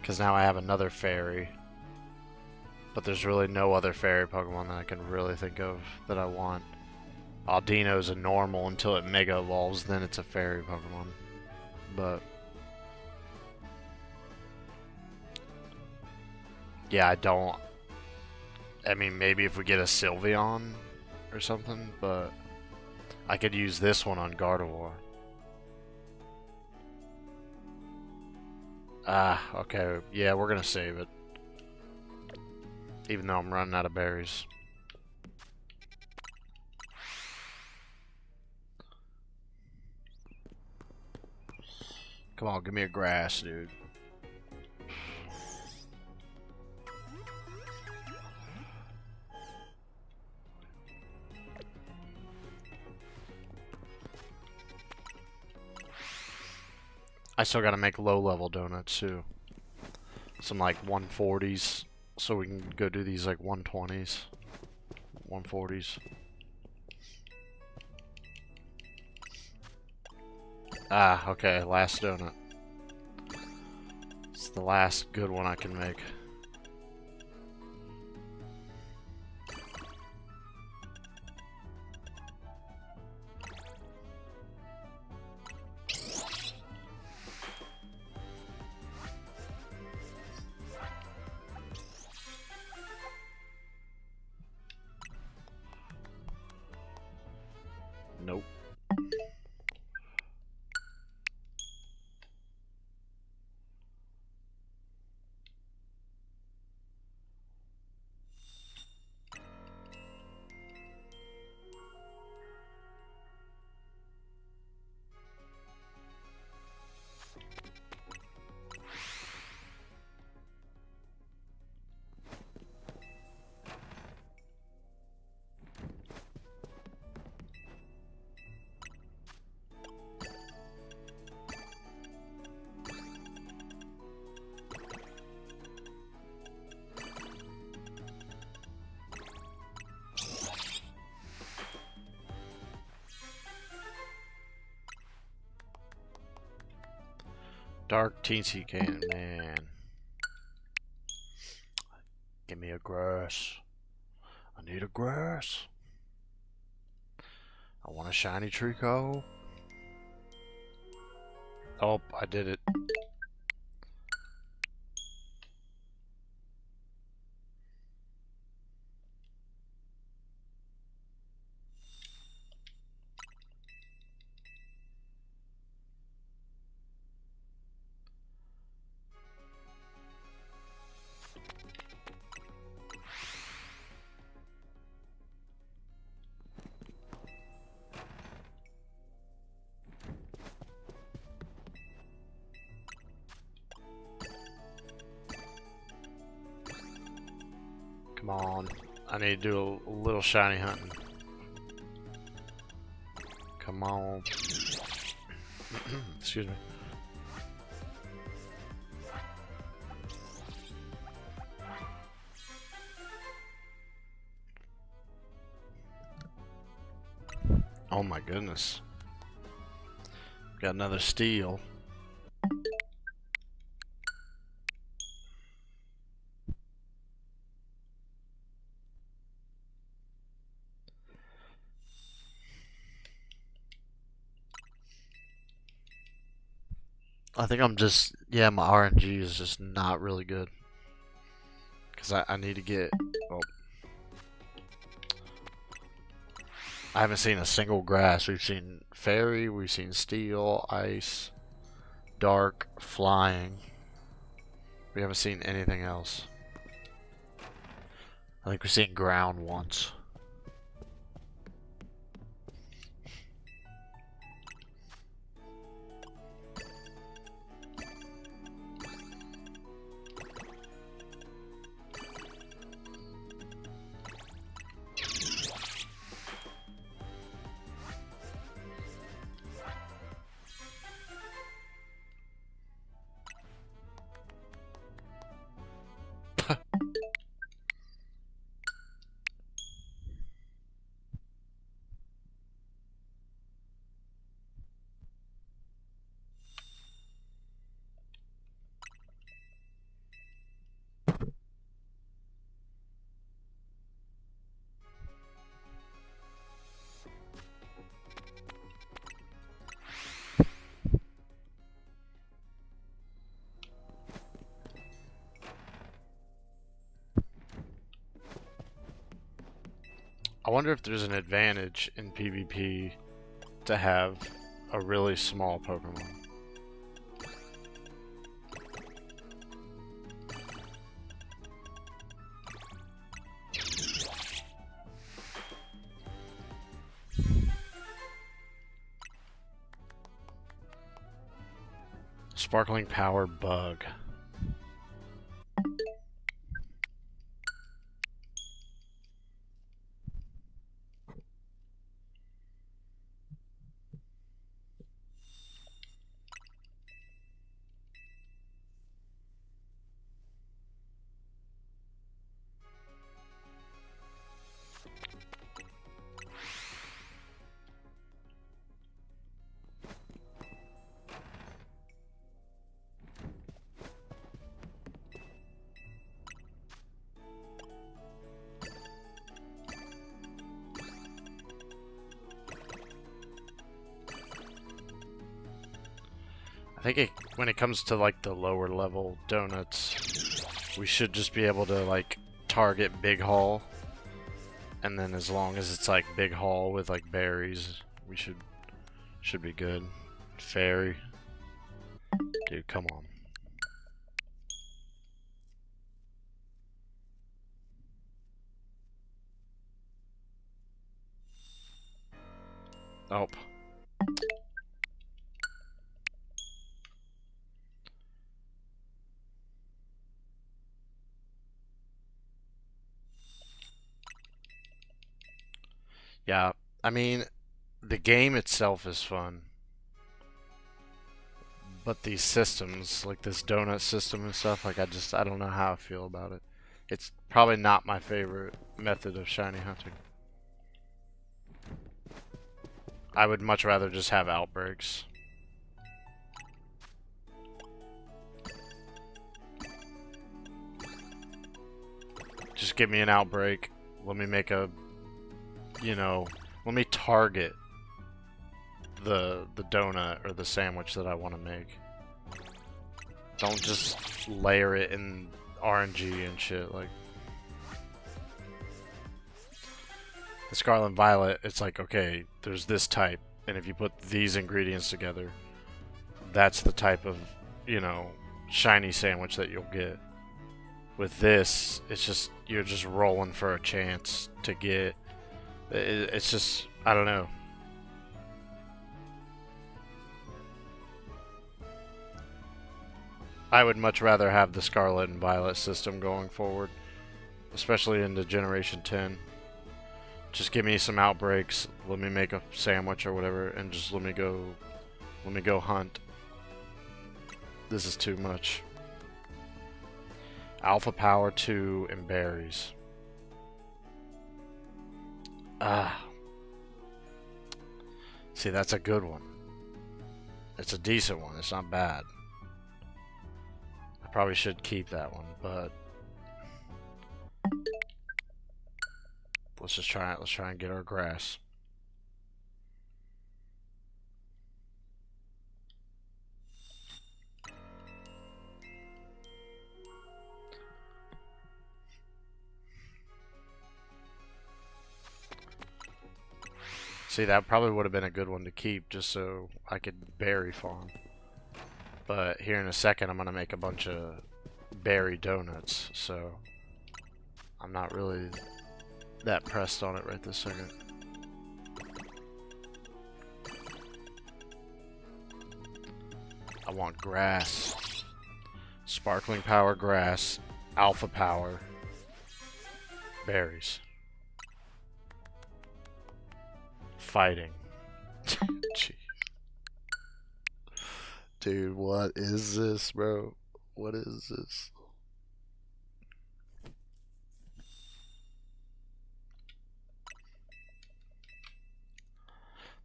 Because now I have another fairy. But there's really no other fairy Pokemon that I can really think of that I want. Aldino's a normal until it Mega Evolves, then it's a fairy Pokemon. But yeah, I don't. I mean, maybe if we get a Sylveon or something, but I could use this one on Gardevoir. Okay. Yeah, we're gonna save it. even though I'm running out of berries. Come on, give me a grass, dude. I still gotta make low-level donuts, too. Some, like, 140s, so we can go do these, like, 120s. 140s. Ah, okay, last donut. It's the last good one I can make. Nope. Dark teensy can, man. Give me a grass. I need a grass. I want a shiny Trico. Oh, I did it. Come on. I need to do a little shiny hunting. Come on. Excuse me. Oh my goodness. Got another steel. I think I'm just, yeah, my RNG is just not really good. Because I need to get, well, I haven't seen a single grass. We've seen fairy, we've seen steel, ice, dark, flying. We haven't seen anything else. I think we've seen ground once. I wonder if there's an advantage in PvP to have a really small Pokemon. Sparkling power bug. I think when it comes to like the lower level donuts, we should just be able to like target Big Haul, and then as long as it's like Big Haul with like berries, we should be good. Fairy, dude, come on. Oh. Yeah, I mean, the game itself is fun, but these systems, like this donut system and stuff, like I don't know how I feel about it. It's probably not my favorite method of shiny hunting. I would much rather just have outbreaks. Just give me an outbreak. Let me make a, you know, let me target the donut or the sandwich that I want to make. Don't just layer it in RNG and shit. Like the Scarlet and Violet, it's like, okay, there's this type, and if you put these ingredients together, that's the type of, you know, shiny sandwich that you'll get. With this, it's just, you're just rolling for a chance to get. It's just, I don't know. I would much rather have the Scarlet and Violet system going forward, especially into Generation 10. Just give me some outbreaks, let me make a sandwich or whatever, and just let me go hunt. This is too much. Alpha Power 2 and berries. Ah. See, that's a good one. It's a decent one. It's not bad. I probably should keep that one, but let's just try it. Let's try and get our grass. See, that probably would have been a good one to keep just so I could berry farm. But here in a second, I'm going to make a bunch of berry donuts, so I'm not really that pressed on it right this second. I want grass. Sparkling power grass. Alpha power. Berries. Fighting. Jeez. Dude, what is this, bro? What is this?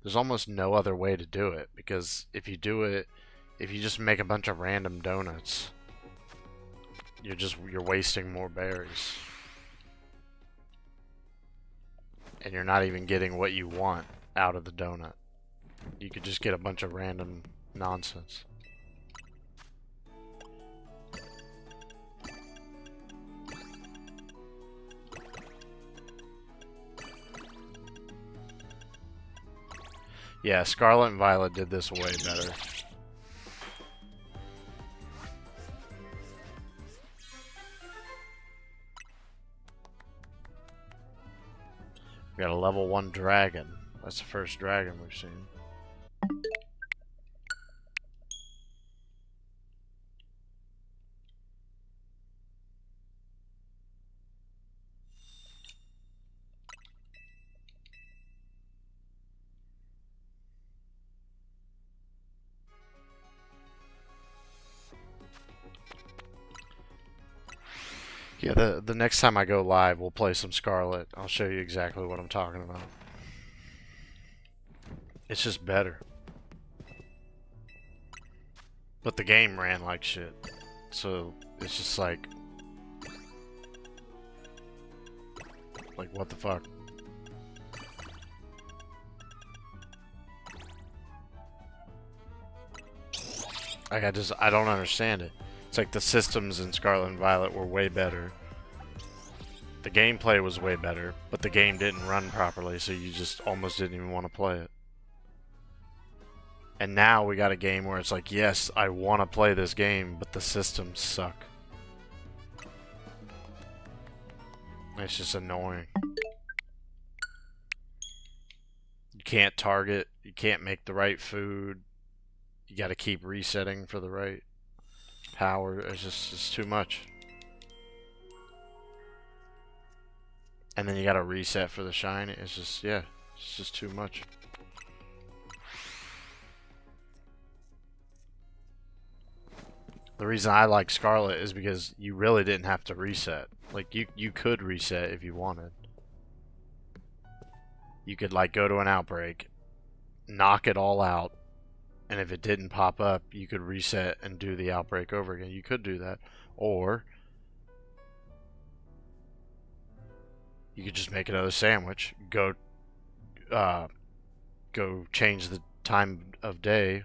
There's almost no other way to do it, because if you do it, if you just make a bunch of random donuts, you're wasting more berries. And you're not even getting what you want out of the donut. You could just get a bunch of random nonsense. Yeah, Scarlet and Violet did this way better. We got a level 1 dragon. That's the first dragon we've seen. Yeah, the next time I go live, we'll play some Scarlet. I'll show you exactly what I'm talking about. It's just better. But the game ran like shit. So it's just like what the fuck? Like I don't understand it. It's like the systems in Scarlet and Violet were way better. The gameplay was way better, but the game didn't run properly, so you just almost didn't even want to play it. And now we got a game where it's like, yes, I want to play this game, but the systems suck. It's just annoying. You can't target, you can't make the right food. You got to keep resetting for the right power. It's too much. And then you got to reset for the shine. It's just, yeah, it's just too much. The reason I like Scarlet is because you really didn't have to reset. Like, you could reset if you wanted. You could, like, go to an outbreak, knock it all out, and if it didn't pop up, you could reset and do the outbreak over again. You could do that. Or you could just make another sandwich, go change the time of day,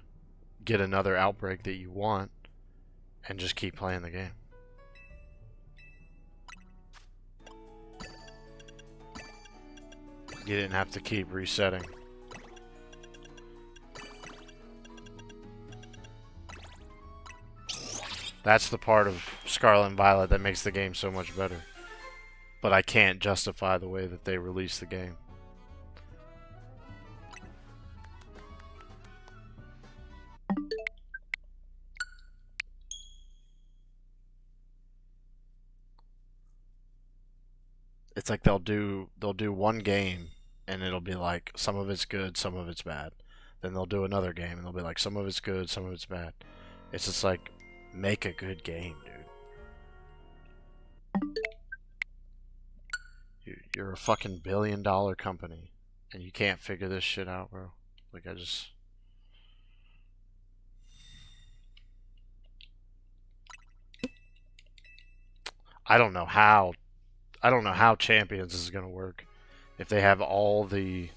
get another outbreak that you want, and just keep playing the game. You didn't have to keep resetting. That's the part of Scarlet and Violet that makes the game so much better. But I can't justify the way that they release the game. It's like they'll do one game and it'll be like some of it's good, some of it's bad. Then they'll do another game and they'll be like some of it's good, some of it's bad. It's just like, make a good game, dude. You're a fucking billion-dollar company and you can't figure this shit out, bro. Like, I don't know how Champions is gonna work if they have all the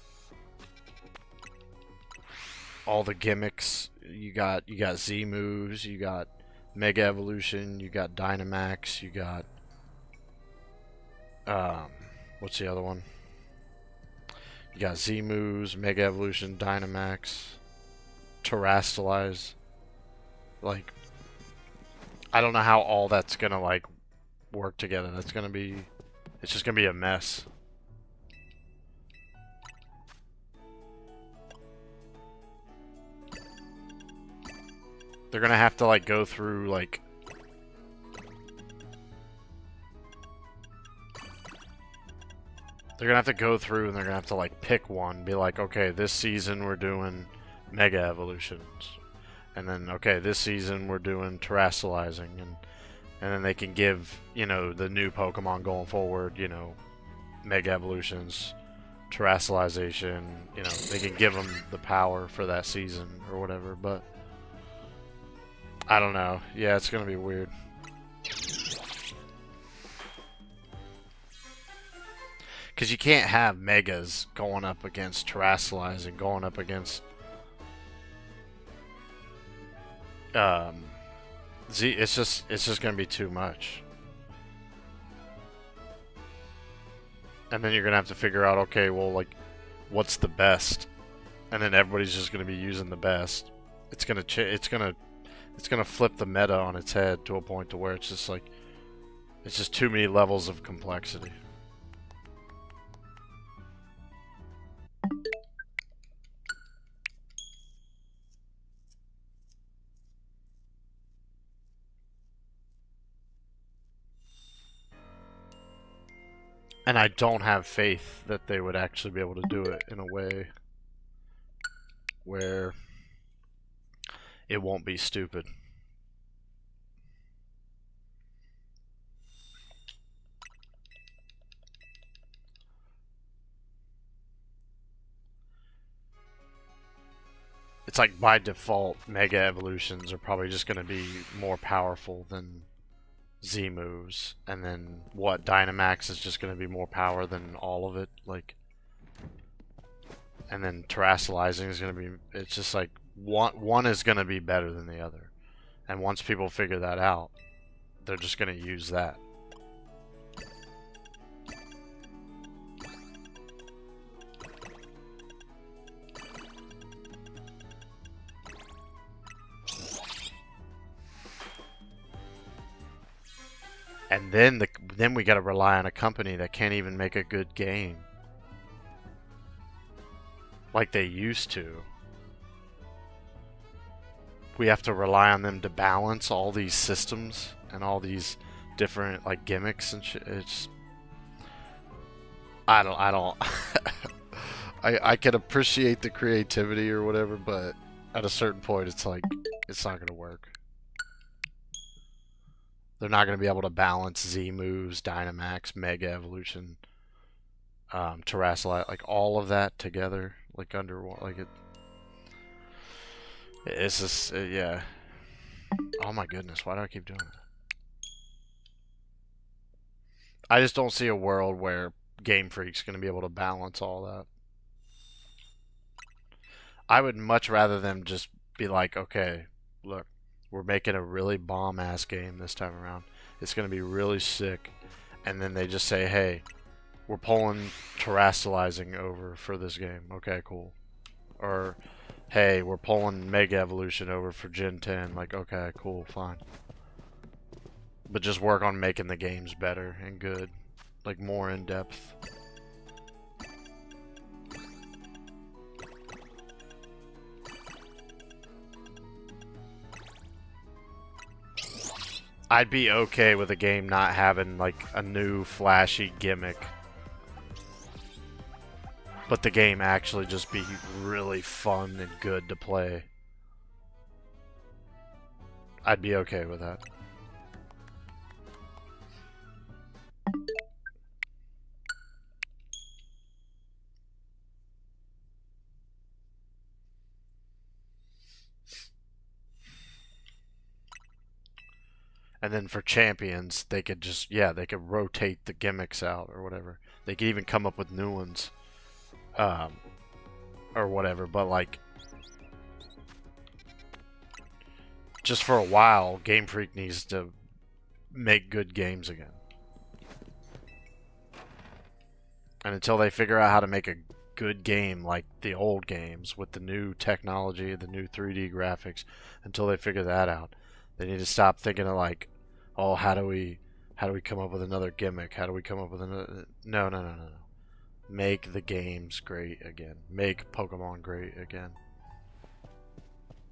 gimmicks. You got Z moves, you got Mega Evolution, you got Dynamax, you got what's the other one? You got Z moves, Mega Evolution, Dynamax, Terrastalize. Like, I don't know how all that's gonna like work together. It's just gonna be a mess. They're gonna have to like go through like and they're gonna have to like pick one, be like, okay, this season we're doing Mega Evolutions, and then okay, this season we're doing Terrastalizing, and then they can give, you know, the new Pokemon going forward, you know, Mega Evolutions, Terrastalization, you know, they can give them the power for that season or whatever, but I don't know. Yeah, it's gonna be weird. Because you can't have Megas going up against Terrastalizing, going up against Z. It's just gonna be too much. And then you're gonna have to figure out, okay, well, like, what's the best? And then everybody's just gonna be using the best. It's gonna flip the meta on its head to a point to where it's just like, it's just too many levels of complexity. And I don't have faith that they would actually be able to do it in a way where it won't be stupid. it's like by default, Mega Evolutions are probably just going to be more powerful than Z moves, and then what? Dynamax is just going to be more power than all of it, like, and then Terastallizing is going to be. It's just like one is going to be better than the other, and once people figure that out, they're just going to use that. And then we gotta rely on a company that can't even make a good game. Like they used to. We have to rely on them to balance all these systems and all these different like gimmicks and shit. It's I don't I can appreciate the creativity or whatever, but at a certain point it's like it's not gonna work. They're not going to be able to balance Z moves, Dynamax, Mega Evolution, Terrasillite, like all of that together, like under one, like it. It's just yeah. Oh my goodness, why do I keep doing that? I just don't see a world where Game Freak's going to be able to balance all that. I would much rather them just be like, okay, look. We're making a really bomb-ass game this time around. It's going to be really sick. And then they just say, hey, we're pulling Terastallizing over for this game. Okay, cool. Or, hey, we're pulling Mega Evolution over for Gen 10. Like, okay, cool, fine. But just work on making the games better and good. Like, more in-depth. I'd be okay with a game not having like a new flashy gimmick, but the game actually just be really fun and good to play. I'd be okay with that. And then for champions, they could just, yeah, they could rotate the gimmicks out or whatever. They could even come up with new ones. Or whatever, but like, just for a while, Game Freak needs to make good games again. And until they figure out how to make a good game like the old games with the new technology, the new 3D graphics, until they figure that out, they need to stop thinking of like, oh, how do we come up with another gimmick? How do we come up with another? No. Make the games great again. Make Pokemon great again.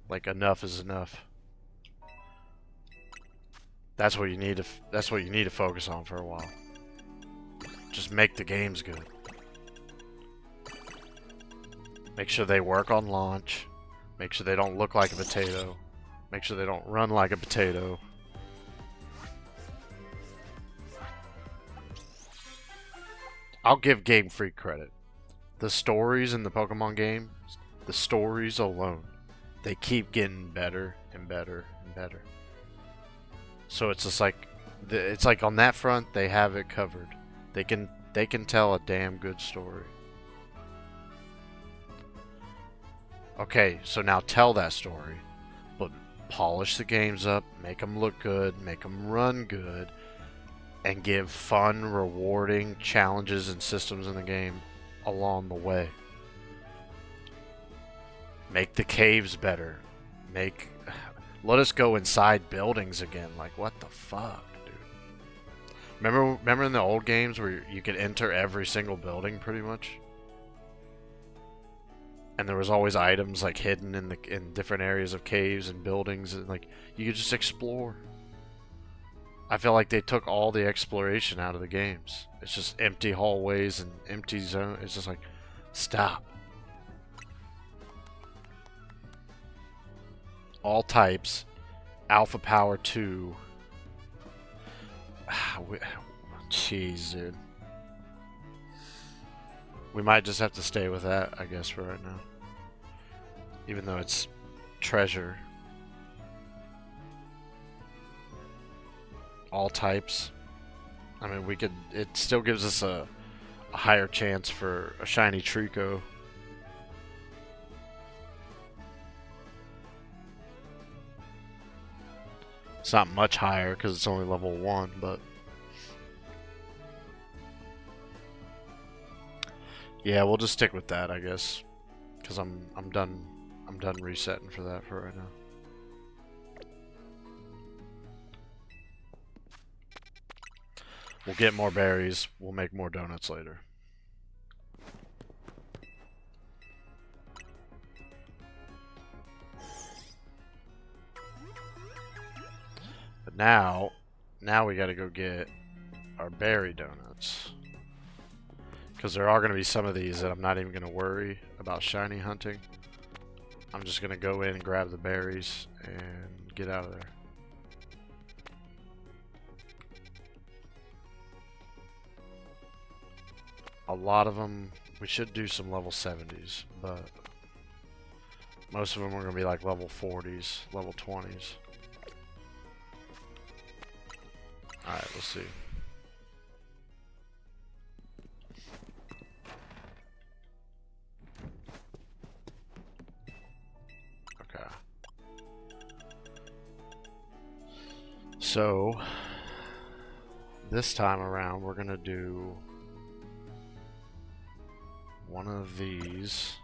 Like enough is enough. That's what you need to. That's what you need to focus on for a while. Just make the games good. Make sure they work on launch. Make sure they don't look like a potato. Make sure they don't run like a potato. I'll give Game Freak credit. The stories in the Pokemon games, the stories alone, they keep getting better and better and better. So it's just like, it's like on that front they have it covered. They can tell a damn good story. Okay, so now tell that story, but polish the games up, make them look good, make them run good, and give fun, rewarding challenges and systems in the game along the way. Make the caves better. Let us go inside buildings again. Like, what the fuck, dude? Remember in the old games where you could enter every single building pretty much? And there was always items like hidden in different areas of caves and buildings, and like you could just explore. I feel like they took all the exploration out of the games. It's just empty hallways and empty zone. It's just like, stop. All types. Alpha Power 2. Jeez, dude. We might just have to stay with that, I guess, for right now. even though it's treasure. All types. I mean, we could. It still gives us a higher chance for a shiny Trico. It's not much higher because it's only level 1, but yeah, we'll just stick with that, I guess, because I'm done resetting for that for right now. We'll get more berries. We'll make more donuts later. But now we gotta go get our berry donuts. Because there are gonna be some of these that I'm not even gonna worry about shiny hunting. I'm just gonna go in and grab the berries and get out of there. A lot of them, we should do some level 70s, but most of them are gonna be like level 40s, level 20s. Alright, let's see. Okay. So, this time around, we're gonna do one of these.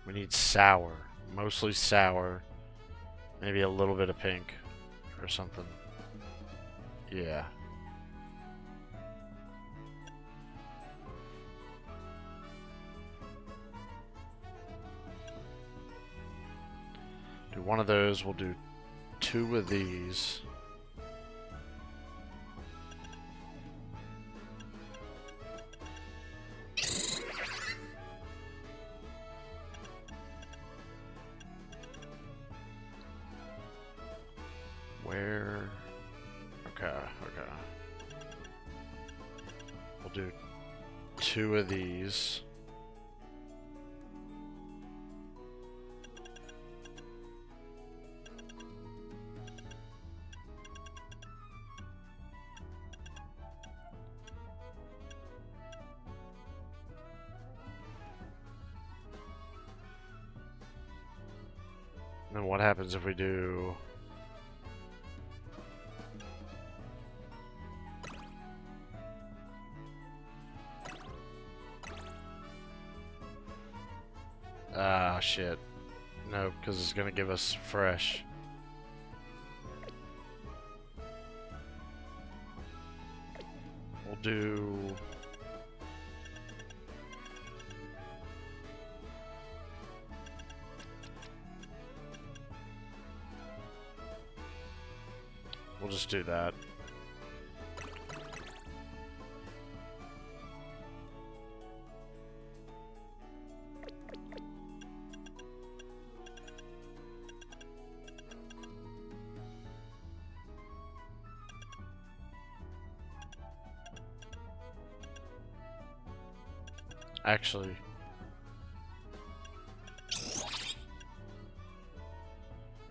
We need sour. Mostly sour. Maybe a little bit of pink or something. Yeah. Do one of those. We'll do 2 of these. Where? Okay, okay. We'll do 2 of these. And then what happens if we do... Ah, shit. No, because it's going to give us fresh. We'll do... We'll just do that. Actually,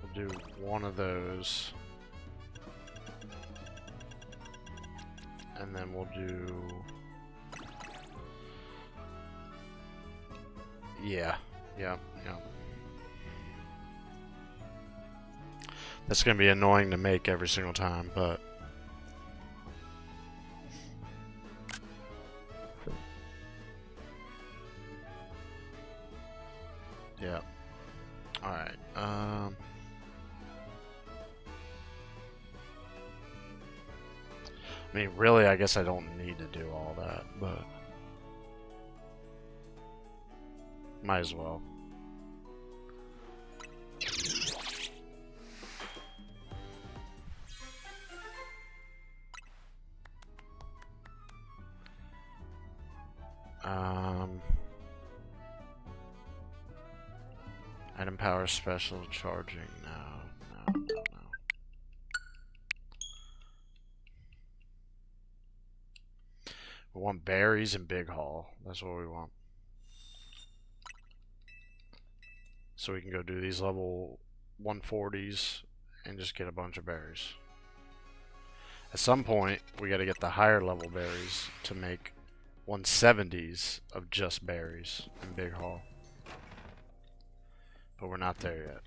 we'll do one of those. And then we'll do... Yeah. That's going to be annoying to make every single time, but... Yeah. Alright, I mean, really, I guess I don't need to do all that, but... Might as well. Item power special charging. No. We want berries and big haul. That's what we want. So we can go do these level 140s and just get a bunch of berries. At some point, we got to get the higher level berries to make 170s of just berries and big haul. But we're not there yet.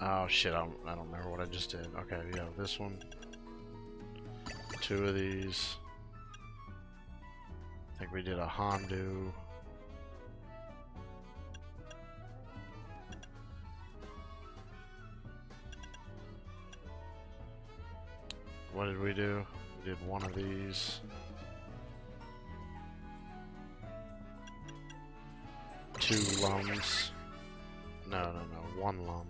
Oh shit, I don't remember what I just did. Okay, yeah, this one. 2 of these. I think we did a Hondu. What did we do? We did 1 of these. 2 lums. No, 1 lum.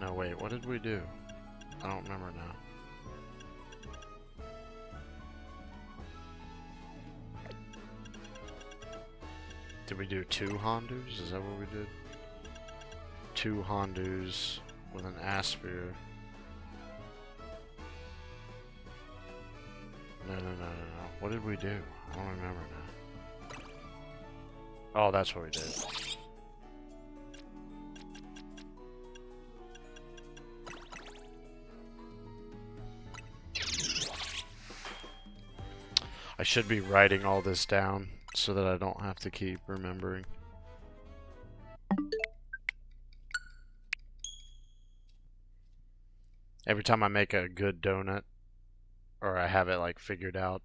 No, wait, what did we do? I don't remember now. Did we do 2 Hondus? Is that what we did? 2 Hondus with an Aspir. No. What did we do? I don't remember now. Oh, that's what we did. I should be writing all this down so that I don't have to keep remembering. Every time I make a good donut, or I have it like figured out,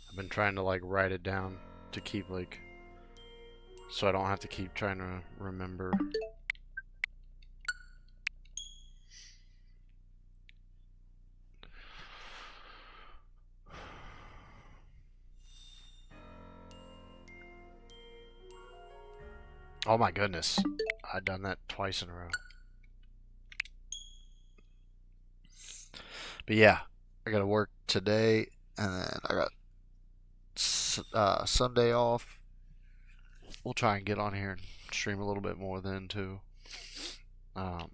I've been trying to like write it down to keep like, so I don't have to keep trying to remember. Oh my goodness, I've done that twice in a row. But yeah, I gotta work today, and then I got Sunday off. We'll try and get on here and stream a little bit more then too. And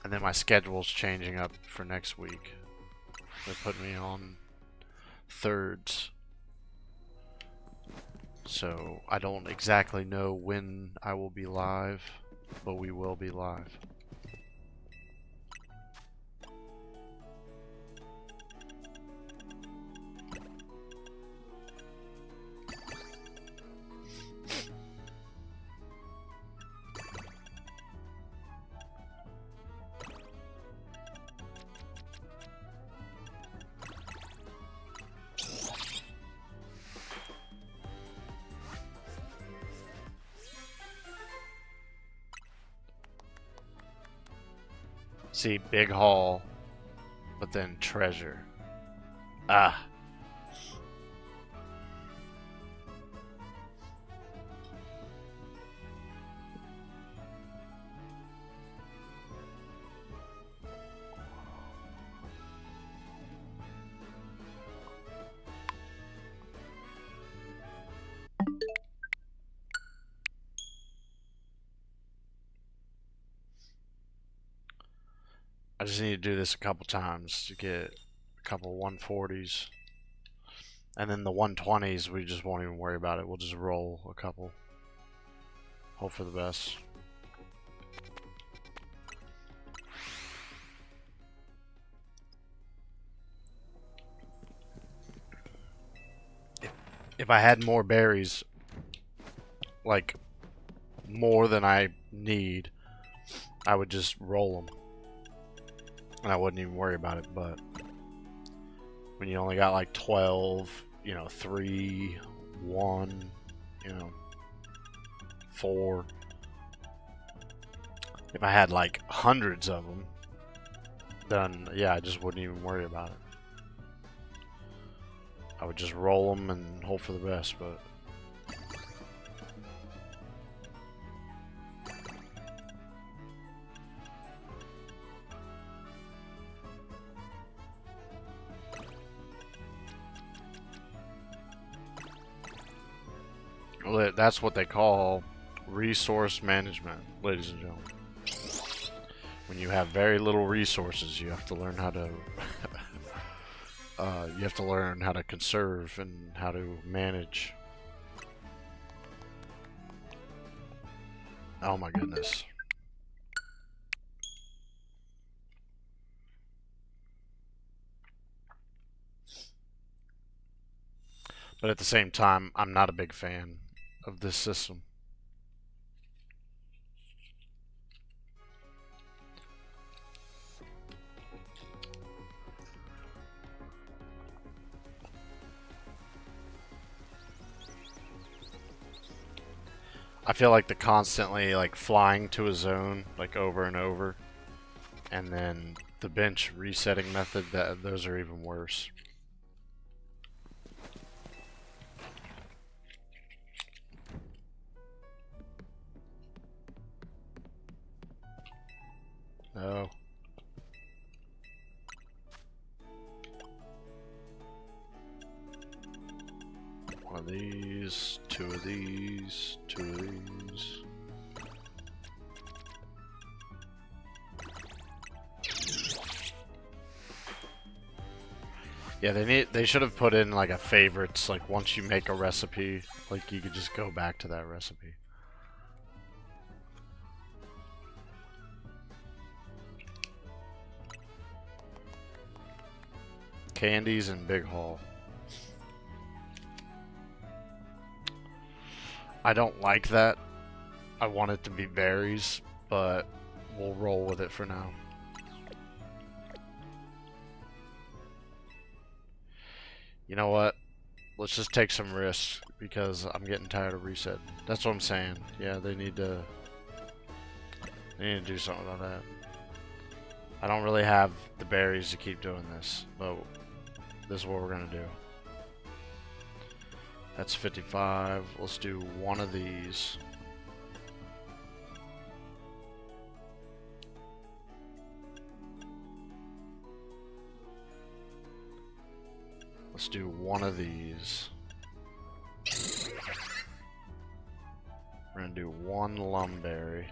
then my schedule's changing up for next week. They put me on thirds. So I don't exactly know when I will be live, but we will be live. See, big haul, but then treasure. Ah. I just need to do this a couple times to get a couple 140s. And then the 120s, we just won't even worry about it. We'll just roll a couple. Hope for the best. If I had more berries, like more than I need, I would just roll them. And I wouldn't even worry about it, but when you only got like 12, 3, 1, 4. If I had like hundreds of them, then yeah, I just wouldn't even worry about it. I would just roll them and hope for the best, but Well, that's what they call resource management, ladies and gentlemen. When you have very little resources, you have to learn how to conserve and how to manage. Oh my goodness. But at the same time, I'm not a big fan of this system. I feel like the constantly like flying to a zone like over and over, and then the bench resetting method, that those are even worse. No. One of these, two of these, two of these. Yeah, they should have put in like a favorites, like once you make a recipe, like you could just go back to that recipe. Candies and Big Haul. I don't like that. I want it to be berries, but we'll roll with it for now. You know what? Let's just take some risks because I'm getting tired of resetting. That's what I'm saying. Yeah, they need to do something about that. I don't really have the berries to keep doing this, but this is what we're gonna do. That's 55. Let's do one of these. Let's do one of these. We're gonna do one lumberry.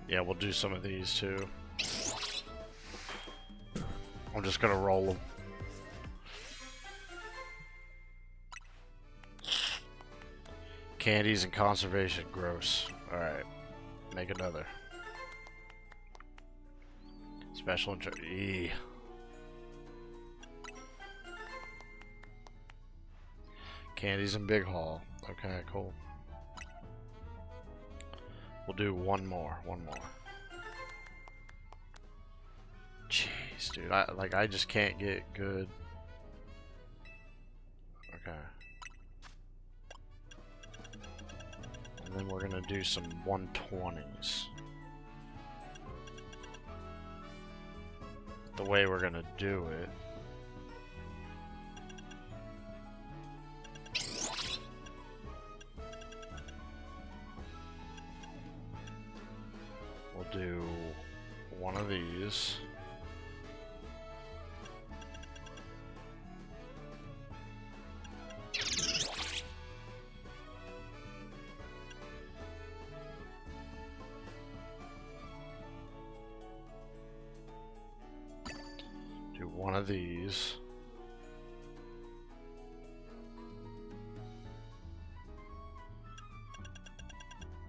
Yeah, we'll do some of these too. I'm just gonna roll them. Candies and conservation, gross. Alright, make another. Special interest. Candies and Big Haul. Okay, cool. We'll do one more. Jeez, dude. I just can't get good. Okay. And then we're gonna do some 120s. The way we're gonna do it. We'll do one of these. Do one of these.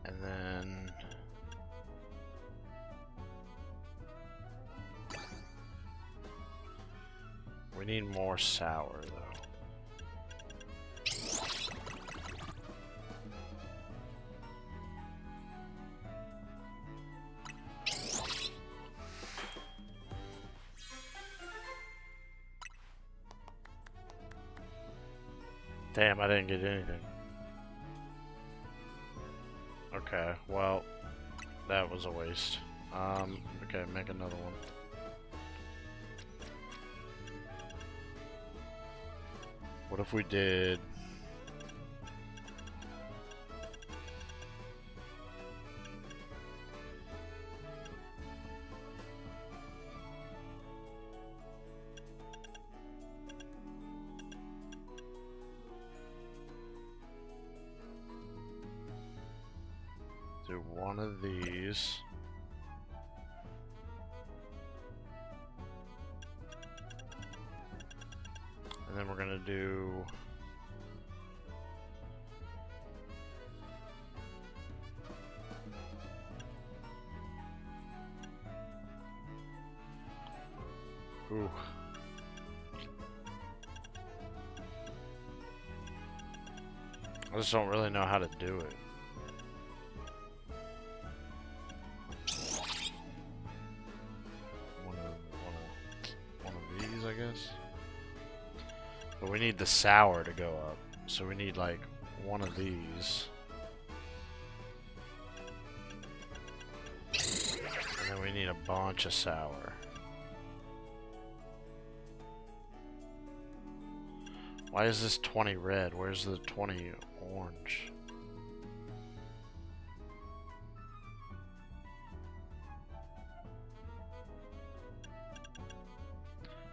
And then we need more sour though. Damn, I didn't get anything. Okay, well, that was a waste. Okay, make another one. What if we did... do one of these. And then we're gonna do... Ooh. I just don't really know how to do it. One of these, I guess. But we need the sour to go up. So we need like one of these. And then we need a bunch of sour. Why is this 20 red? Where's the 20 orange?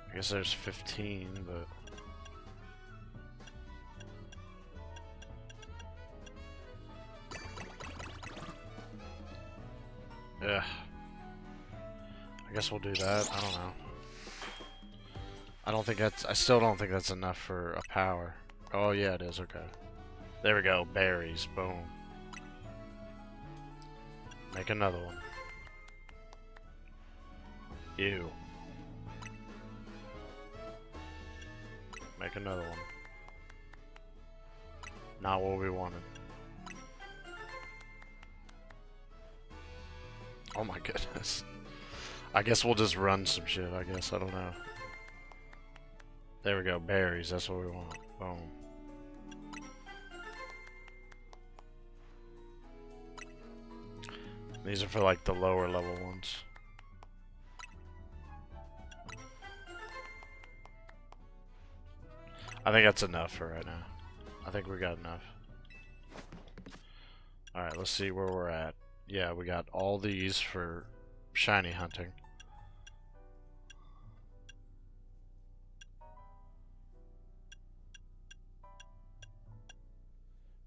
I guess there's 15, but... Ugh. I guess we'll do that. I don't know. I still don't think that's enough for a power. Oh yeah, it is, okay. There we go, berries, boom. Make another one. Ew. Make another one. Not what we wanted. Oh my goodness. I guess we'll just run some shit, I guess, I don't know. There we go, berries, that's what we want. Boom. These are for like the lower level ones. I think that's enough for right now. I think we got enough. Alright, let's see where we're at. Yeah, we got all these for shiny hunting.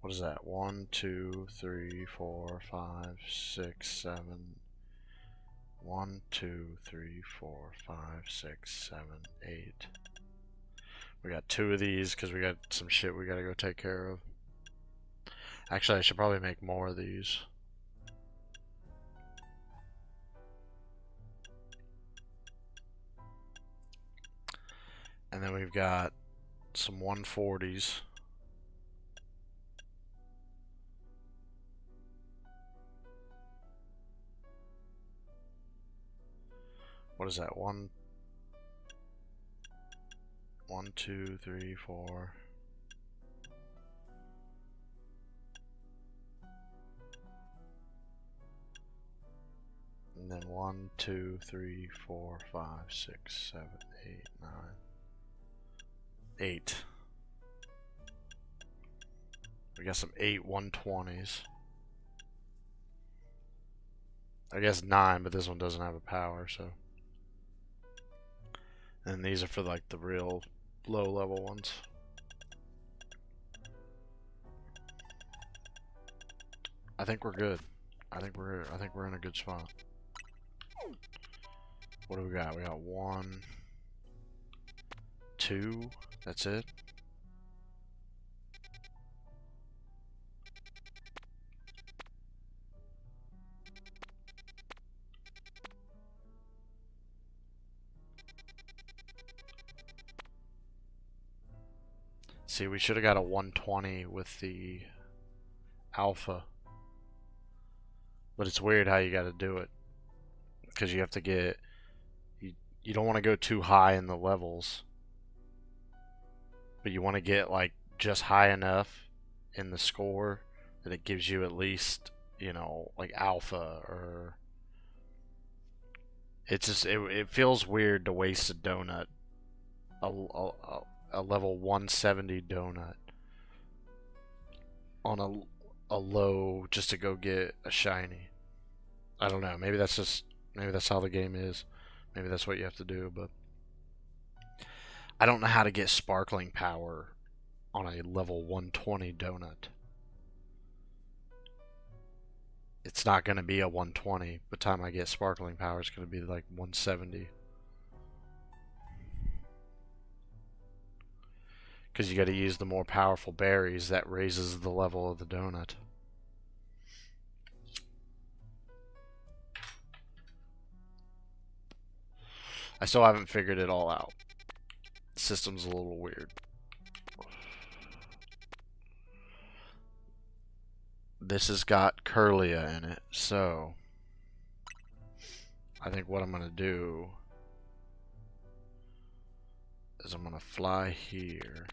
What is that? 1, 2, 3, 4, 5, 6, 7. 1, 2, 3, 4, 5, 6, 7, 8. We got 2 of these because we got some shit we gotta go take care of. Actually, I should probably make more of these. And then we've got some 140s. What is that? 1, 2, 3, 4. And then 1, 2, 3, 4, 5, 6, 7, 8, 9. 8. We got some 8 120s. I guess 9, but this one doesn't have a power, so. And these are for like the real low level ones. I think we're good. I think we're in a good spot. What do we got? We got 1, 2. That's it. See, we should have got a 120 with the alpha. But it's weird how you got to do it. Because you have to get... You don't want to go too high in the levels. But you want to get, like, just high enough in the score that it gives you at least, you know, like alpha, or it's just it feels weird to waste a donut, a level 170 donut on a low just to go get a shiny. I don't know. Maybe that's how the game is. Maybe that's what you have to do, but I don't know how to get sparkling power on a level 120 donut. It's not going to be a 120. By the time I get sparkling power, it's going to be like 170. Because you got to use the more powerful berries that raises the level of the donut. I still haven't figured it all out. The system's a little weird. This has got Curlia in it, so I think what I'm going to do is I'm going to fly here.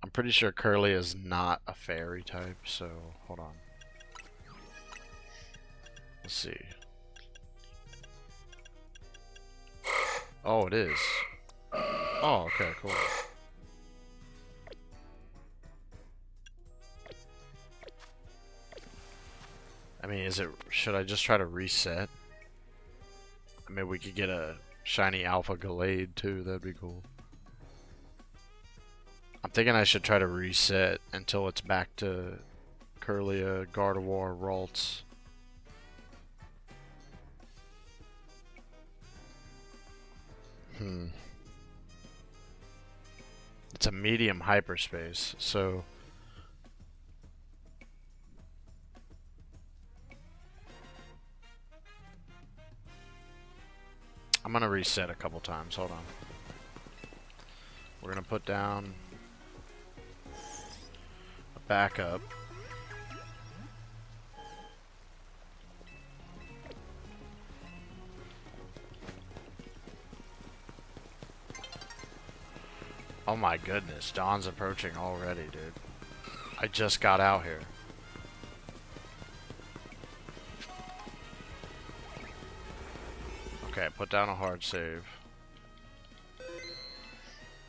I'm pretty sure Curlia is not a fairy type, so hold on. Let's see. Oh, it is. Oh, okay, cool. I mean, should I just try to reset? I mean, we could get a shiny Alpha Gallade too, that'd be cool. I'm thinking I should try to reset until it's back to Curlia, Gardevoir, Ralts. It's a medium hyperspace, so I'm gonna reset a couple times. Hold on. We're gonna put down a backup. Oh my goodness, dawn's approaching already, dude. I just got out here. Okay, put down a hard save.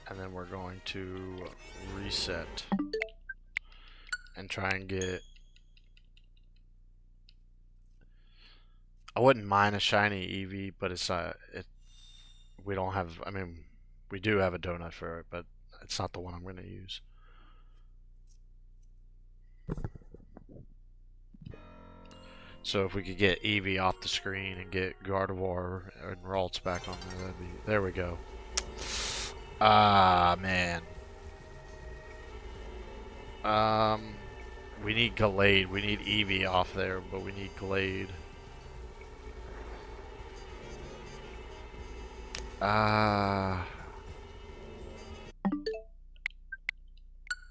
And then we're going to reset and try and get... I wouldn't mind a shiny Eevee, but we don't have... I mean, we do have a donut for it, but it's not the one I'm going to use. So if we could get Eevee off the screen and get Gardevoir and Ralts back on there, that'd be... There we go. Ah, man. We need Gallade. We need Eevee off there, but we need Gallade.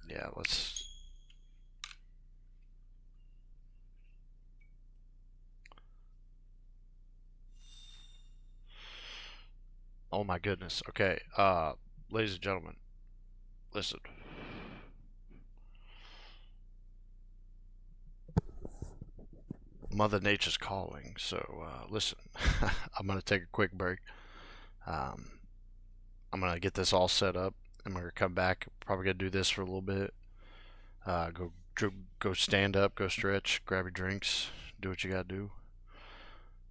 Yeah, let's... Oh my goodness. Okay, ladies and gentlemen, listen. Mother Nature's calling, so listen. I'm gonna take a quick break. I'm gonna get this all set up. I'm gonna come back. Probably gonna do this for a little bit. Go stand up, go stretch, grab your drinks, do what you gotta do,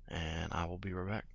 and I will be right back.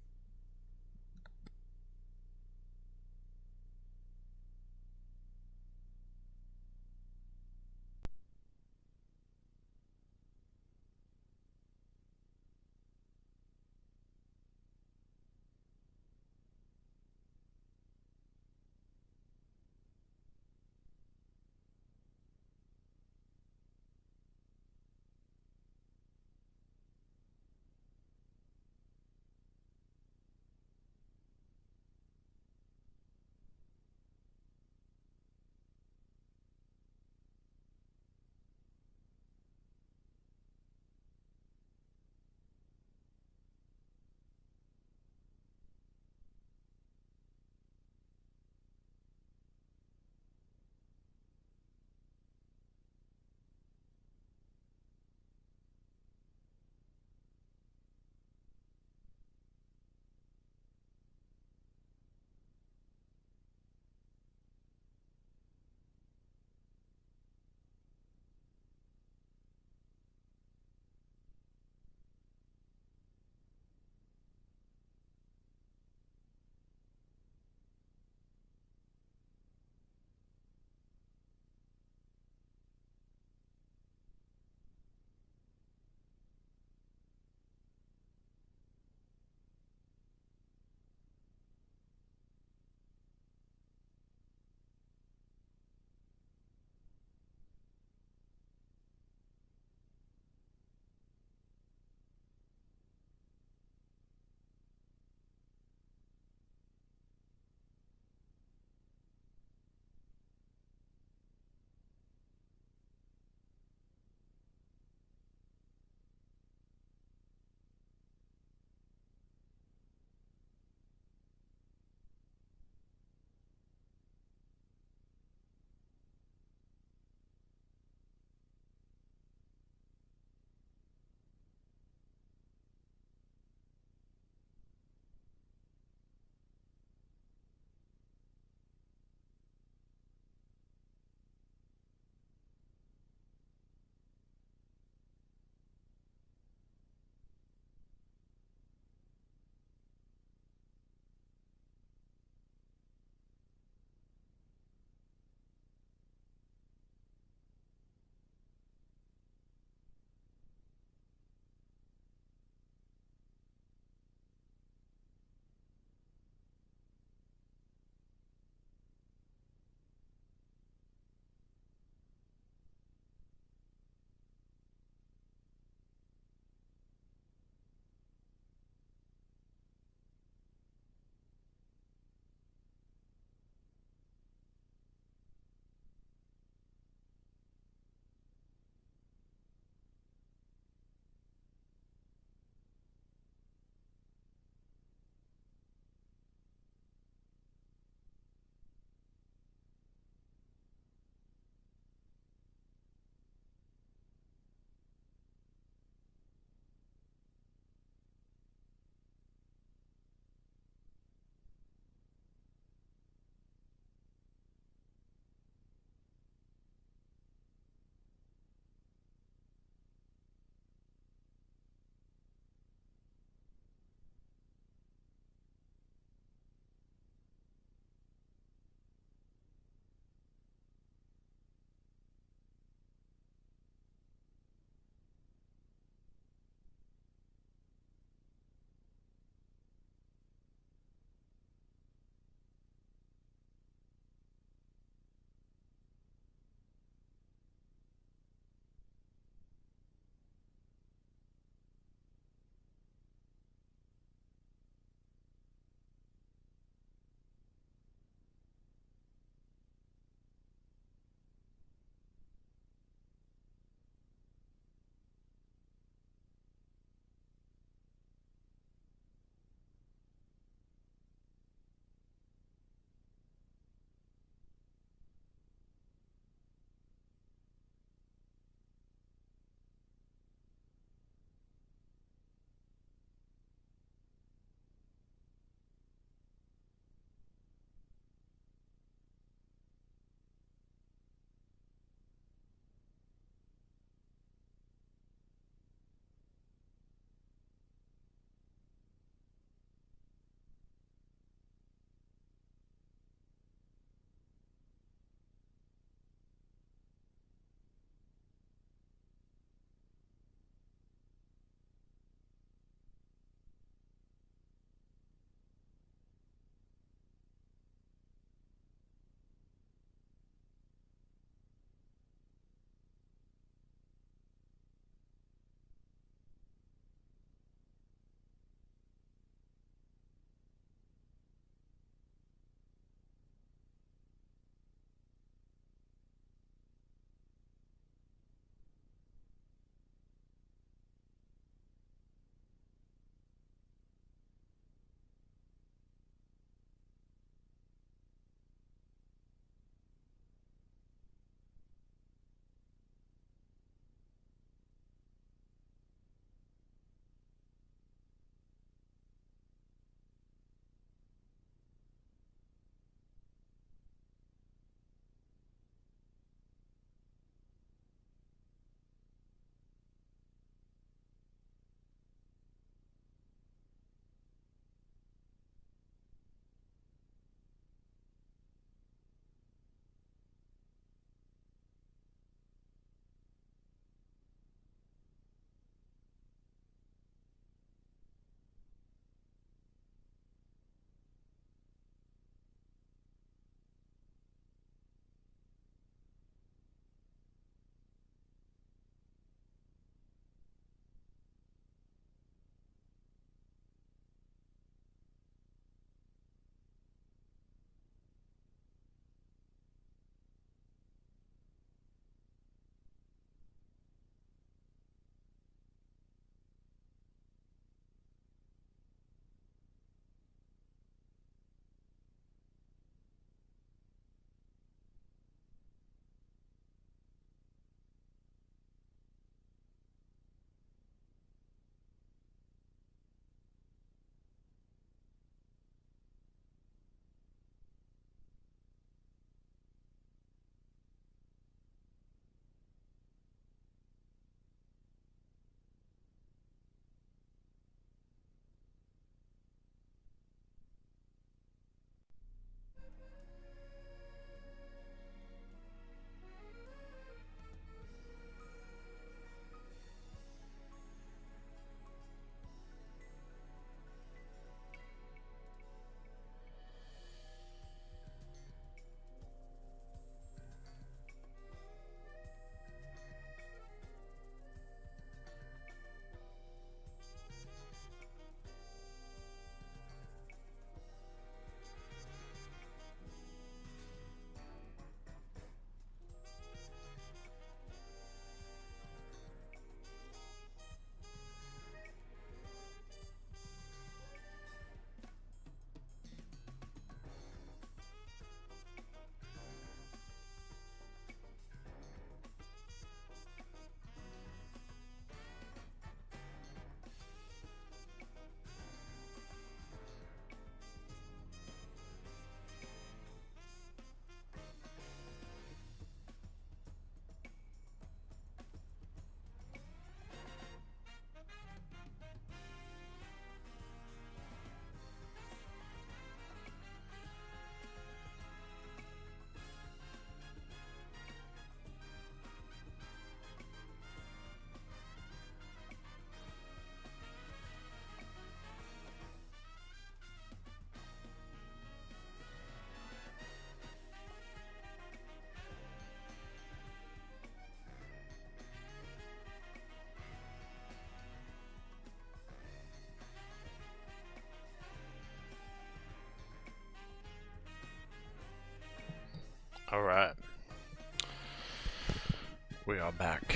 are back,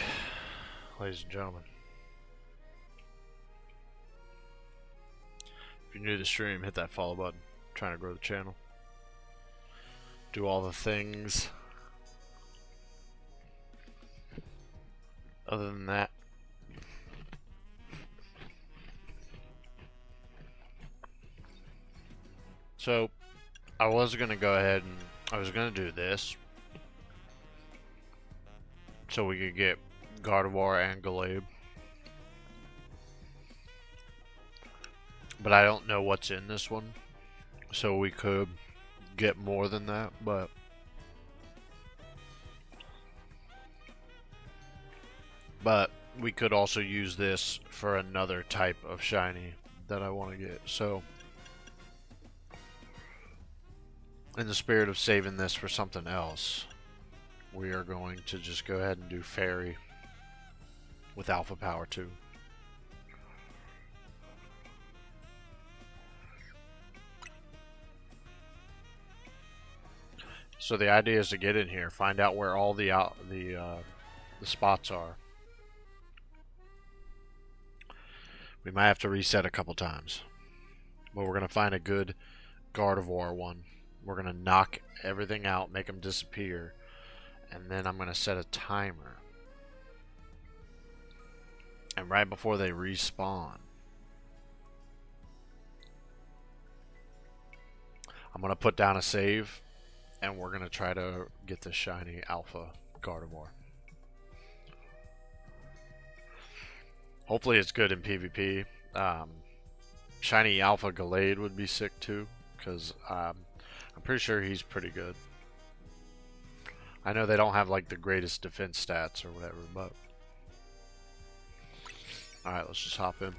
ladies and gentlemen. If you're new to the stream, hit that follow button. I'm trying to grow the channel. Do all the things. Other than that, so I was gonna go ahead and I was gonna do this so we could get Gardevoir and Gallade, but I don't know what's in this one, so we could get more than that, but we could also use this for another type of shiny that I want to get. So in the spirit of saving this for something else, we are going to just go ahead and do Fairy with Alpha Power 2. So the idea is to get in here, find out where all the spots are. We might have to reset a couple times, but we're going to find a good Gardevoir one. We're going to knock everything out, make them disappear, and then I'm going to set a timer. And right before they respawn, I'm going to put down a save, and we're going to try to get the shiny Alpha Gardevoir. Hopefully it's good in PvP. Shiny Alpha Gallade would be sick too, because I'm pretty sure he's pretty good. I know they don't have like the greatest defense stats or whatever, but alright, let's just hop in.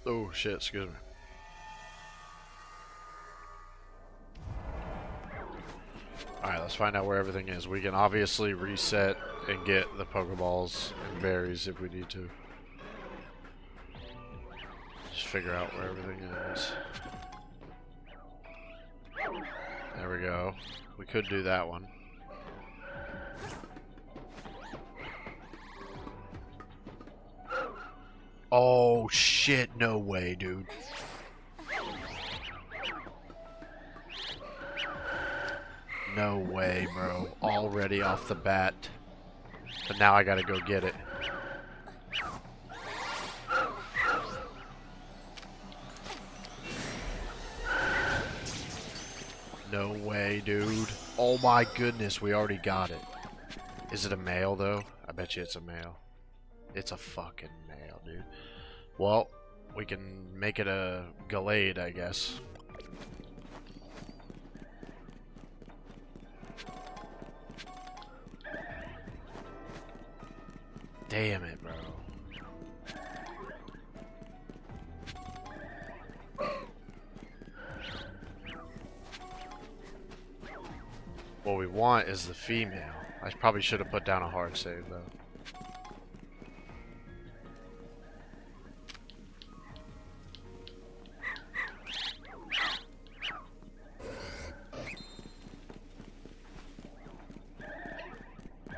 Oh shit, excuse me. Alright, let's find out where everything is. We can obviously reset and get the Pokeballs and berries if we need to. Just figure out where everything is. There we go. We could do that one. Oh shit, no way, dude. No way, bro. Already off the bat. But now I gotta go get it. No way, dude. Oh my goodness, we already got it. Is it a male, though? I bet you it's a male. It's a fucking male, dude. Well, we can make it a Gallade, I guess. Damn it, bro. What we want is the female. I probably should have put down a hard save, though.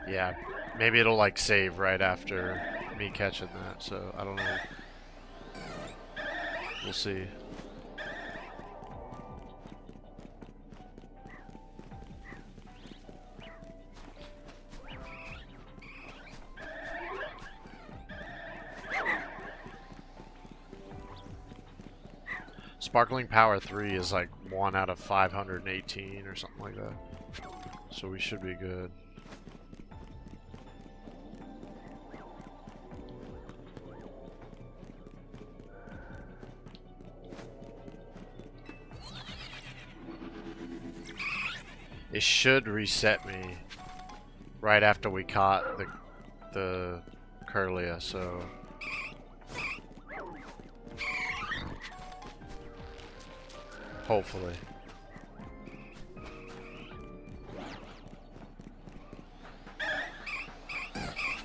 Yeah, maybe it'll like save right after me catching that, so I don't know. We'll see. Sparkling Power 3 is like 1 out of 518 or something like that. So we should be good. It should reset me right after we caught the Curlia, so hopefully.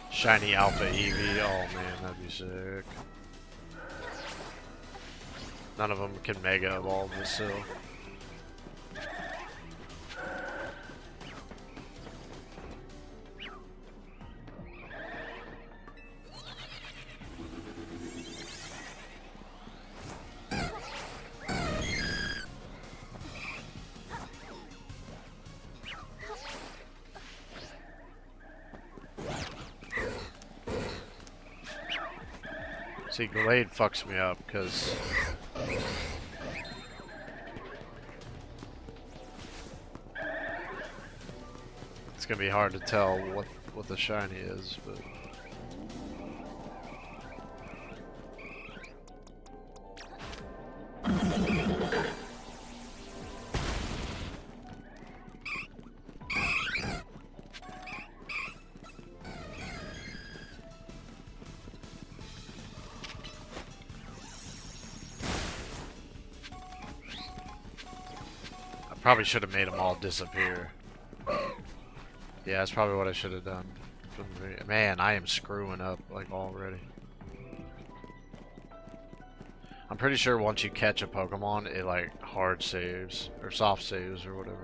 Shiny Alpha Eevee, oh man, that'd be sick. None of them can Mega Evolve this hill. See, Glade fucks me up because it's gonna be hard to tell what the shiny is, but I probably should have made them all disappear. Yeah, that's probably what I should have done. Man, I am screwing up like already. I'm pretty sure once you catch a Pokemon, it like hard saves or soft saves or whatever.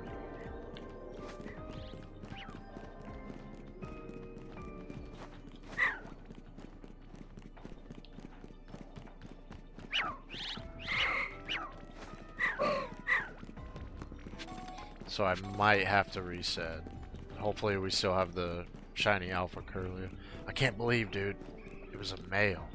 So I might have to reset. Hopefully we still have the shiny Alpha Curlew. I can't believe, dude, it was a male.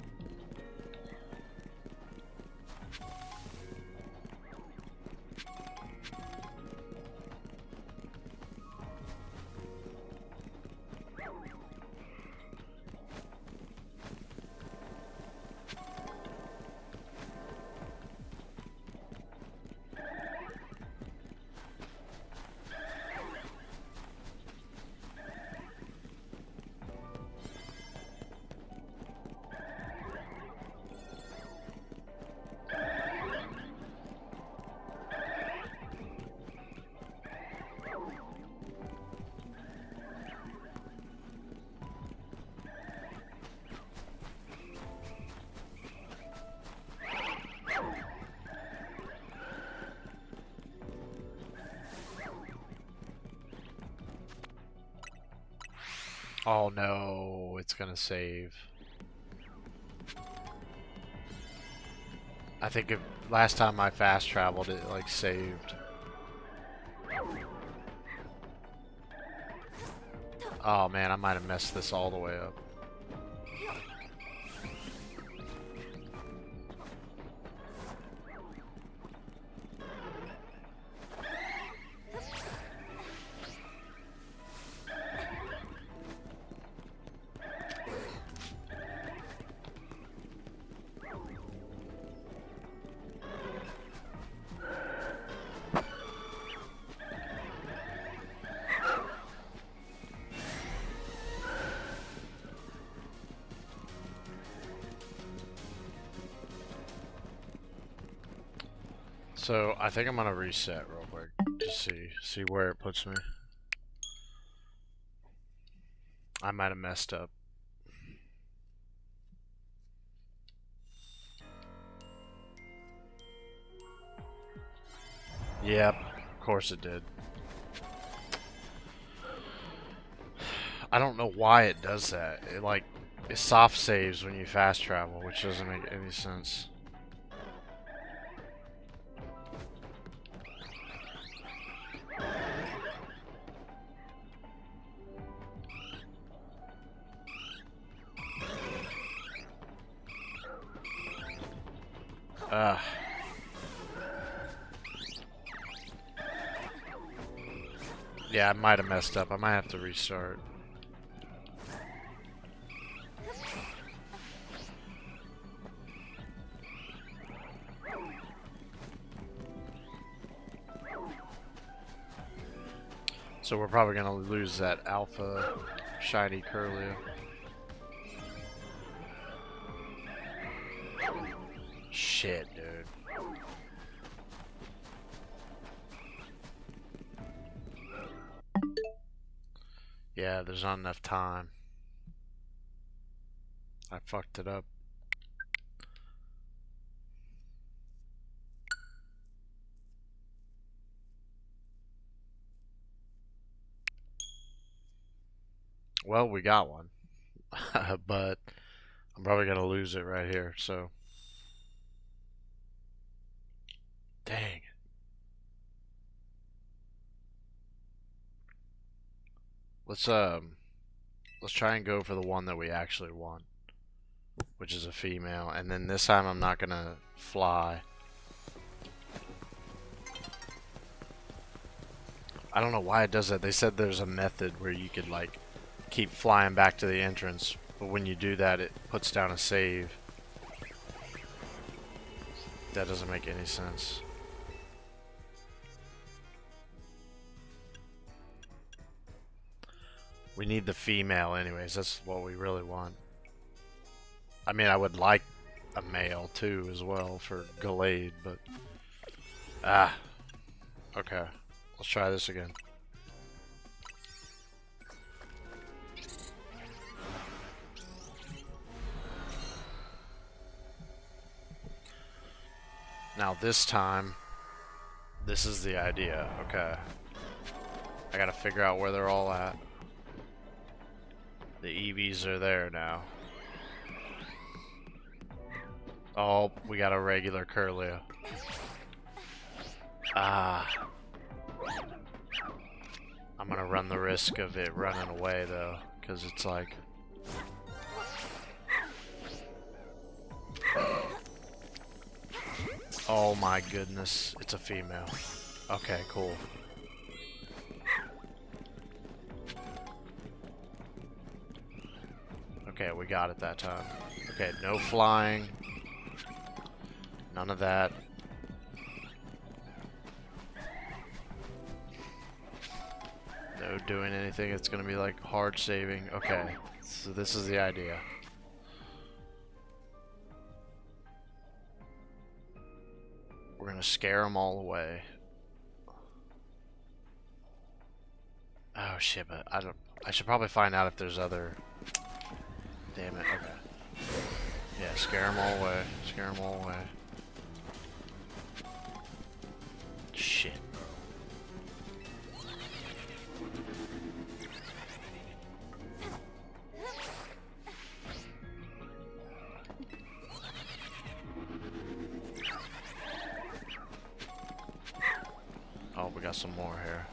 Oh no, it's gonna save. I think last time I fast traveled, it like saved. Oh man, I might have messed this all the way up. So I think I'm gonna reset real quick to see where it puts me. I might have messed up. Yep, of course it did. I don't know why it does that. It soft saves when you fast travel, which doesn't make any sense. Yeah, I might have messed up. I might have to restart. So we're probably gonna lose that alpha shiny Curlew. Shit, dude. Yeah, there's not enough time. I fucked it up. Well, we got one. But I'm probably gonna lose it right here, so. Dang. Let's try and go for the one that we actually want, which is a female, and then this time I'm not gonna fly. I don't know why it does that. They said there's a method where you could like keep flying back to the entrance, but when you do that it puts down a save. That doesn't make any sense. We need the female anyways, that's what we really want. I mean, I would like a male too as well for Gallade, but okay. Let's try this again. Now this time, this is the idea. Okay. I gotta figure out where they're all at. The EVs are there now. Oh, we got a regular Curlia. I'm gonna run the risk of it running away though, because it's like... Oh my goodness, it's a female. Okay, cool. Okay, we got it that time. Okay, no flying. None of that. No doing anything. It's gonna be like hard saving. Okay, so this is the idea. We're gonna scare them all away. Oh shit, but I should probably find out if there's other... Damn it, okay. Yeah, scare them all away. Scare them all away. Shit. Oh, we got some more here.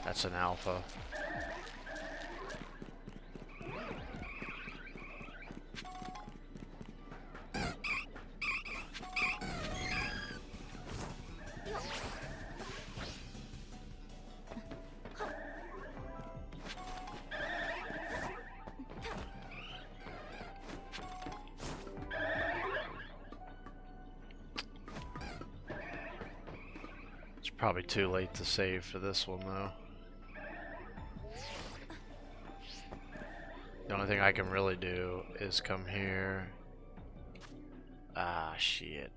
That's an alpha. Probably too late to save for this one though. The only thing I can really do is come here. Ah, shit.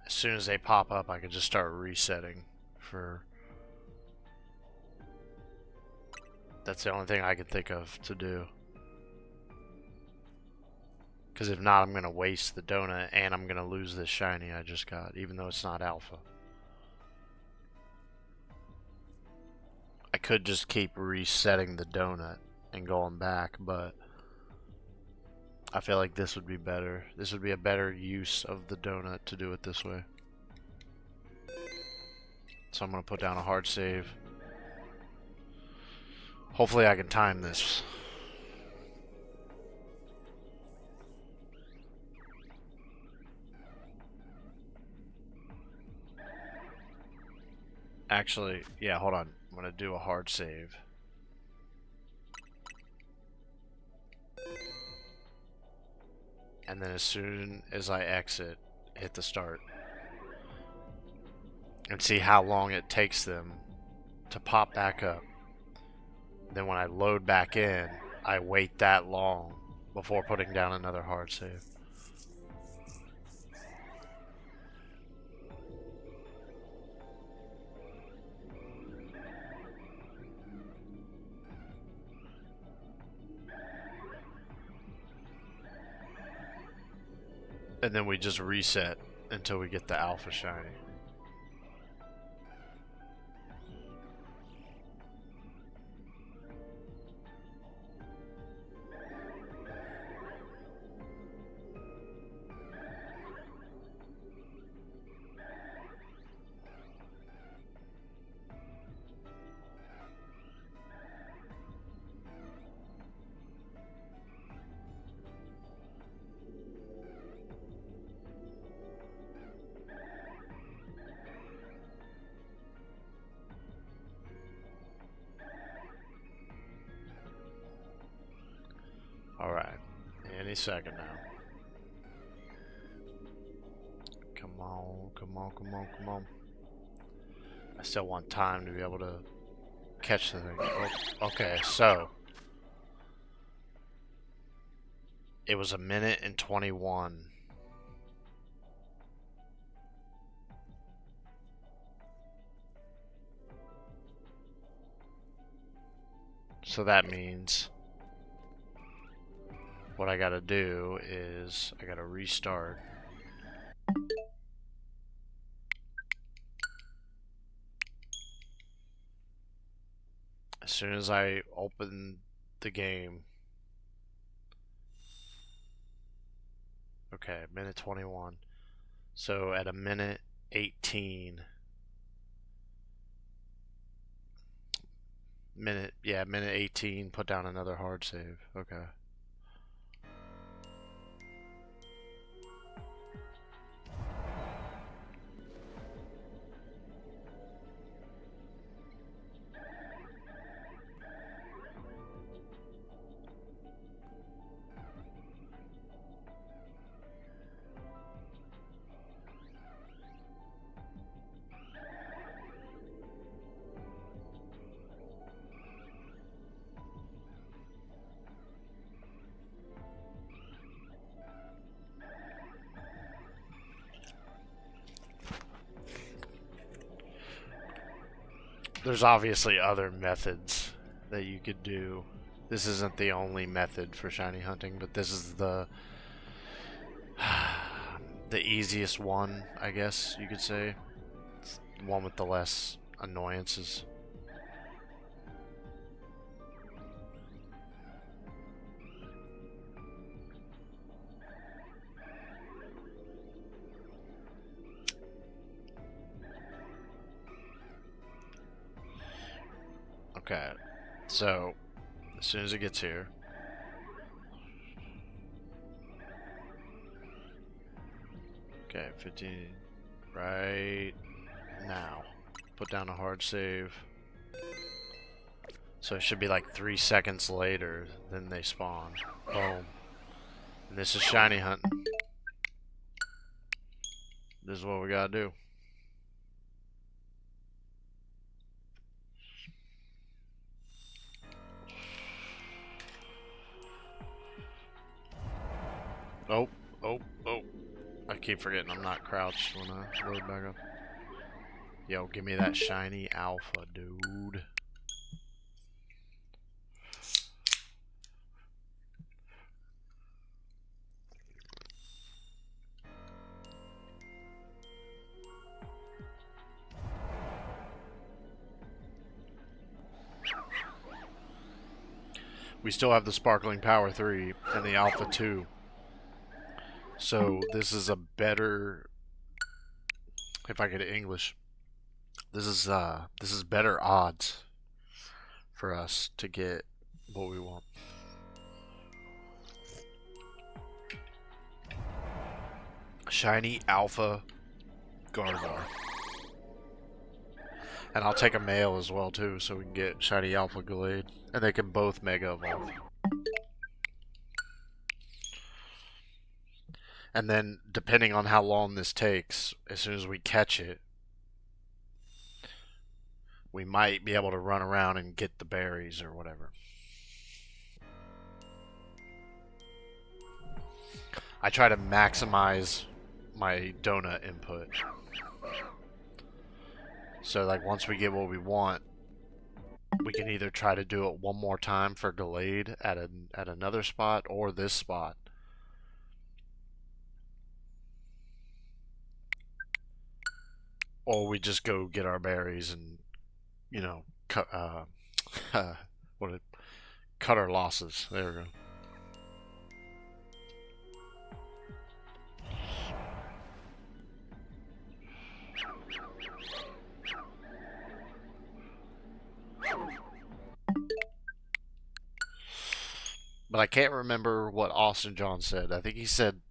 As soon as they pop up, I can just start resetting for... That's the only thing I can think of to do. Because if not, I'm going to waste the donut and I'm going to lose this shiny I just got, even though it's not alpha. I could just keep resetting the donut and going back, but I feel like this would be better. This would be a better use of the donut to do it this way. So I'm going to put down a hard save. Hopefully I can time this. Actually, yeah, hold on. I'm gonna do a hard save. And then as soon as I exit, hit the start. And see how long it takes them to pop back up. Then when I load back in, I wait that long before putting down another hard save. And then we just reset until we get the alpha shiny. Any second now. Come on, come on, come on, come on. I still want time to be able to catch the thing. Oh, okay, so it was 1 minute and 21. So that means what I gotta do is I gotta restart. As soon as I open the game. Okay, 1:21. So at 1:18. Minute 18, put down another hard save. Okay. There's obviously other methods that you could do. This isn't the only method for shiny hunting, but this is the easiest one, I guess you could say. It's the one with the less annoyances. Okay, so as soon as it gets here, okay, 15, right now, put down a hard save. So it should be like 3 seconds later than they spawn. Boom. And this is shiny hunting. This is what we gotta do. Oh, oh, oh. I keep forgetting I'm not crouched when I load back up. Yo, give me that shiny alpha, dude. We still have the Sparkling Power 3 and the Alpha 2. So this is a better, if I get English, this is better odds for us to get what we want. Shiny Alpha Gargar. And I'll take a male as well too, so we can get Shiny Alpha Glade. And they can both Mega Evolve. And then, depending on how long this takes, as soon as we catch it, we might be able to run around and get the berries or whatever. I try to maximize my donut input. So like once we get what we want, we can either try to do it one more time for Glade at another spot or this spot. Or we just go get our berries and, you know, cut cut our losses. There we go. But I can't remember what Austin John said. I think he said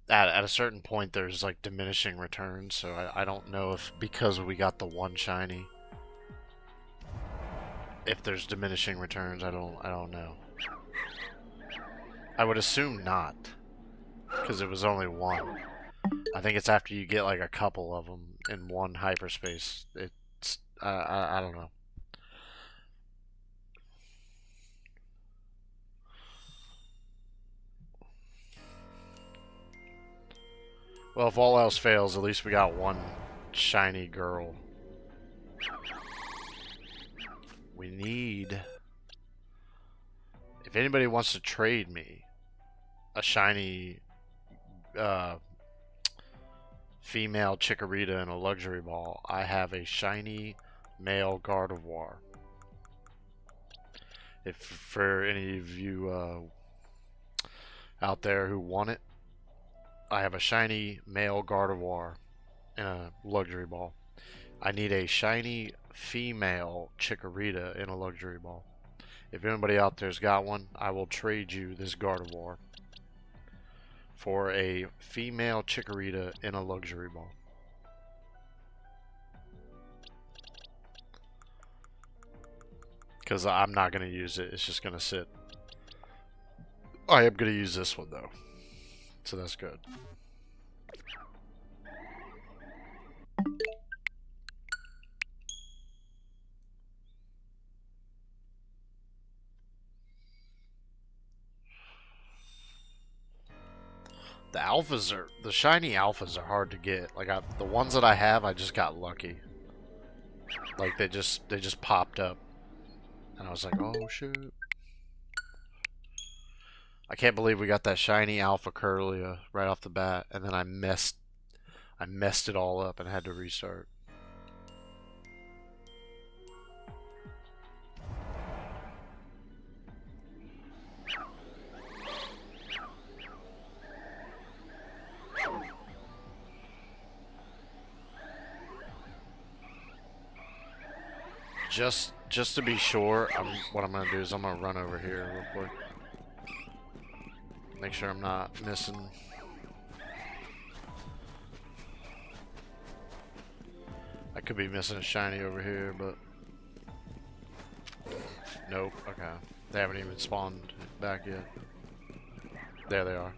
at a certain point there's like diminishing returns, so I don't know if because we got the one shiny, if there's diminishing returns. I don't know. I would assume not, because it was only one. I think it's after you get like a couple of them in one hyperspace. It's I don't know. Well, if all else fails, at least we got one shiny girl. We need... If anybody wants to trade me a shiny female Chikorita in a luxury ball, I have a shiny male Gardevoir. If for any of you out there who want it, I have a shiny male Gardevoir in a luxury ball. I need a shiny female Chikorita in a luxury ball. If anybody out there's got one, I will trade you this Gardevoir for a female Chikorita in a luxury ball. Because I'm not going to use it. It's just going to sit. I am going to use this one, though. So that's good. The alphas are... The shiny alphas are hard to get. Like, the ones that I have, I just got lucky. Like, they just popped up. And I was like, oh, shoot. I can't believe we got that shiny Alpha Curlia right off the bat, and then I messed it all up and had to restart. Just to be sure, what I'm gonna do is I'm gonna run over here real quick. Make sure I'm not missing. I could be missing a shiny over here, but nope. Okay, they haven't even spawned back yet. There they are.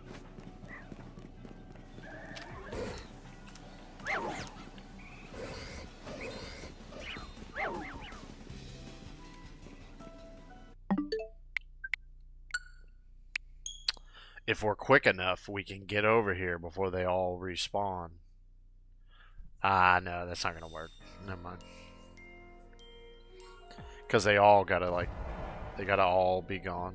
If we're quick enough, we can get over here before they all respawn. Ah, no, that's not gonna work. Never mind. Because they all gotta, like, they gotta all be gone.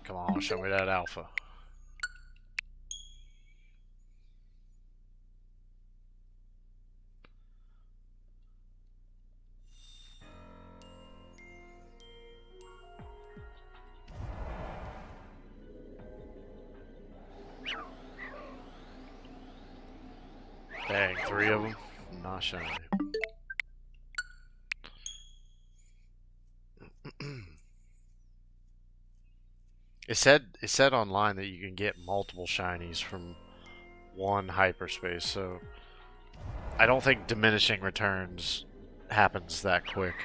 Come on, show me that alpha. Dang, 3 of them. Not shiny. It said online that you can get multiple shinies from one hyperspace, so I don't think diminishing returns happens that quick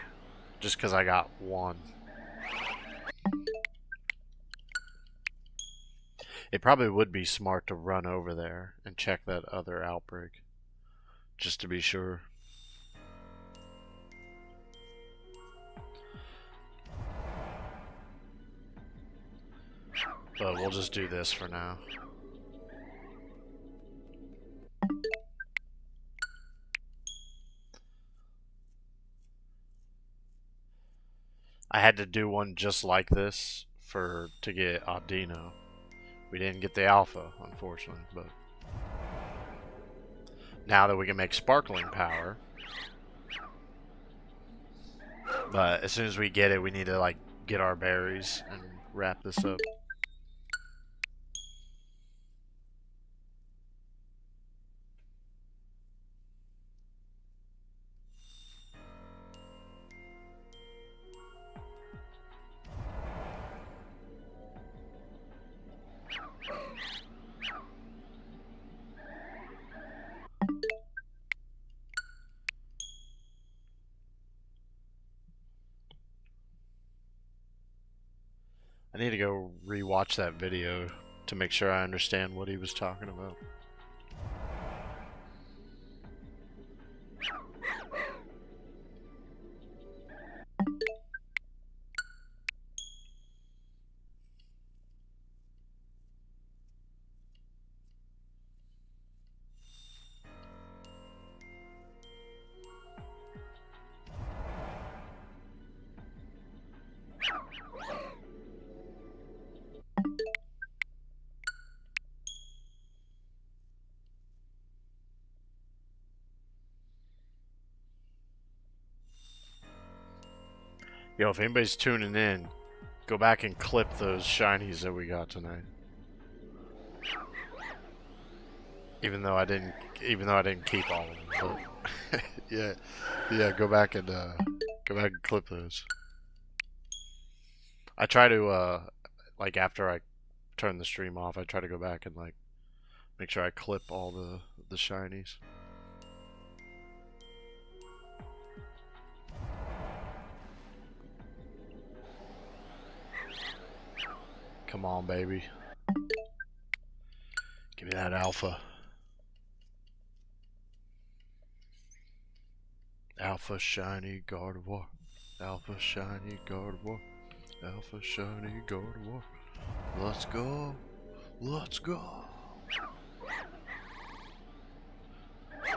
just because I got one. It probably would be smart to run over there and check that other outbreak just to be sure. But we'll just do this for now. I had to do one just like this to get Audino. We didn't get the alpha, unfortunately, but now that we can make sparkling power. But as soon as we get it, we need to like get our berries and wrap this up. need to go rewatch that video to make sure I understand what he was talking about. Yo, if anybody's tuning in, go back and clip those shinies that we got tonight. Even though I didn't keep all of them, but yeah, go back and clip those. I try to like after I turn the stream off, I try to go back and like make sure I clip all the shinies. Come on, baby. Give me that alpha. Alpha shiny Gardevoir. Alpha shiny Gardevoir. Alpha shiny Gardevoir. Let's go. Let's go.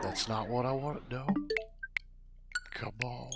That's not what I want to do. Come on.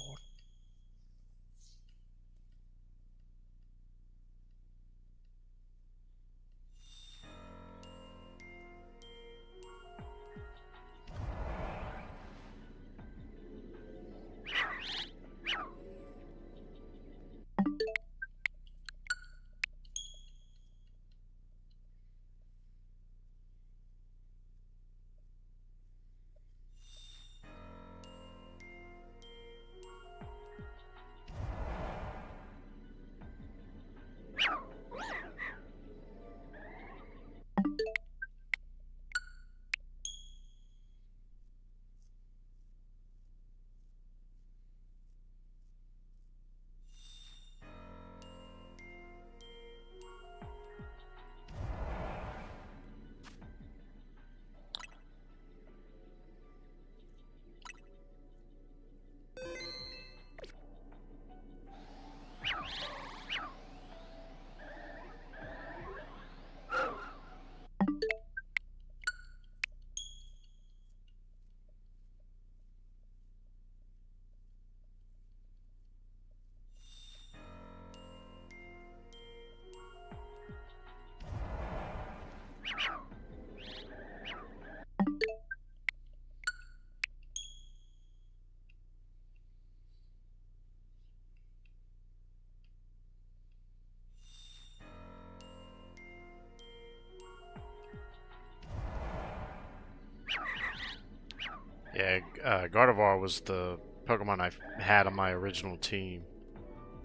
Yeah, Gardevoir was the Pokemon I had on my original team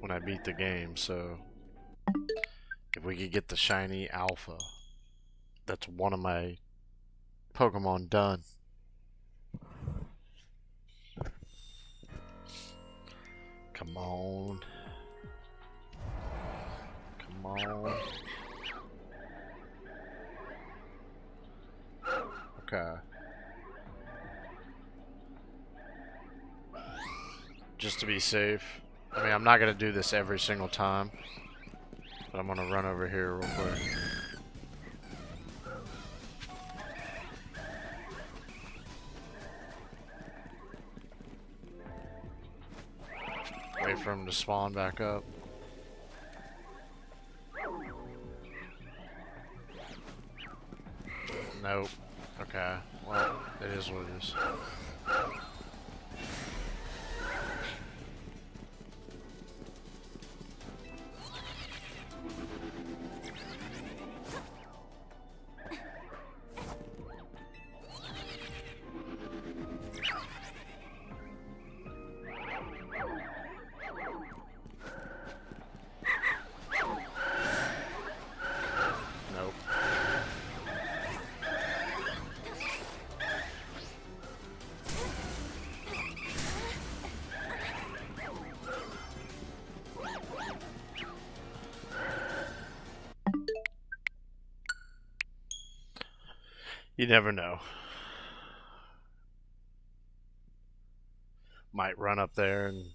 when I beat the game, so if we could get the shiny Alpha, that's one of my Pokemon done. Come on. Come on. Okay. Just to be safe. I mean, I'm not going to do this every single time. But I'm going to run over here real quick. Wait for him to spawn back up. Nope. Okay. Well, it is what it is. You never know. Might run up there and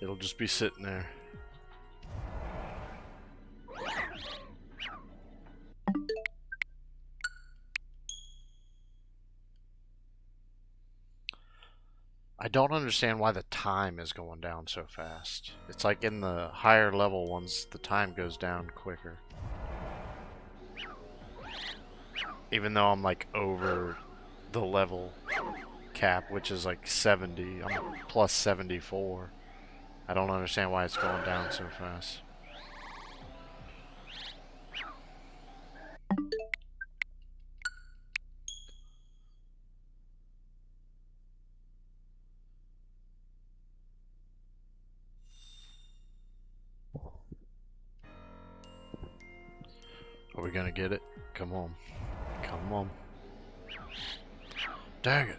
it'll just be sitting there. I don't understand why the time is going down so fast. It's like in the higher level ones, the time goes down quicker. Even though I'm like over the level cap, which is like 70. I'm plus 74. I don't understand why it's going down so fast. Are we gonna get it? Come on. Come on. Dang it.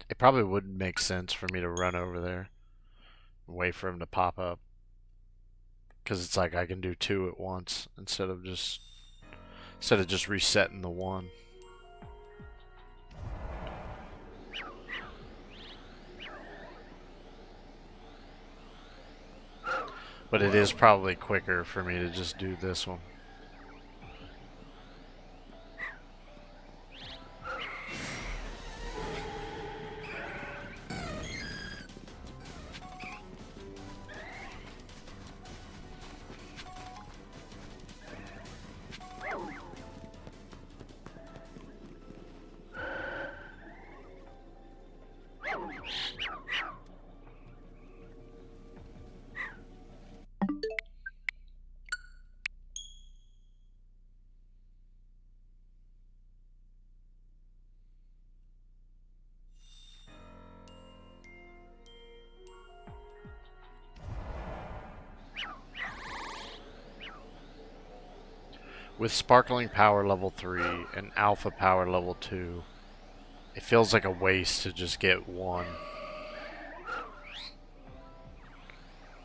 It probably would make sense for me to run over there and wait for him to pop up. Because it's like I can do two at once instead of just resetting the one. But it is probably quicker for me to just do this one. With Sparkling Power level 3 and Alpha Power level 2, it feels like a waste to just get one.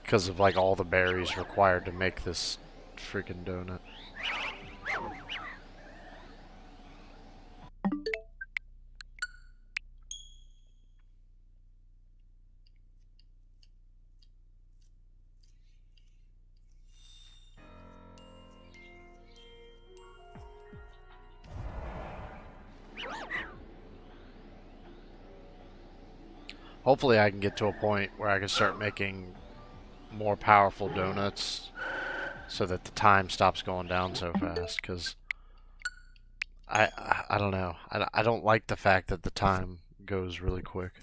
Because of like all the berries required to make this freaking donut. Hopefully I can get to a point where I can start making more powerful donuts so that the time stops going down so fast, because I don't know. I don't like the fact that the time goes really quick.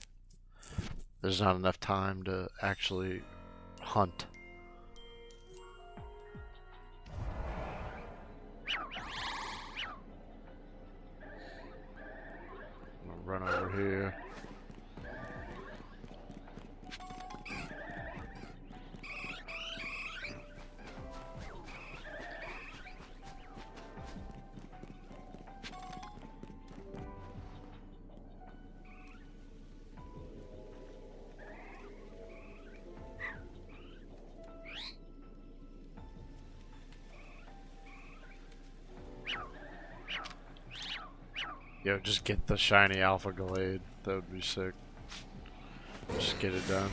There's not enough time to actually hunt. I'm gonna run over here. Yo, just get the shiny Alpha Glade. That would be sick. Just get it done.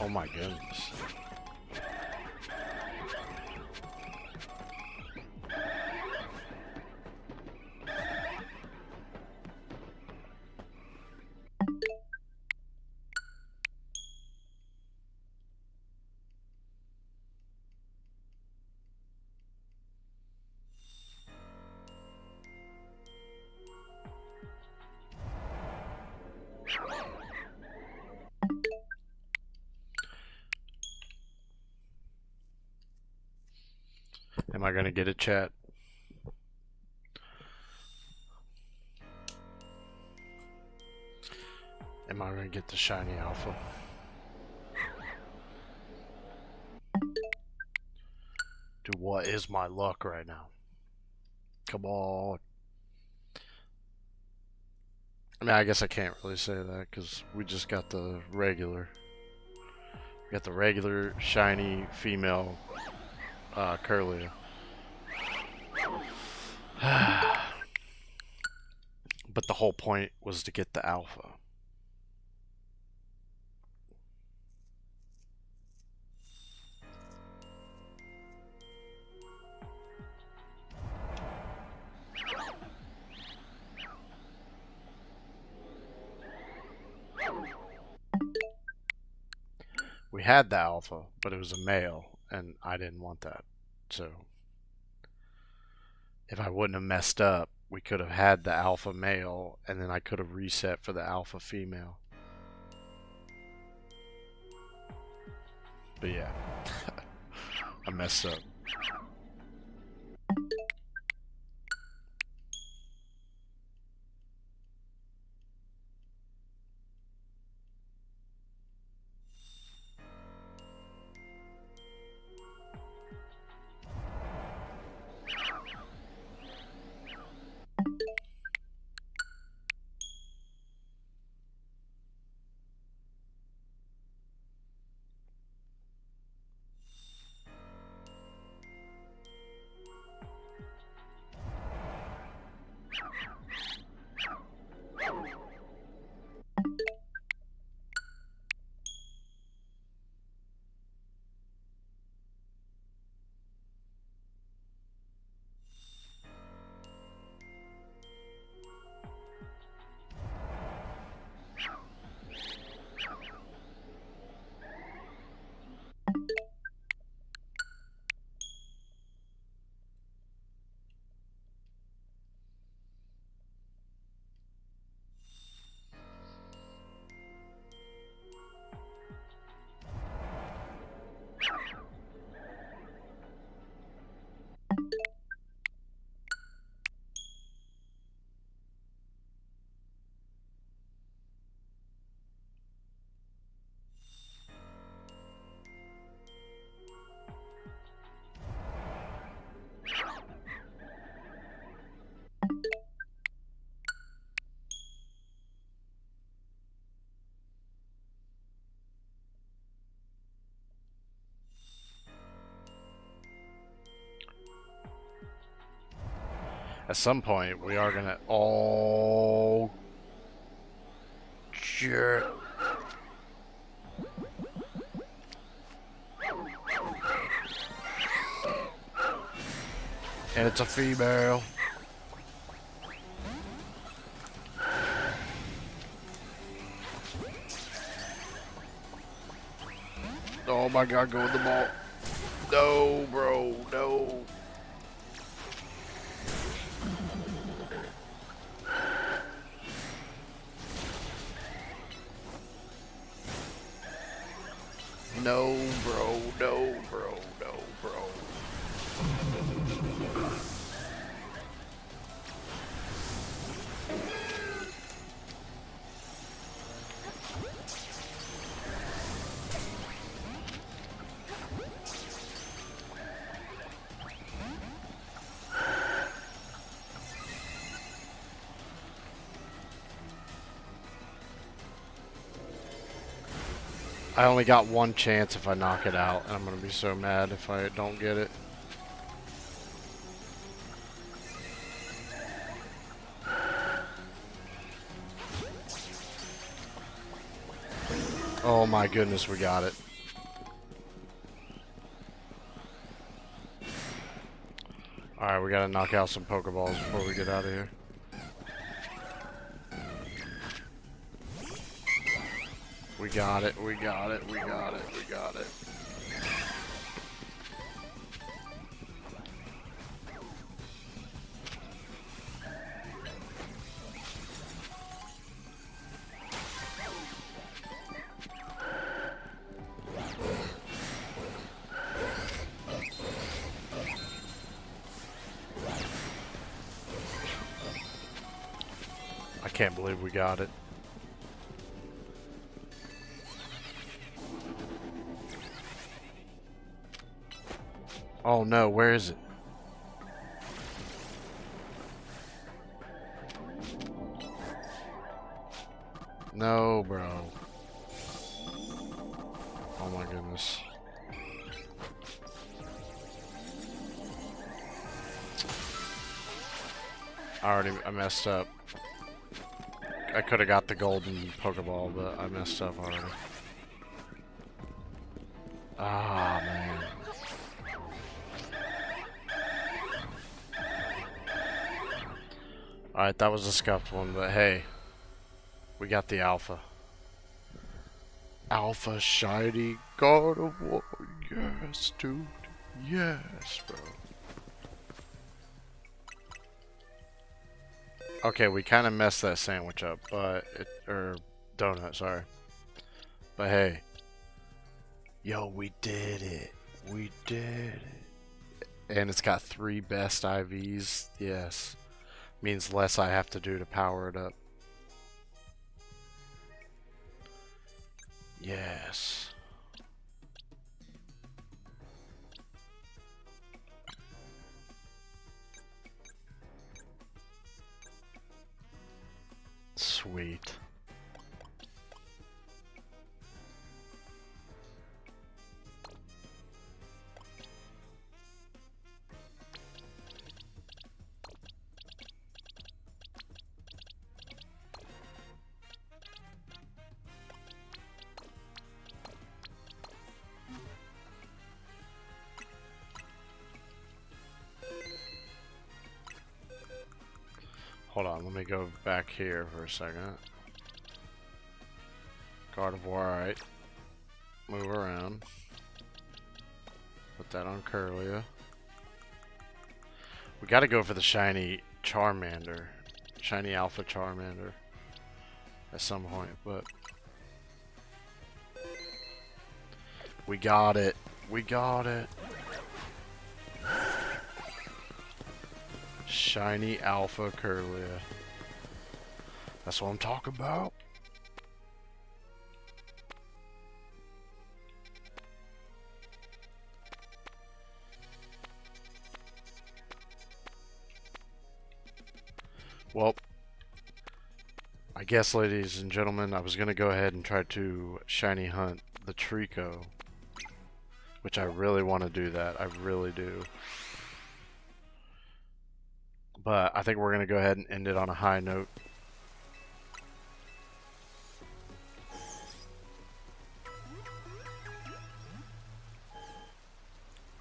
Oh my goodness. Am I gonna get it, chat? Am I gonna get the shiny alpha? Dude, what is my luck right now? Come on. I mean, I guess I can't really say that because we just got the regular. We got the regular shiny female Curlia. But the whole point was to get the alpha. We had the alpha, but it was a male, and I didn't want that. So, if I wouldn't have messed up, we could have had the alpha male, and then I could have reset for the alpha female. But yeah, I messed up. At some point, we are gonna. Oh, shit. And it's a female. Oh my god, go with the ball. No, bro, no. No, bro, no, bro, no, bro. I only got one chance if I knock it out, and I'm gonna be so mad if I don't get it. Oh my goodness, we got it. Alright, we gotta knock out some Pokeballs before we get out of here. We got it, we got it, we got it, we got it. can't believe we got it. Oh no, where is it? No, bro. Oh my goodness. I messed up. I could have got the golden Pokeball, but I messed up already. Ah, man. Alright, that was a scuffed one, but hey. We got the Alpha. Alpha Shiny God of War. Yes, dude. Yes, bro. Okay, we kind of messed that sandwich up, but or donut, sorry. But hey, yo, we did it. We did it. And it's got 3 best IVs. Yes, means less I have to do to power it up. Yes. Sweet. Hold on, let me go back here for a second. God of War, alright. Move around. Put that on Curlia. We gotta go for the shiny Charmander. Shiny Alpha Charmander. At some point, but... we got it. We got it. Shiny Alpha Curlia. That's what I'm talking about. Well, I guess, ladies and gentlemen, I was going to go ahead and try to shiny hunt the Trico, which I really want to do that. I really do. But I think we're going to go ahead and end it on a high note.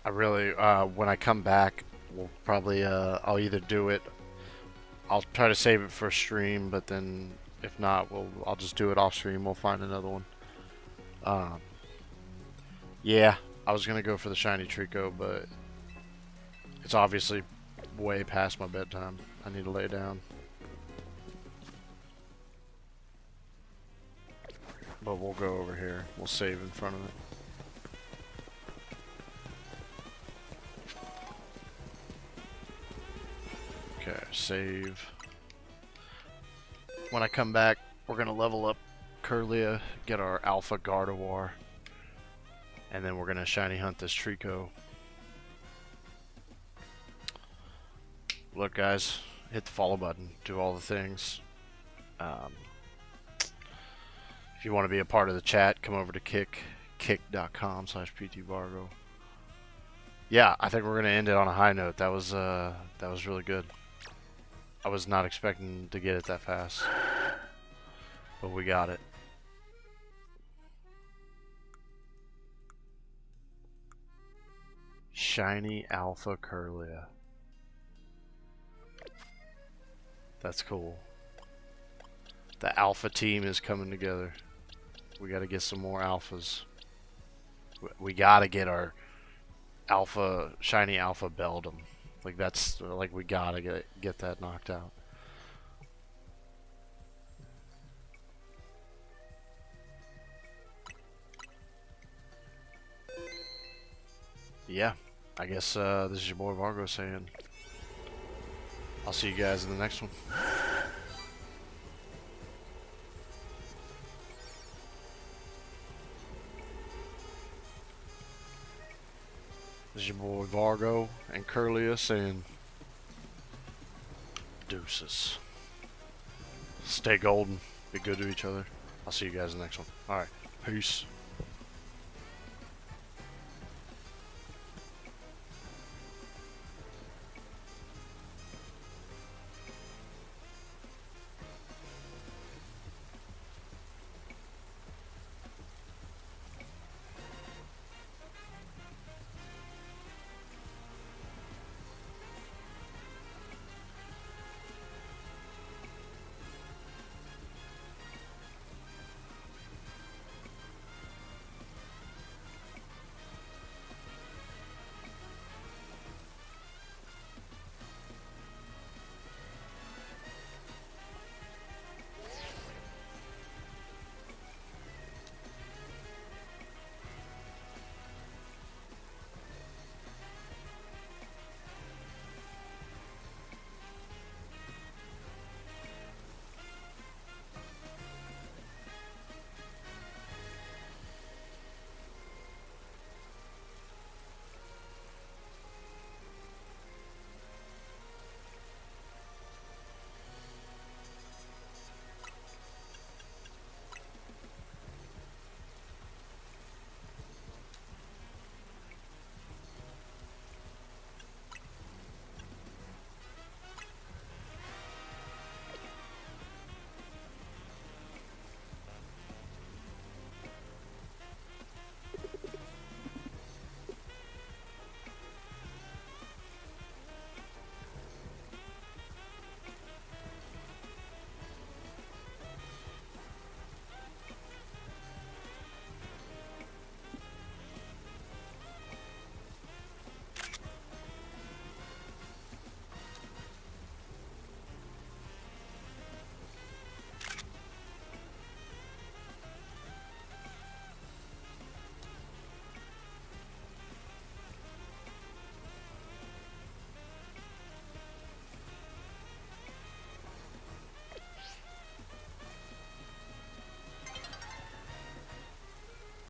I really, when I come back, we'll probably, I'll either do it, I'll try to save it for stream, but then if not, I'll just do it off stream. We'll find another one. Yeah, I was going to go for the shiny Trico, but it's obviously way past my bedtime. I need to lay down. But we'll go over here. We'll save in front of it. Okay, save. When I come back, we're going to level up Curlia, get our Alpha Gardevoir, and then we're going to shiny hunt this Trico. Look, guys, hit the follow button, do all the things. If you want to be a part of the chat, come over to kick.com/PTVargo. Yeah, I think we're going to end it on a high note. That was really good. I was not expecting to get it that fast, but we got it. Shiny Alpha Curlia. That's cool. The Alpha team is coming together. We got to get some more Alphas. We got to get our Alpha, Shiny Alpha Beldum. Like that's like we gotta get that knocked out. Yeah, I guess this is your boy Vargo saying I'll see you guys in the next one. This is your boy Vargo and Curlius and deuces. Stay golden. Be good to each other. I'll see you guys in the next one. Alright. Peace.